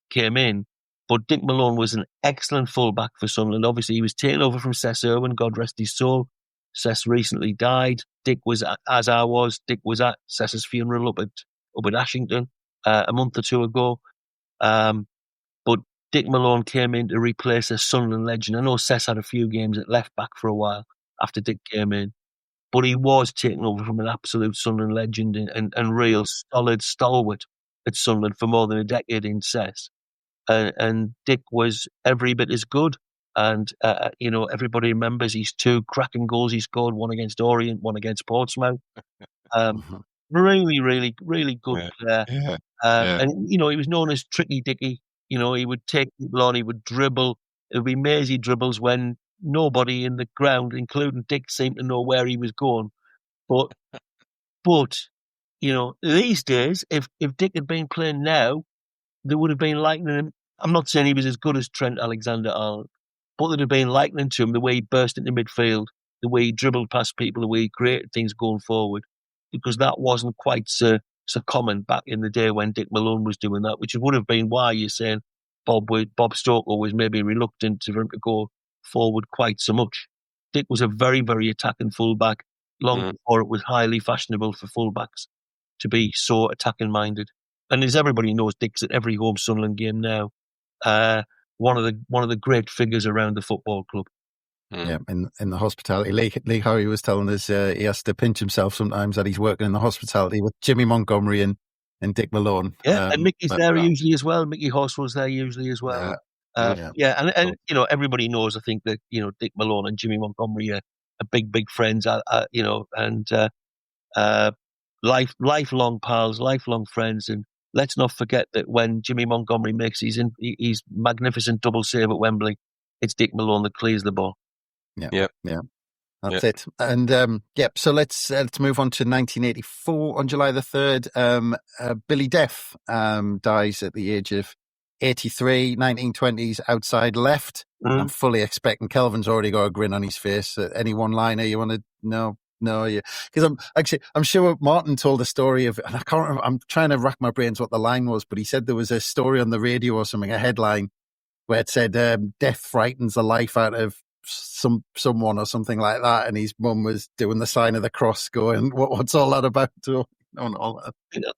came in. But Dick Malone was an excellent fullback for Sunderland. Obviously, he was taken over from Cess Irwin, God rest his soul. Cess recently died. Dick was, as I was, Dick was at Cess's funeral up at Ashington a month or two ago. But Dick Malone came in to replace a Sunderland legend. I know Cess had a few games at left back for a while after Dick came in, but he was taken over from an absolute Sunderland legend and real solid stalwart at Sunderland for more than a decade in Cess. And Dick was every bit as good. And, everybody remembers his two cracking goals he scored, one against Orient, one against Portsmouth. Really, really, really good player. And, he was known as Tricky Dicky. He would take people on, he would dribble. It would be mazy dribbles when nobody in the ground, including Dick, seemed to know where he was going. But these days, if Dick had been playing now, they would have been likening him I'm not saying he was as good as Trent Alexander-Arnold, but there'd have been likening to him the way he burst into midfield, the way he dribbled past people, the way he created things going forward, because that wasn't quite so common back in the day when Dick Malone was doing that, which would have been why you're saying Bob Stoker was maybe reluctant for him to go forward quite so much. Dick was a very, very attacking fullback long before it was highly fashionable for fullbacks to be so attacking minded. And as everybody knows, Dick's at every home Sunderland game now. One of the great figures around the football club. Yeah, in the hospitality. Lee Howie was telling us he has to pinch himself sometimes that he's working in the hospitality with Jimmy Montgomery and Dick Malone. Yeah, and Mickey's there usually as well. Mickey Horsfall's there usually as well. And you know, everybody knows, I think, that, you know, Dick Malone and Jimmy Montgomery are big friends, you know, and lifelong pals, lifelong friends. And let's not forget that when Jimmy Montgomery makes his magnificent double save at Wembley, it's Dick Malone that clears the ball. Yeah. That's it. And so let's move on to 1984. On July the 3rd, Billy Deaf dies at the age of 83, 1920s, outside left. I'm fully expecting Kelvin's already got a grin on his face. Any one-liner you want to know? No, yeah. Because I'm sure Martin told a story of, and I can't remember, I'm trying to rack my brains what the line was, but he said there was a story on the radio or something, a headline, where it said, death frightens the life out of someone or something like that, and his mum was doing the sign of the cross, going, "What's all that about?" A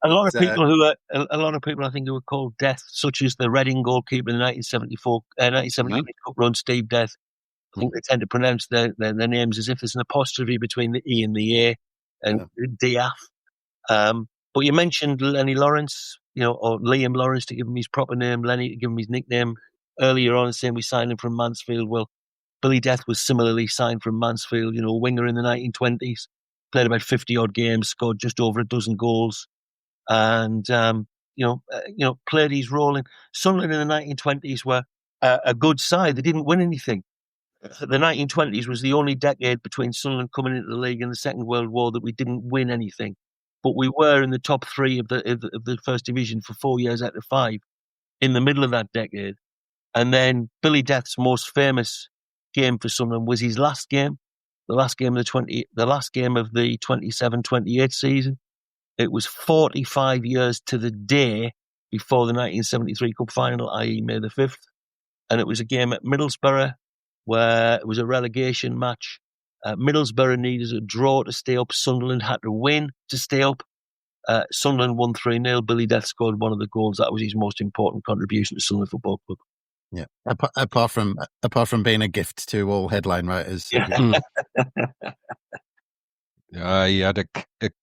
lot of people, I think, who were called Death, such as the Reading goalkeeper in the 1973 Cup run, Steve Death. I think they tend to pronounce their names as if there's an apostrophe between the E and the A, and Diaf. But you mentioned Lenny Lawrence, you know, or Liam Lawrence, to give him his proper name, Lenny to give him his nickname earlier on, saying we signed him from Mansfield. Well, Billy Death was similarly signed from Mansfield, you know, winger in the 1920s, played about 50-odd games, scored just over a dozen goals, and, played his role in Sunderland in the 1920s were a good side. They didn't win anything. The 1920s was the only decade between Sunderland coming into the league and the Second World War that we didn't win anything. But we were in the top three of the First Division for 4 years out of 5 in the middle of that decade. And then Billy Death's most famous game for Sunderland was his last game, the last game of the 27-28 season. It was 45 years to the day before the 1973 Cup final, i.e. May the 5th. And it was a game at Middlesbrough where it was a relegation match. Middlesbrough needed a draw to stay up. Sunderland had to win to stay up. Sunderland won 3-0. Billy Death scored one of the goals. That was his most important contribution to Sunderland Football Club. Yeah, apart from being a gift to all headline writers. Yeah. He had a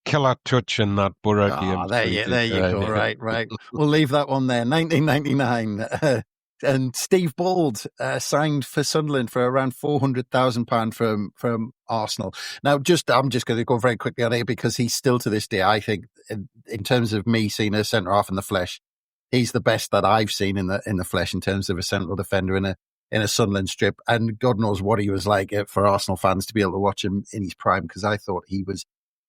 killer touch in that Borough game. There you go. Right. We'll leave that one there. 1999, and Steve Bold signed for Sunderland for around £400,000 from Arsenal. Now, I'm just going to go very quickly on it because he's still to this day, I think, in terms of me seeing a centre half in the flesh, he's the best that I've seen in the flesh in terms of a central defender in a Sunderland strip. And God knows what he was like for Arsenal fans to be able to watch him in his prime, because I thought he was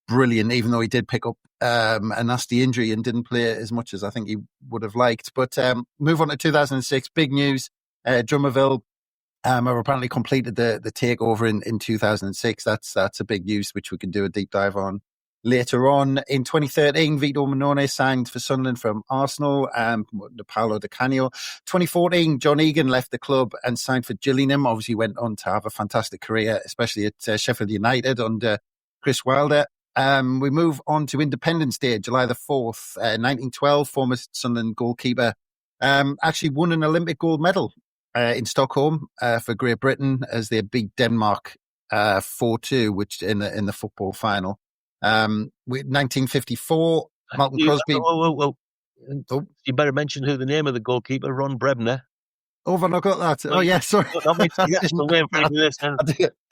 brilliant, even though he did pick up a nasty injury and didn't play as much as I think he would have liked. But move on to 2006. Big news. Drummondville have apparently completed the takeover in 2006. That's a big news, which we can do a deep dive on later on. In 2013, Vito Manone signed for Sunderland from Arsenal, Paolo Di Canio. 2014, John Egan left the club and signed for Gillingham. Obviously went on to have a fantastic career, especially at Sheffield United under Chris Wilder. We move on to Independence Day, July the 4th, 1912. Former Sunderland goalkeeper actually won an Olympic gold medal in Stockholm for Great Britain as they beat Denmark 4-2, which in the football final. 1954, Malcolm Crosby. You better mention who the name of the goalkeeper, Ron Brebner. Oh, have I not got that? Oh, yeah, sorry. I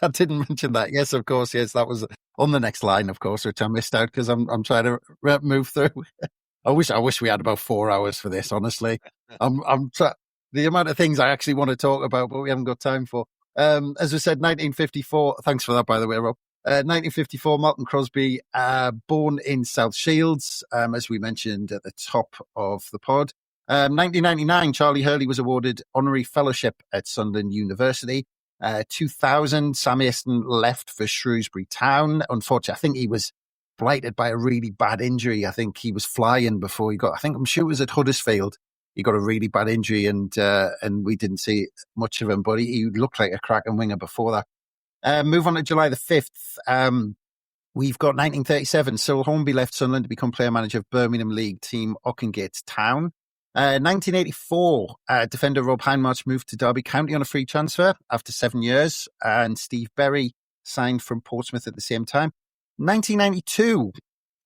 didn't mention that. Yes, of course. Yes, that was on the next line, of course, which I missed out because I'm trying to move through. I wish we had about 4 hours for this, honestly. The amount of things I actually want to talk about, but we haven't got time for. As we said, 1954. Thanks for that, by the way, Rob. 1954, Malcolm Crosby, born in South Shields, as we mentioned at the top of the pod. 1999, Charlie Hurley was awarded honorary fellowship at Sunderland University. 2000, Sam Easton left for Shrewsbury Town. Unfortunately, I think he was blighted by a really bad injury. I think he was flying before he got, I'm sure it was at Huddersfield. He got a really bad injury and we didn't see much of him, but he looked like a cracking winger before that. Move on to July the 5th. We've got 1937. Cyril Hornby left Sunderland to become player manager of Birmingham League team Ockengate Town. 1984, defender Rob Hindmarch moved to Derby County on a free transfer after 7 years, and Steve Berry signed from Portsmouth at the same time. 1992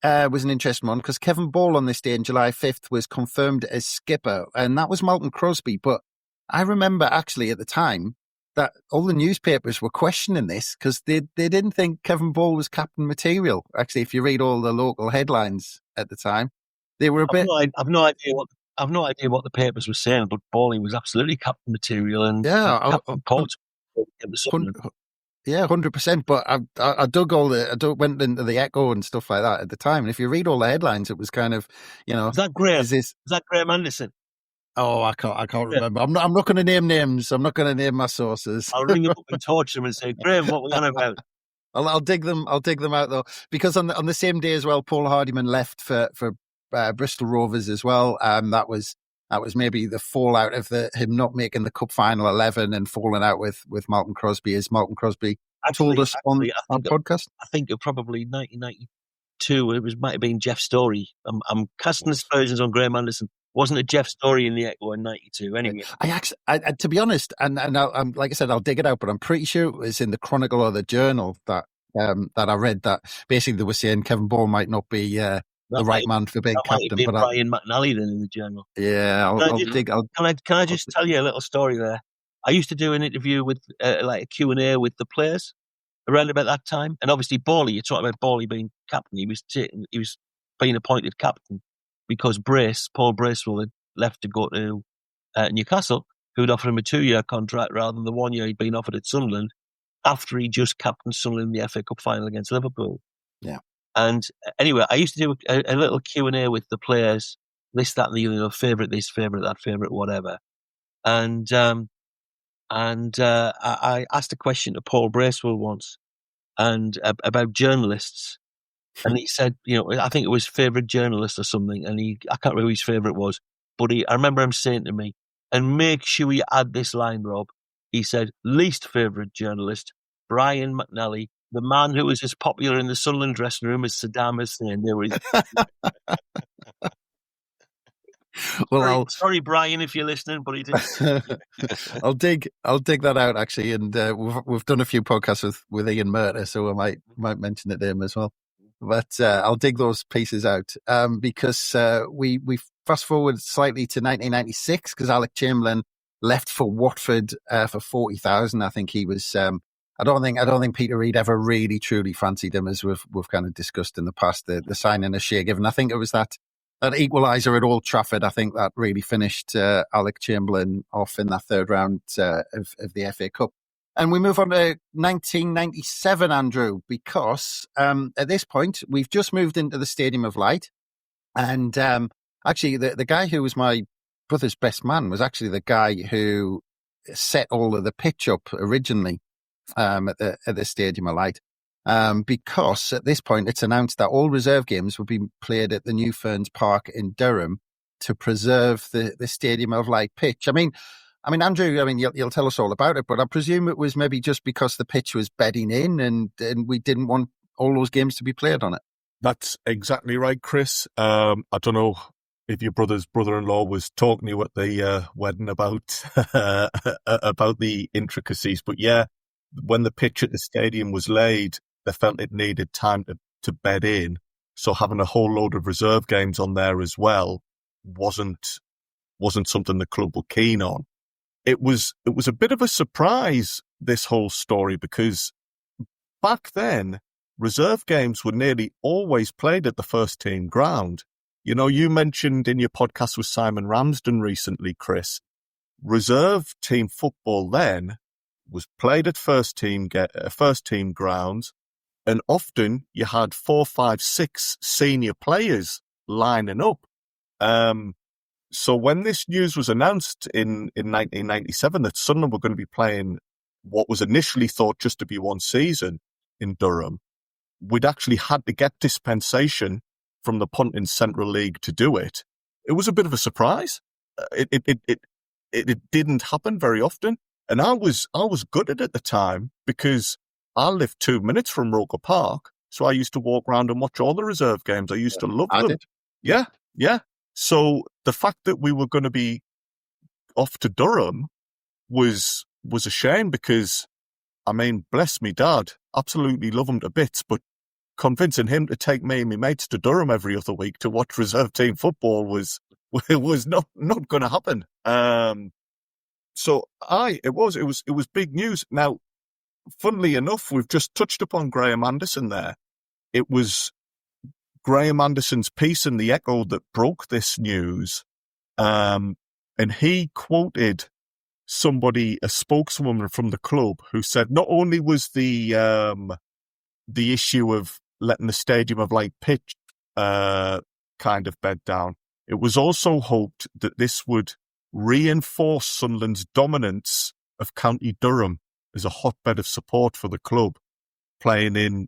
was an interesting one because Kevin Ball on this day, on July 5th, was confirmed as skipper, and that was Malcolm Crosby. But I remember actually at the time that all the newspapers were questioning this because they didn't think Kevin Ball was captain material. Actually, if you read all the local headlines at the time, they were a bit... I've no idea what the papers were saying, but Bawley was absolutely captain material and captain Portsmouth. 100%. But I went into the Echo and stuff like that at the time. And if you read all the headlines, it was kind of, Is that Graham? Is that Graham Anderson? Oh, I can't remember. I'm not going to name names. I'm not going to name my sources. I'll ring him up and torture him and say, Graham, what were we on about? I'll dig them out though, because on the same day as well, Paul Hardiman left for Bristol Rovers as well. That was maybe the fallout of him not making the Cup final 11 and falling out with Malcolm Crosby, as Malcolm Crosby told us on our podcast. I think it probably 1992. Might have been Jeff Story. I'm casting aspersions on Graham Anderson. Wasn't it Jeff Story in the Echo in 92 anyway? I to be honest, and like I said, I'll dig it out, but I'm pretty sure it was in the Chronicle or the Journal that I read that basically they were saying Kevin Ball might not be the right man for being captain. But Brian McNally then in the Journal. Yeah, I'll dig. Can I just tell you a little story there? I used to do an interview with like a Q&A with the players around about that time, and obviously Bawley. You're talking about Bawley being captain. He was being appointed captain because Paul Bracewell had left to go to Newcastle, who'd offered him a 2-year contract rather than the 1 year he'd been offered at Sunderland after he just captained Sunderland in the FA Cup final against Liverpool. Yeah. And anyway, I used to do a little Q&A with the players, this, that, and the other, favourite this, favourite that, favourite whatever. And I asked a question to Paul Bracewell once and about journalists. And he said, I think it was favourite journalist or something. And I can't remember who his favourite was. But I remember him saying to me, and make sure you add this line, Rob. He said, least favourite journalist, Brian McNally, the man who was as popular in the Sunderland dressing room as Saddam Hussein. There was. Well, sorry, Brian, if you're listening, but he didn't. I'll dig that out actually, and we've done a few podcasts with Ian Murter, so I might mention it to him as well. But I'll dig those pieces out because we fast forward slightly to 1996 because Alec Chamberlain left for Watford for 40,000. I think he was. I don't think Peter Reid ever really truly fancied him, as we've kind of discussed in the past. The signing of Shea Given. I think it was that equaliser at Old Trafford. I think that really finished Alec Chamberlain off in that third round of the FA Cup. And we move on to 1997, Andrew, because at this point we've just moved into the Stadium of Light, and actually the guy who was my brother's best man was actually the guy who set all of the pitch up originally. At the Stadium of Light, because at this point it's announced that all reserve games will be played at the new Ferens Park in Durham to preserve the Stadium of Light pitch. I mean, Andrew, you'll tell us all about it, but I presume it was maybe just because the pitch was bedding in and we didn't want all those games to be played on it. That's exactly right, Chris. I don't know if your brother's brother-in-law was talking to you at the wedding about the intricacies, but yeah. When the pitch at the stadium was laid, they felt it needed time to bed in. So having a whole load of reserve games on there as well wasn't something the club were keen on. It was a bit of a surprise, this whole story, because back then reserve games were nearly always played at the first team ground. You mentioned in your podcast with Simon Ramsden recently, Chris, reserve team football then was played at first team grounds, and often you had 4, 5, 6 senior players lining up. So when this news was announced in 1997 that Sunderland were going to be playing what was initially thought just to be one season in Durham, we'd actually had to get dispensation from the Ponting Central League to do it. It was a bit of a surprise. It didn't happen very often, and I was gutted at the time because I lived 2 minutes from Roker Park, so I used to walk around and watch all the reserve games. I used to love them. Did. Yeah. So the fact that we were going to be off to Durham was a shame because, I mean, bless me dad, absolutely love him to bits, but convincing him to take me and my mates to Durham every other week to watch reserve team football was not going to happen. So it was big news. Now, funnily enough, we've just touched upon Graham Anderson there. It was Graham Anderson's piece in the Echo that broke this news, and he quoted a spokeswoman from the club, who said not only was the issue of letting the Stadium of Light pitch kind of bed down, it was also hoped that this would reinforce Sunderland's dominance of County Durham as a hotbed of support for the club, playing in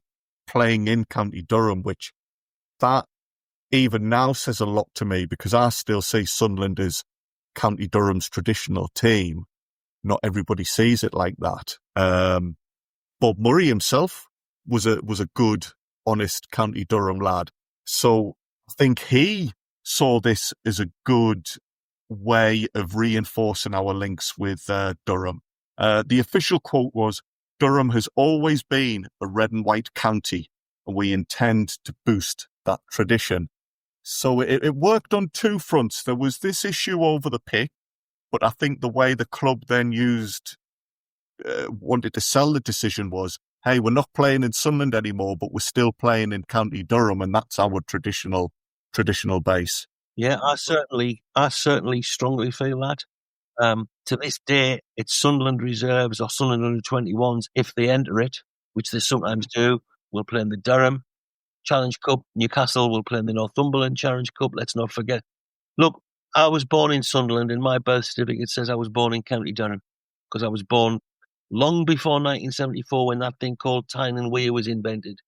County Durham, which that even now says a lot to me because I still see Sunderland as County Durham's traditional team. Not everybody sees it like that. Bob Murray himself was a good, honest County Durham lad. So I think he saw this as a good way of reinforcing our links with Durham. The official quote was, "Durham has always been a red and white county, and we intend to boost that tradition." So it worked on two fronts. There was this issue over the pitch, but I think the way the club then wanted to sell the decision was, hey, we're not playing in Sunderland anymore, but we're still playing in County Durham, and that's our traditional base. Yeah, I certainly strongly feel that. To this day, it's Sunderland reserves or Sunderland under-21s, if they enter it, which they sometimes do, will play in the Durham Challenge Cup. Newcastle will play in the Northumberland Challenge Cup. Let's not forget. Look, I was born in Sunderland, and my birth certificate says I was born in County Durham because I was born long before 1974 when that thing called Tyne and Weir was invented.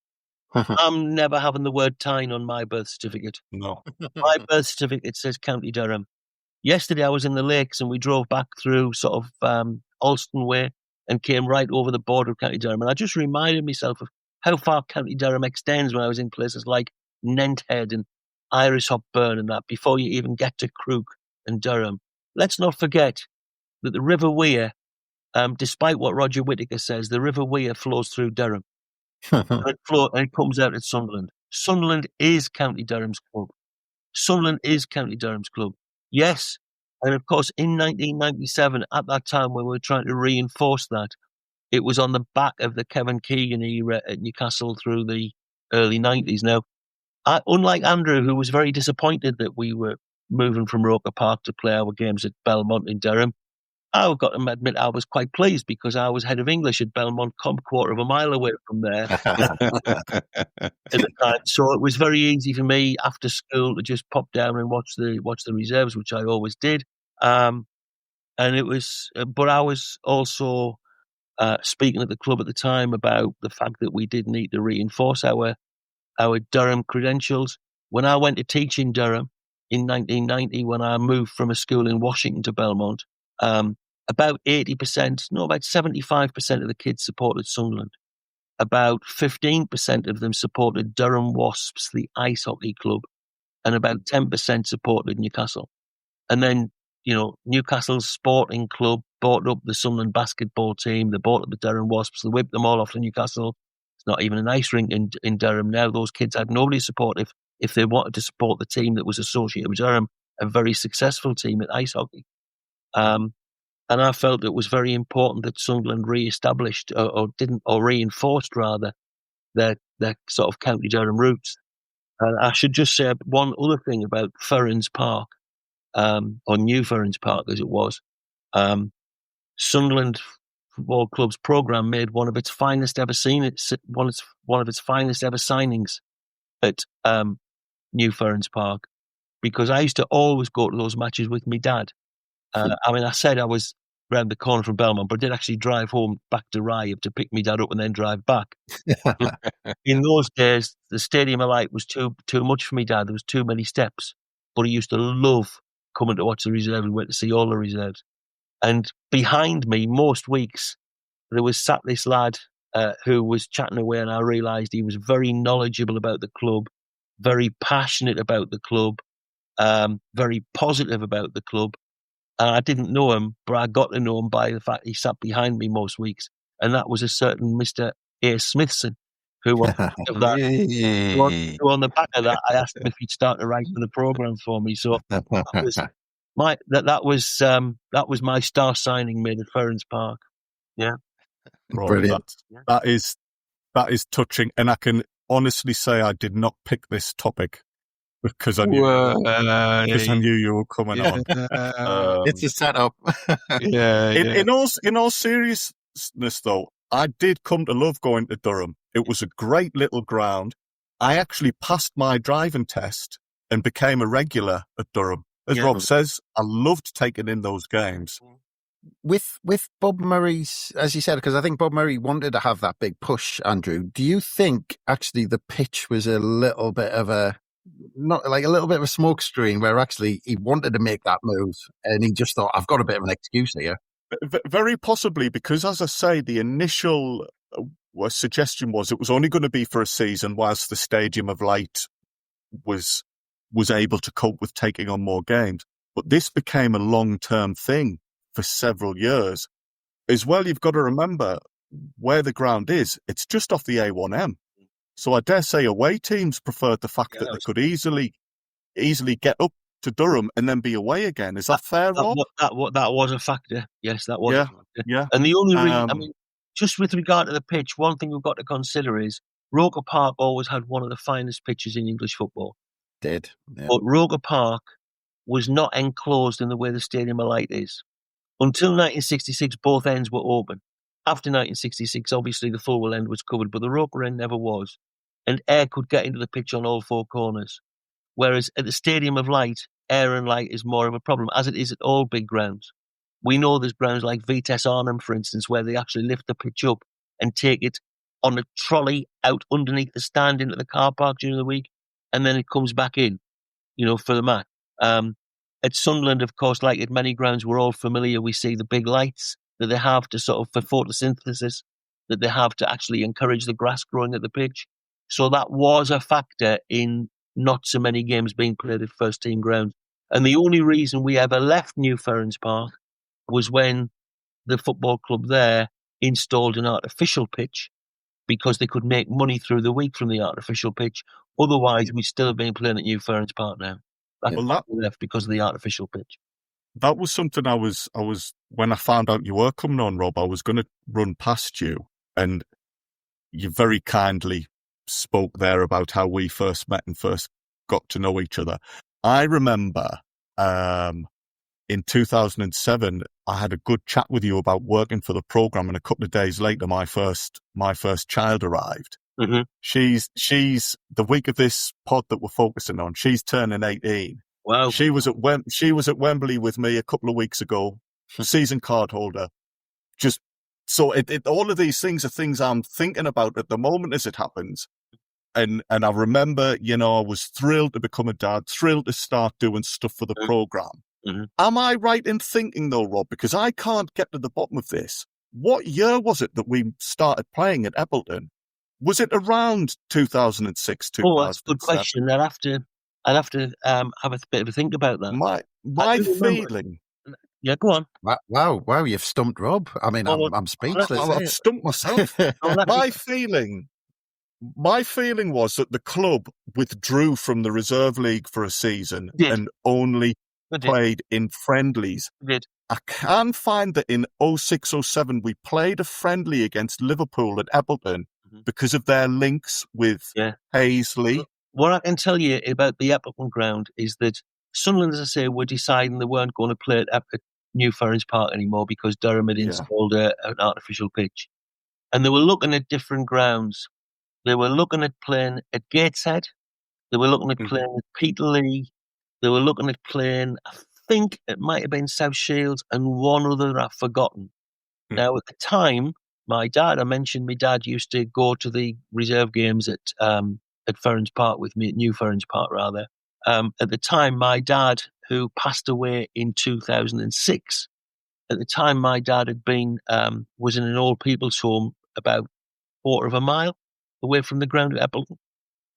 I'm never having the word Tyne on my birth certificate. No. My birth certificate says County Durham. Yesterday I was in the Lakes and we drove back through sort of Alston Way and came right over the border of County Durham. And I just reminded myself of how far County Durham extends when I was in places like Nenthead and Iris Hopburn and that, before you even get to Crook and Durham. Let's not forget that the River Wear, despite what Roger Whittaker says, the River Wear flows through Durham. and it comes out at Sunderland. Sunderland is County Durham's club. Sunderland is County Durham's club. Yes, and of course in 1997, at that time when we were trying to reinforce that, it was on the back of the Kevin Keegan era at Newcastle through the early 90s. Now, unlike Andrew, who was very disappointed that we were moving from Roker Park to play our games at Belmont in Durham, I've got to admit I was quite pleased because I was head of English at Belmont, quarter of a mile away from there at the time. So it was very easy for me after school to just pop down and watch the reserves, which I always did. And it was, but I was also speaking at the club at the time about the fact that we did need to reinforce our Durham credentials. When I went to teach in Durham in 1990, when I moved from a school in Washington to Belmont, about 75% of the kids supported Sunderland. About 15% of them supported Durham Wasps, the ice hockey club, and about 10% supported Newcastle. And then, Newcastle's sporting club bought up the Sunderland basketball team. They bought up the Durham Wasps. They whipped them all off to Newcastle. It's not even an ice rink in Durham now. Those kids had nobody to support if they wanted to support the team that was associated with Durham, a very successful team at ice hockey. And I felt it was very important that Sunderland re-established or reinforced rather their sort of County Durham roots. And I should just say one other thing about Ferens Park, or New Ferens Park as it was. Sunderland Football Club's programme made one of its finest ever signings at New Ferens Park. because I used to always go to those matches with my dad. I said I was round the corner from Belmont, but I did actually drive home back to Rye to pick my dad up and then drive back. In those days, the Stadium of Light was too much for me dad. There was too many steps. But he used to love coming to watch the reserve. We went to see all the reserves. And behind me, most weeks, there was sat this lad who was chatting away, and I realised he was very knowledgeable about the club, very passionate about the club, very positive about the club. And I didn't know him, but I got to know him by the fact he sat behind me most weeks. And that was a certain Mr. A. Smithson, who was of that. Who on the back of that, I asked him if he'd start to write for the programme for me. So that was my star signing made at Ferens Park. Yeah. Right, Brilliant. That is touching. And I can honestly say I did not pick this topic because I knew you were coming on. It's a setup. In all seriousness, though, I did come to love going to Durham. It was a great little ground. I actually passed my driving test and became a regular at Durham. As Rob says, I loved taking in those games. With Bob Murray's, as you said, because I think Bob Murray wanted to have that big push, Andrew, do you think actually the pitch was a little bit of a smoke screen where actually he wanted to make that move and he just thought, I've got a bit of an excuse here? Very possibly, because as I say, the initial suggestion was it was only going to be for a season whilst the Stadium of Light was able to cope with taking on more games. But this became a long-term thing for several years. As well, you've got to remember where the ground is. It's just off the A1M. So I dare say away teams preferred the fact that they could easily get up to Durham and then be away again. Is that fair, Rob? That was a factor. Yes, that was a factor. Yeah. And the only reason, just with regard to the pitch, one thing we've got to consider is Roker Park always had one of the finest pitches in English football. Did. Yeah. But Roker Park was not enclosed in the way the Stadium of Light is. Until 1966, both ends were open. After 1966, obviously the Fulwell end was covered, but the Roker end never was. And air could get into the pitch on all four corners. Whereas at the Stadium of Light, air and light is more of a problem, as it is at all big grounds. We know there's grounds like Vitesse Arnhem, for instance, where they actually lift the pitch up and take it on a trolley out underneath the stand into the car park during the week, and then it comes back in, for the match. At Sunderland, of course, like at many grounds, we're all familiar. We see the big lights that they have to for photosynthesis, that they have to actually encourage the grass growing at the pitch. So that was a factor in not so many games being played at first team grounds. And the only reason we ever left New Ferens Park was when the football club there installed an artificial pitch because they could make money through the week from the artificial pitch. Otherwise, we'd still have been playing at New Ferens Park now. That's why we left, because of the artificial pitch. That was something I was when I found out you were coming on, Rob, I was going to run past you, and you very kindly spoke there about how we first met and first got to know each other. I remember in 2007, I had a good chat with you about working for the programme, and a couple of days later, my first child arrived. Mm-hmm. She's the week of this pod that we're focusing on. She's turning 18. Wow. She was at Wembley with me a couple of weeks ago. Season card holder. Just so all of these things are things I'm thinking about at the moment as it happens. And I remember, I was thrilled to become a dad, thrilled to start doing stuff for the programme. Mm-hmm. Am I right in thinking though, Rob? Because I can't get to the bottom of this. What year was it that we started playing at Eppleton? Was it around 2006, 2007? Oh, that's a good question. I'd have to have a bit of a think about that. My feeling. Yeah, go on. Wow! You've stumped Rob. I mean, I'm speechless. I've stumped myself. My feeling was that the club withdrew from the reserve league for a season and only played in friendlies. I can find that in 06-07 we played a friendly against Liverpool at Eppleton because of their links with Paisley. What I can tell you about the Eppleton ground is that Sunderland, as I say, were deciding they weren't going to play at New Ferens Park anymore because Durham had installed an artificial pitch. And they were looking at different grounds. They were looking at playing at Gateshead. They were looking at playing at Peterlee. They were looking at playing, I think it might have been South Shields and one other I've forgotten. Now, at the time, I mentioned my dad used to go to the reserve games at Ferens Park with me, at New Ferens Park, rather. At the time, my dad, who passed away in 2006, at the time, my dad had been, was in an old people's home about 1/4 mile away from the ground at Eppleton.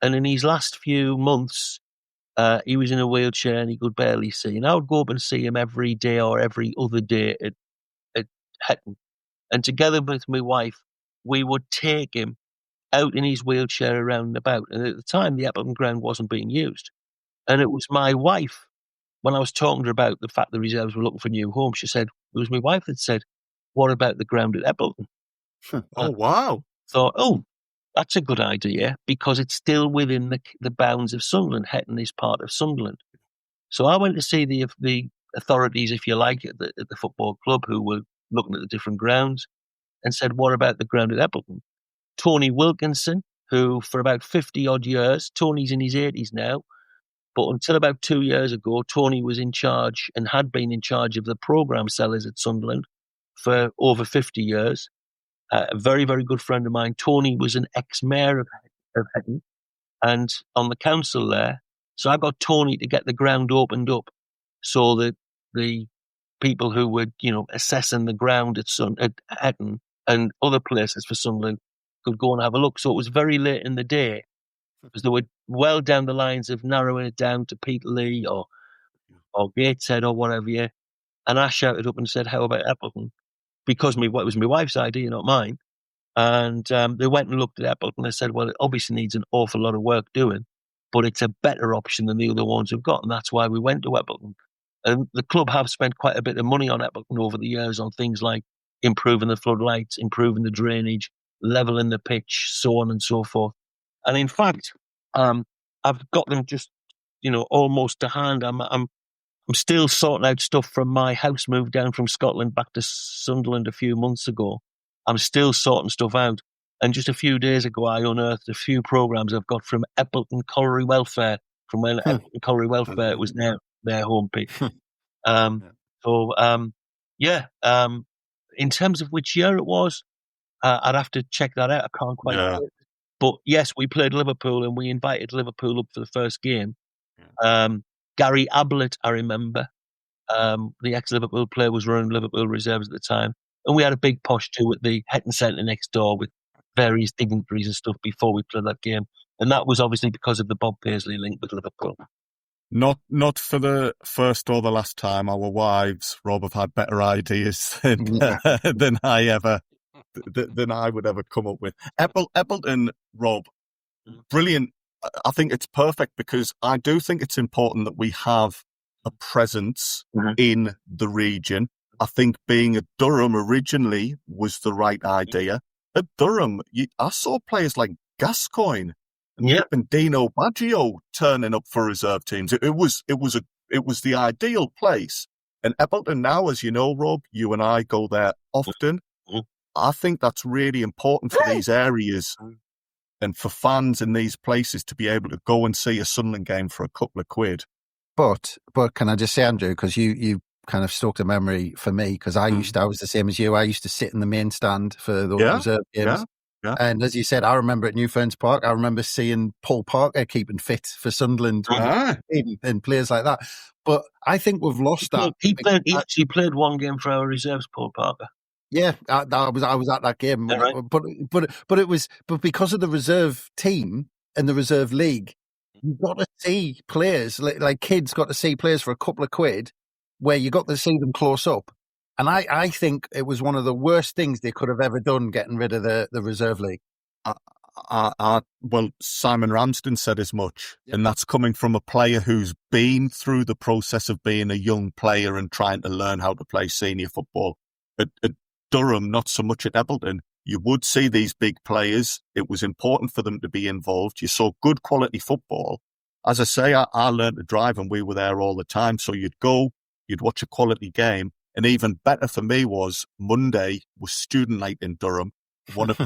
And in his last few months, he was in a wheelchair and he could barely see. And I would go up and see him every day or every other day at Hetton. And together with my wife, we would take him out in his wheelchair around and about. And at the time, the Eppleton ground wasn't being used. And it was my wife, when I was talking to her about the fact the reserves were looking for new homes, she said, it was my wife that said, what about the ground at Eppleton? Oh, wow. Thought, oh, that's a good idea, because it's still within the bounds of Sunderland. Hetton is part of Sunderland. So I went to see the authorities, if you like, at the football club, who were looking at the different grounds, and said, what about the ground at Eppleton? Tony Wilkinson, who for about 50-odd years, Tony's in his 80s now, but until about 2 years ago, Tony was in charge and had been in charge of the programme sellers at Sunderland for over 50 years. A very, very good friend of mine. Tony was an ex-mayor of Hetton and on the council there. So I got Tony to get the ground opened up so that the people who were, assessing the ground at Hetton and other places for Sunderland could go and have a look. So it was very late in the day, because they were well down the lines of narrowing it down to Peterlee or Gateshead or whatever. Yeah. And I shouted up and said, how about Eppleton? Because it was my wife's idea, not mine. And they went and looked at Eppleton and said, well, it obviously needs an awful lot of work doing, but it's a better option than the other ones we've got. And that's why we went to Eppleton. And the club have spent quite a bit of money on Eppleton over the years on things like improving the floodlights, improving the drainage, leveling the pitch, so on and so forth. And in fact, I've got them just, almost to hand. I'm still sorting out stuff from my house move down from Scotland back to Sunderland a few months ago. I'm still sorting stuff out. And just a few days ago, I unearthed a few programmes I've got from Eppleton Colliery Welfare, from when Eppleton Colliery Welfare was now their home pitch. In terms of which year it was, I'd have to check that out. I can't quite remember. But yes, we played Liverpool and we invited Liverpool up for the first game. Gary Ablett, I remember, the ex-Liverpool player, was running Liverpool reserves at the time. And we had a big posh too at the Hetton Centre next door with various dignitaries and stuff before we played that game. And that was obviously because of the Bob Paisley link with Liverpool. Not for the first or the last time. Our wives, Rob, have had better ideas than I would ever come up with. Eppleton, Rob, brilliant. I think it's perfect, because I do think it's important that we have a presence in the region. I think being at Durham originally was the right idea. At Durham, I saw players like Gascoigne and Dino Baggio turning up for reserve teams. It was the ideal place. And Eppleton now, as you know, Rob, you and I go there often. I think that's really important for these areas and for fans in these places to be able to go and see a Sunderland game for a couple of quid. But can I just say, Andrew, because you kind of stoked a memory for me, because I was the same as you. I used to sit in the main stand for those reserve games. Yeah. And as you said, I remember at New Ferens Park, I remember seeing Paul Parker keeping fit for Sunderland and players like that. But I think we've lost that. He actually played one game for our reserves, Paul Parker. Yeah, I was at that game, right? but because of the reserve team and the reserve league, you've got to see players like kids got to see players for a couple of quid, where you got to see them close up. And I think it was one of the worst things they could have ever done, getting rid of the reserve league. Well, Simon Ramsden said as much, and that's coming from a player who's been through the process of being a young player and trying to learn how to play senior football. At Durham, not so much at Eppleton. You would see these big players. It was important for them to be involved. You saw good quality football. As I say, I learned to drive and we were there all the time. So you'd go, you'd watch a quality game. And even better for me was Monday was student night in Durham. One of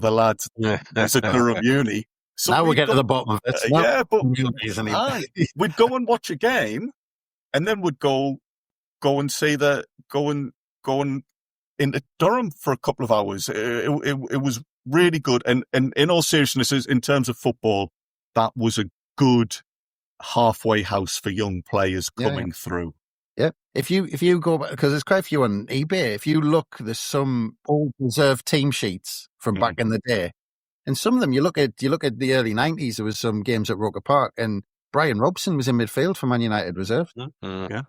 the lads was at Durham Uni. So now we're we'd getting go, to the bottom of it. yeah, but Isn't it? aye, we'd go and watch a game, and then we'd go and see going into Durham for a couple of hours. It was really good, and in all seriousness, in terms of football, that was a good halfway house for young players coming through. Yeah, if you go back, because there's quite a few on eBay. If you look, there's some old reserve team sheets from back in the day, and some of them you look at the early '90s. There was some games at Roker Park, and Brian Robson was in midfield for Man United reserve. Yeah.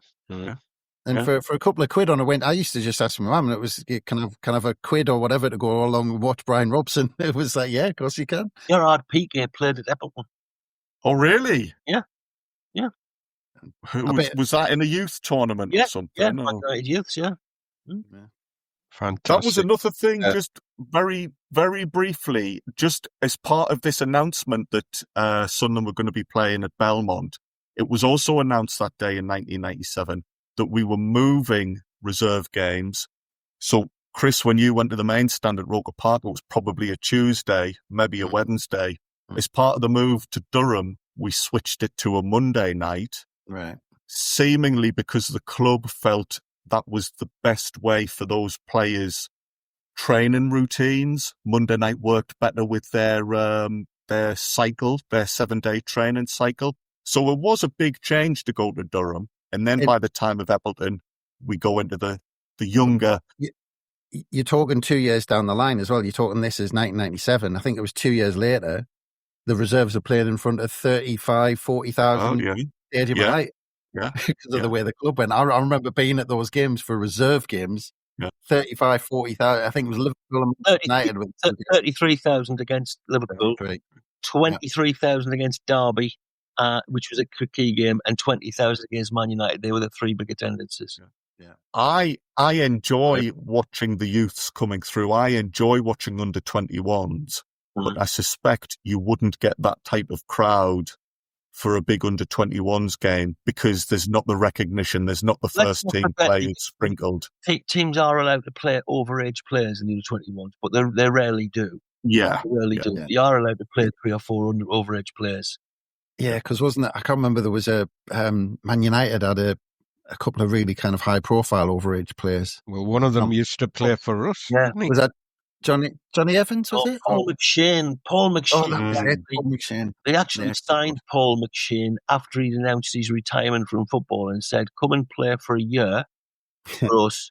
And for a couple of quid on a win, I used to just ask my mum, and it was kind of a quid or whatever to go along and watch Brian Robson. It was like, yeah, of course you can. Gerard Piqué played at Appleton. Oh, really? Yeah. Was that in a youth tournament or something? Yeah, or? United Youths, yeah. Fantastic. That was another thing, just very, very briefly, just as part of this announcement that Sunderland were going to be playing at Belmont, it was also announced that day in 1997 that we were moving reserve games. So, Chris, when you went to the main stand at Roker Park, it was probably a Tuesday, maybe a Wednesday. As part of the move to Durham, we switched it to a Monday night. Right. Seemingly because the club felt that was the best way for those players' training routines. Monday night worked better with their cycle, their 7-day training cycle. So it was a big change to go to Durham. And then by the time of Appleton, we go into the younger. You're talking 2 years down the line as well. You're talking this is 1997. I think it was 2 years later. The reserves are played in front of 35, 40,000 stadium night. Yeah. Because of the way the club went. I remember being at those games for reserve games. 35, 40,000. I think it was Liverpool and United with 33,000 against Liverpool, 23,000 against Derby, which was a key game, and 20,000 against Man United. They were the three big attendances. I enjoy watching the youths coming through. I enjoy watching under 21s, but I suspect you wouldn't get that type of crowd for a big under 21s game because there's not the recognition, there's not the first team players sprinkled. Teams are allowed to play overage players in the under 21s, but they rarely do. Yeah, they rarely do. Yeah. You are allowed to play 3 or 4 overage players. Yeah, because wasn't it? I can't remember. There was a Man United had a couple of really kind of high profile overage players. Well, one of them used to play for us. Yeah, was that Johnny Evans? Was it Paul McShane? Paul McShane. They actually signed Paul McShane after he'd announced his retirement from football and said, "Come and play for a year for us,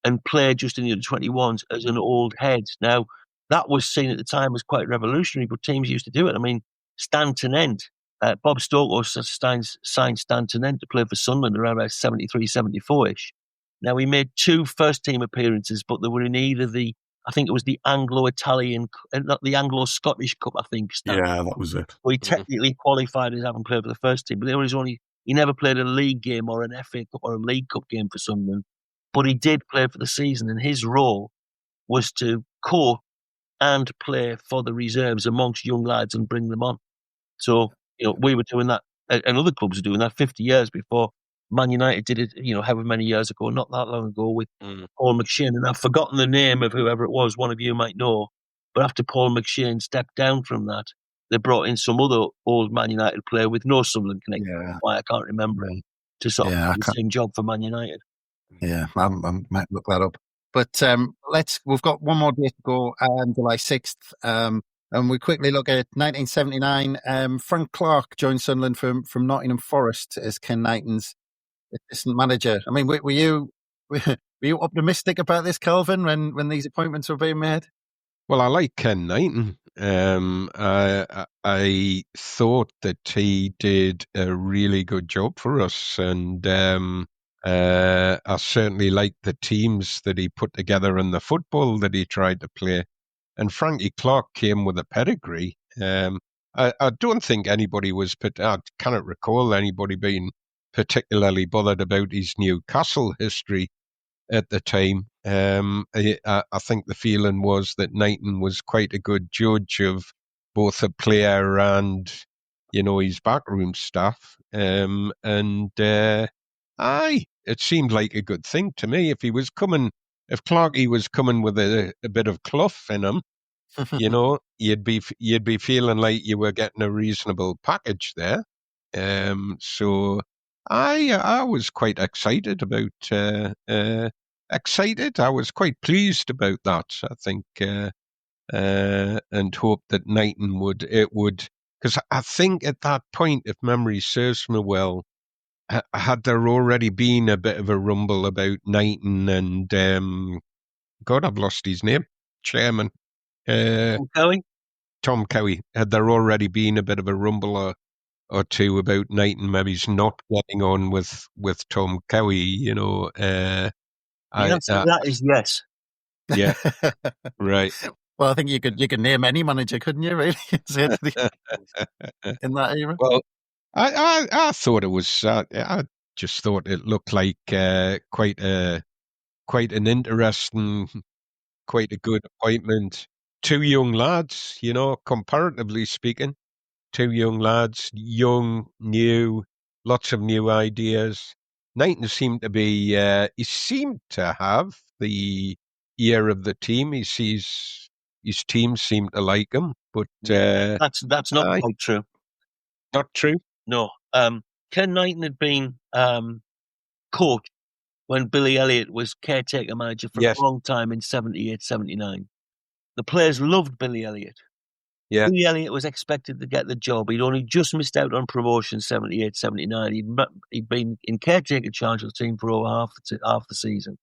and play just in the under 21s as an old head." Now that was seen at the time as quite revolutionary, but teams used to do it. I mean, Stan Tennant. Bob Stokes signed Stan Tennant to play for Sunderland around about 73, 74-ish. Now, he made 2 first-team appearances, but they were in either I think it was the Anglo-Italian, not the Anglo-Scottish Cup, I think. Stan. Yeah, that was it. Well, he technically qualified as having played for the first team, but he never played a league game or an FA Cup or a League Cup game for Sunderland. But he did play for the season, and his role was to coach and play for the reserves amongst young lads and bring them on. So, we were doing that, and other clubs were doing that 50 years before Man United did it, however many years ago, not that long ago, with Paul McShane. And I've forgotten the name of whoever it was, one of you might know. But after Paul McShane stepped down from that, they brought in some other old Man United player with no Sunderland connection. Yeah. Why I can't remember him, to sort of do the same job for Man United. Yeah, I might look that up. But we've got one more day to go, July 6th. And we quickly look at 1979. Frank Clark joined Sunderland from Nottingham Forest as Ken Knighton's assistant manager. I mean, were you optimistic about this, Kelvin, when these appointments were being made? Well, I like Ken Knighton. I thought that he did a really good job for us, and I certainly liked the teams that he put together and the football that he tried to play. And Frankie Clark came with a pedigree. I don't think anybody I cannot recall anybody being particularly bothered about his Newcastle history at the time. I think the feeling was that Knighton was quite a good judge of both a player and, his backroom staff. It seemed like a good thing to me. If Clarkey was coming with a bit of clough in him, you know, you'd be feeling like you were getting a reasonable package there. So I was quite excited about excited. I was quite pleased about that. I think and hope that Knighton would because I think at that point, if memory serves me well, had there already been a bit of a rumble about Knighton and God, I've lost his name, chairman. Tom Cowie. Had there already been a bit of a rumble or two about Knighton maybe not getting on with Tom Cowie, you know? The answer to that is yes. Yeah, right. Well, I think you could name any manager, couldn't you? Really, in that era. Well, I thought it was. I just thought it looked like quite an interesting, quite a good appointment. Two young lads, you know, comparatively speaking, two young lads, young, new, lots of new ideas. Knighton seemed to be. He seemed to have the ear of the team. He sees his team seemed to like him, but that's not quite true. Not true. No. Ken Knighton had been coach when Billy Elliott was caretaker manager for a long time in 78, 79. The players loved Billy Elliott. Yeah. Billy Elliott was expected to get the job. He'd only just missed out on promotion 78, 79. He'd been in caretaker charge of the team for over half the season.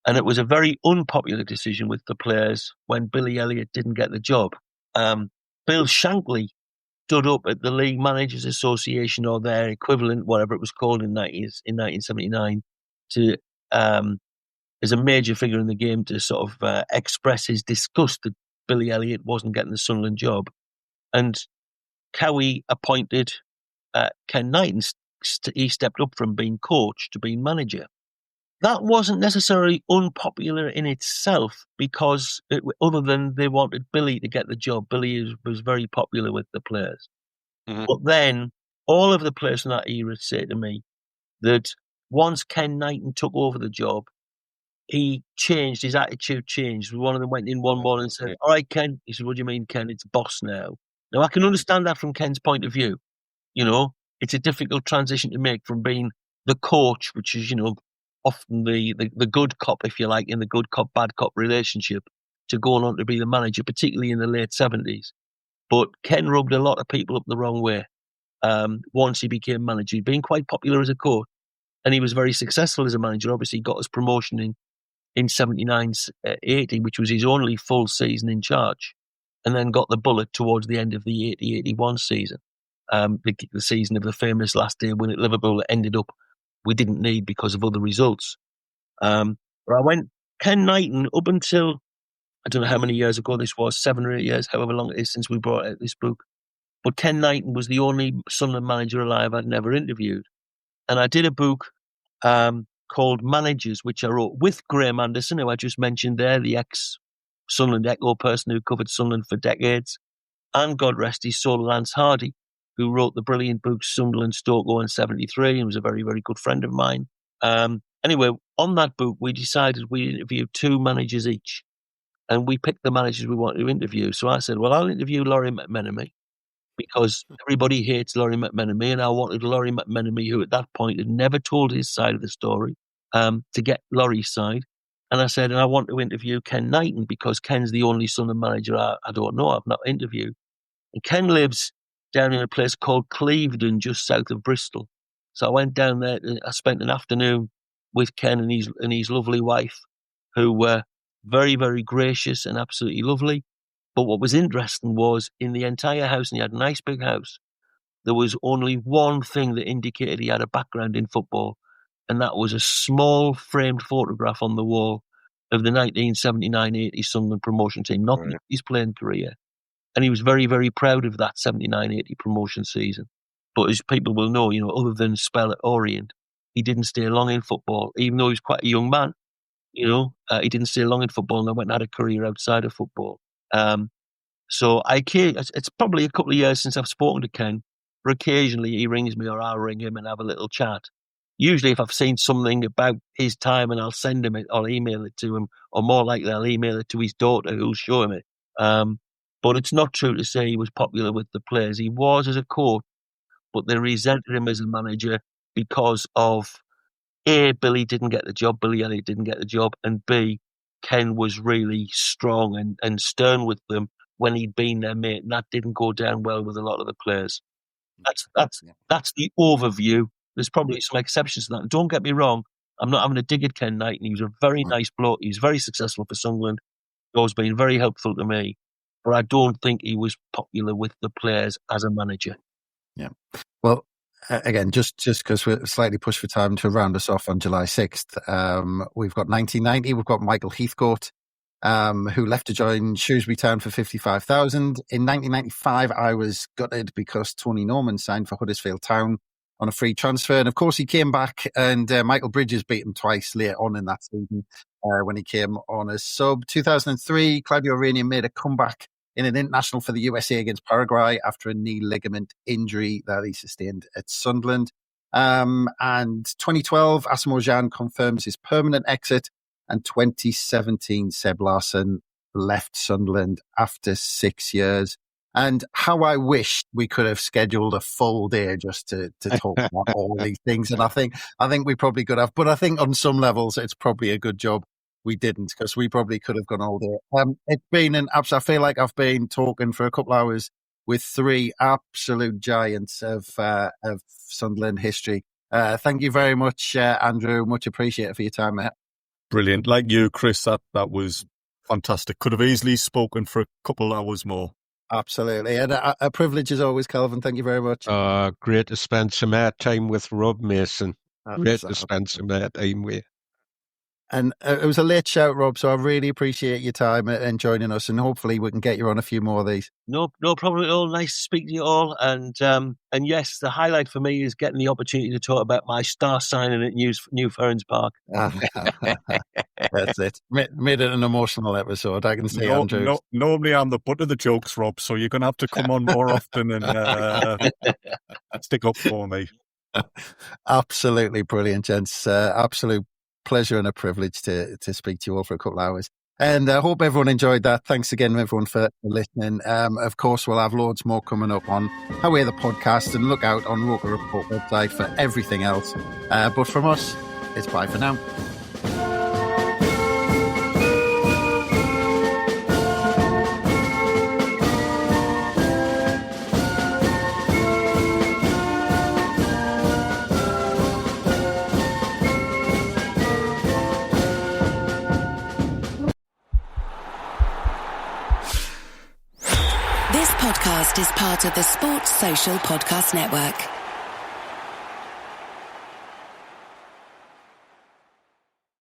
And it was a very unpopular decision with the players when Billy Elliott didn't get the job. Bill Shankly stood up at the League Managers Association or their equivalent, whatever it was called in 1979, to as a major figure in the game to sort of express his disgust that Billy Elliott wasn't getting the Sunderland job. And Cowie appointed Ken Knighton. He stepped up from being coach to being manager. That wasn't necessarily unpopular in itself because other than they wanted Billy to get the job, Billy was very popular with the players. Mm-hmm. But then all of the players in that era say to me that once Ken Knighton took over the job, he changed, his attitude changed. One of them went in one morning and said, "All right, Ken." He said, "What do you mean, Ken? It's boss now." Now, I can understand that from Ken's point of view. You know, it's a difficult transition to make from being the coach, which is, you know, often the good cop, if you like, in the good cop, bad cop relationship, to going on to be the manager, particularly in the late 70s. But Ken rubbed a lot of people up the wrong way once he became manager. He'd been quite popular as a coach, and he was very successful as a manager. Obviously, he got his promotion in 79-80, which was his only full season in charge, and then got the bullet towards the end of the 80-81 season, the season of the famous last day win at Liverpool that ended up we didn't need because of other results. But I went Ken Knighton up until, I don't know how many years ago this was, 7 or 8 years, however long it is since we brought out this book. But Ken Knighton was the only Sunderland manager alive I'd never interviewed. And I did a book called Managers, which I wrote with Graham Anderson, who I just mentioned there, the ex-Sunderland Echo person who covered Sunderland for decades, and God rest his soul, Lance Hardy, who wrote the brilliant book Sunderland Stoke in 73 and was a very, very good friend of mine. Anyway, on that book, we decided we'd interview 2 managers each, and we picked the managers we wanted to interview. So I said, well, I'll interview Laurie McMenemy because everybody hates Laurie McMenemy, and I wanted Laurie McMenemy, who at that point had never told his side of the story, to get Laurie's side. And I said, and I want to interview Ken Knighton because Ken's the only Sunderland manager I don't know, I've not interviewed. And Ken lives down in a place called Clevedon, just south of Bristol. So I went down there. I spent an afternoon with Ken and his lovely wife, who were very, very gracious and absolutely lovely. But what was interesting was in the entire house, and he had a nice big house, there was only one thing that indicated he had a background in football, and that was a small framed photograph on the wall of the 1979-80 Sunderland promotion team, not his playing career. And he was very, very proud of that 79-80 promotion season. But as people will know, you know, other than spell at Orient, he didn't stay long in football, even though he was quite a young man. You know, he didn't stay long in football and then went and had a career outside of football. So it's probably a couple of years since I've spoken to Ken, but occasionally he rings me or I'll ring him and have a little chat. Usually if I've seen something about his time and I'll send him it, I'll email it to him, or more likely I'll email it to his daughter who'll show him it. But it's not true to say he was popular with the players. He was as a coach, but they resented him as a manager because of A, Billy didn't get the job, Billy Elliott didn't get the job, and B, Ken was really strong and stern with them when he'd been their mate, and that didn't go down well with a lot of the players. That's the overview. There's probably some exceptions to that. Don't get me wrong, I'm not having a dig at Ken Knight, and he was a very nice bloke. He was very successful for Sunderland. He's always been very helpful to me, but I don't think he was popular with the players as a manager. Yeah. Well, again, just because we're slightly pushed for time to round us off on July 6th, we've got 1990, we've got Michael Heathcote, who left to join Shrewsbury Town for 55,000. In 1995, I was gutted because Tony Norman signed for Huddersfield Town on a free transfer. And of course, he came back and Michael Bridges beat him twice later on in that season when he came on as sub. 2003, Claudio Reni made a comeback in an international for the USA against Paraguay after a knee ligament injury that he sustained at Sunderland. And 2012, Asamoah Gyan confirms his permanent exit. And 2017, Seb Larsson left Sunderland after 6 years. And how I wish we could have scheduled a full day just to talk about all these things. And I think we probably could have. But I think on some levels, it's probably a good job we didn't, because we probably could have gone all day. It's been an absolute, I feel like I've been talking for a couple of hours with three absolute giants of Sunderland history. Thank you very much, Andrew. Much appreciated for your time, mate. Brilliant. Like you, Chris, that was fantastic. Could have easily spoken for a couple of hours more. Absolutely. And a privilege as always, Kelvin. Thank you very much. Great to spend some time with Rob Mason. Great to spend some time with. And it was a late shout, Rob, so I really appreciate your time and joining us, and hopefully we can get you on a few more of these. No problem at all. Nice to speak to you all. And yes, the highlight for me is getting the opportunity to talk about my star signing at New Ferens Park. That's it. Made it an emotional episode, I can say, Andrew. Normally I'm the butt of the jokes, Rob, so you're going to have to come on more often and stick up for me. Absolutely brilliant, gents. Absolute pleasure and a privilege to speak to you all for a couple of hours. And I hope everyone enjoyed that. Thanks again, everyone, for listening. Of course, we'll have loads more coming up on How We're the Podcast, and look out on Roker Report website for everything else. But from us, it's bye for now. Is part of the Sports Social Podcast Network.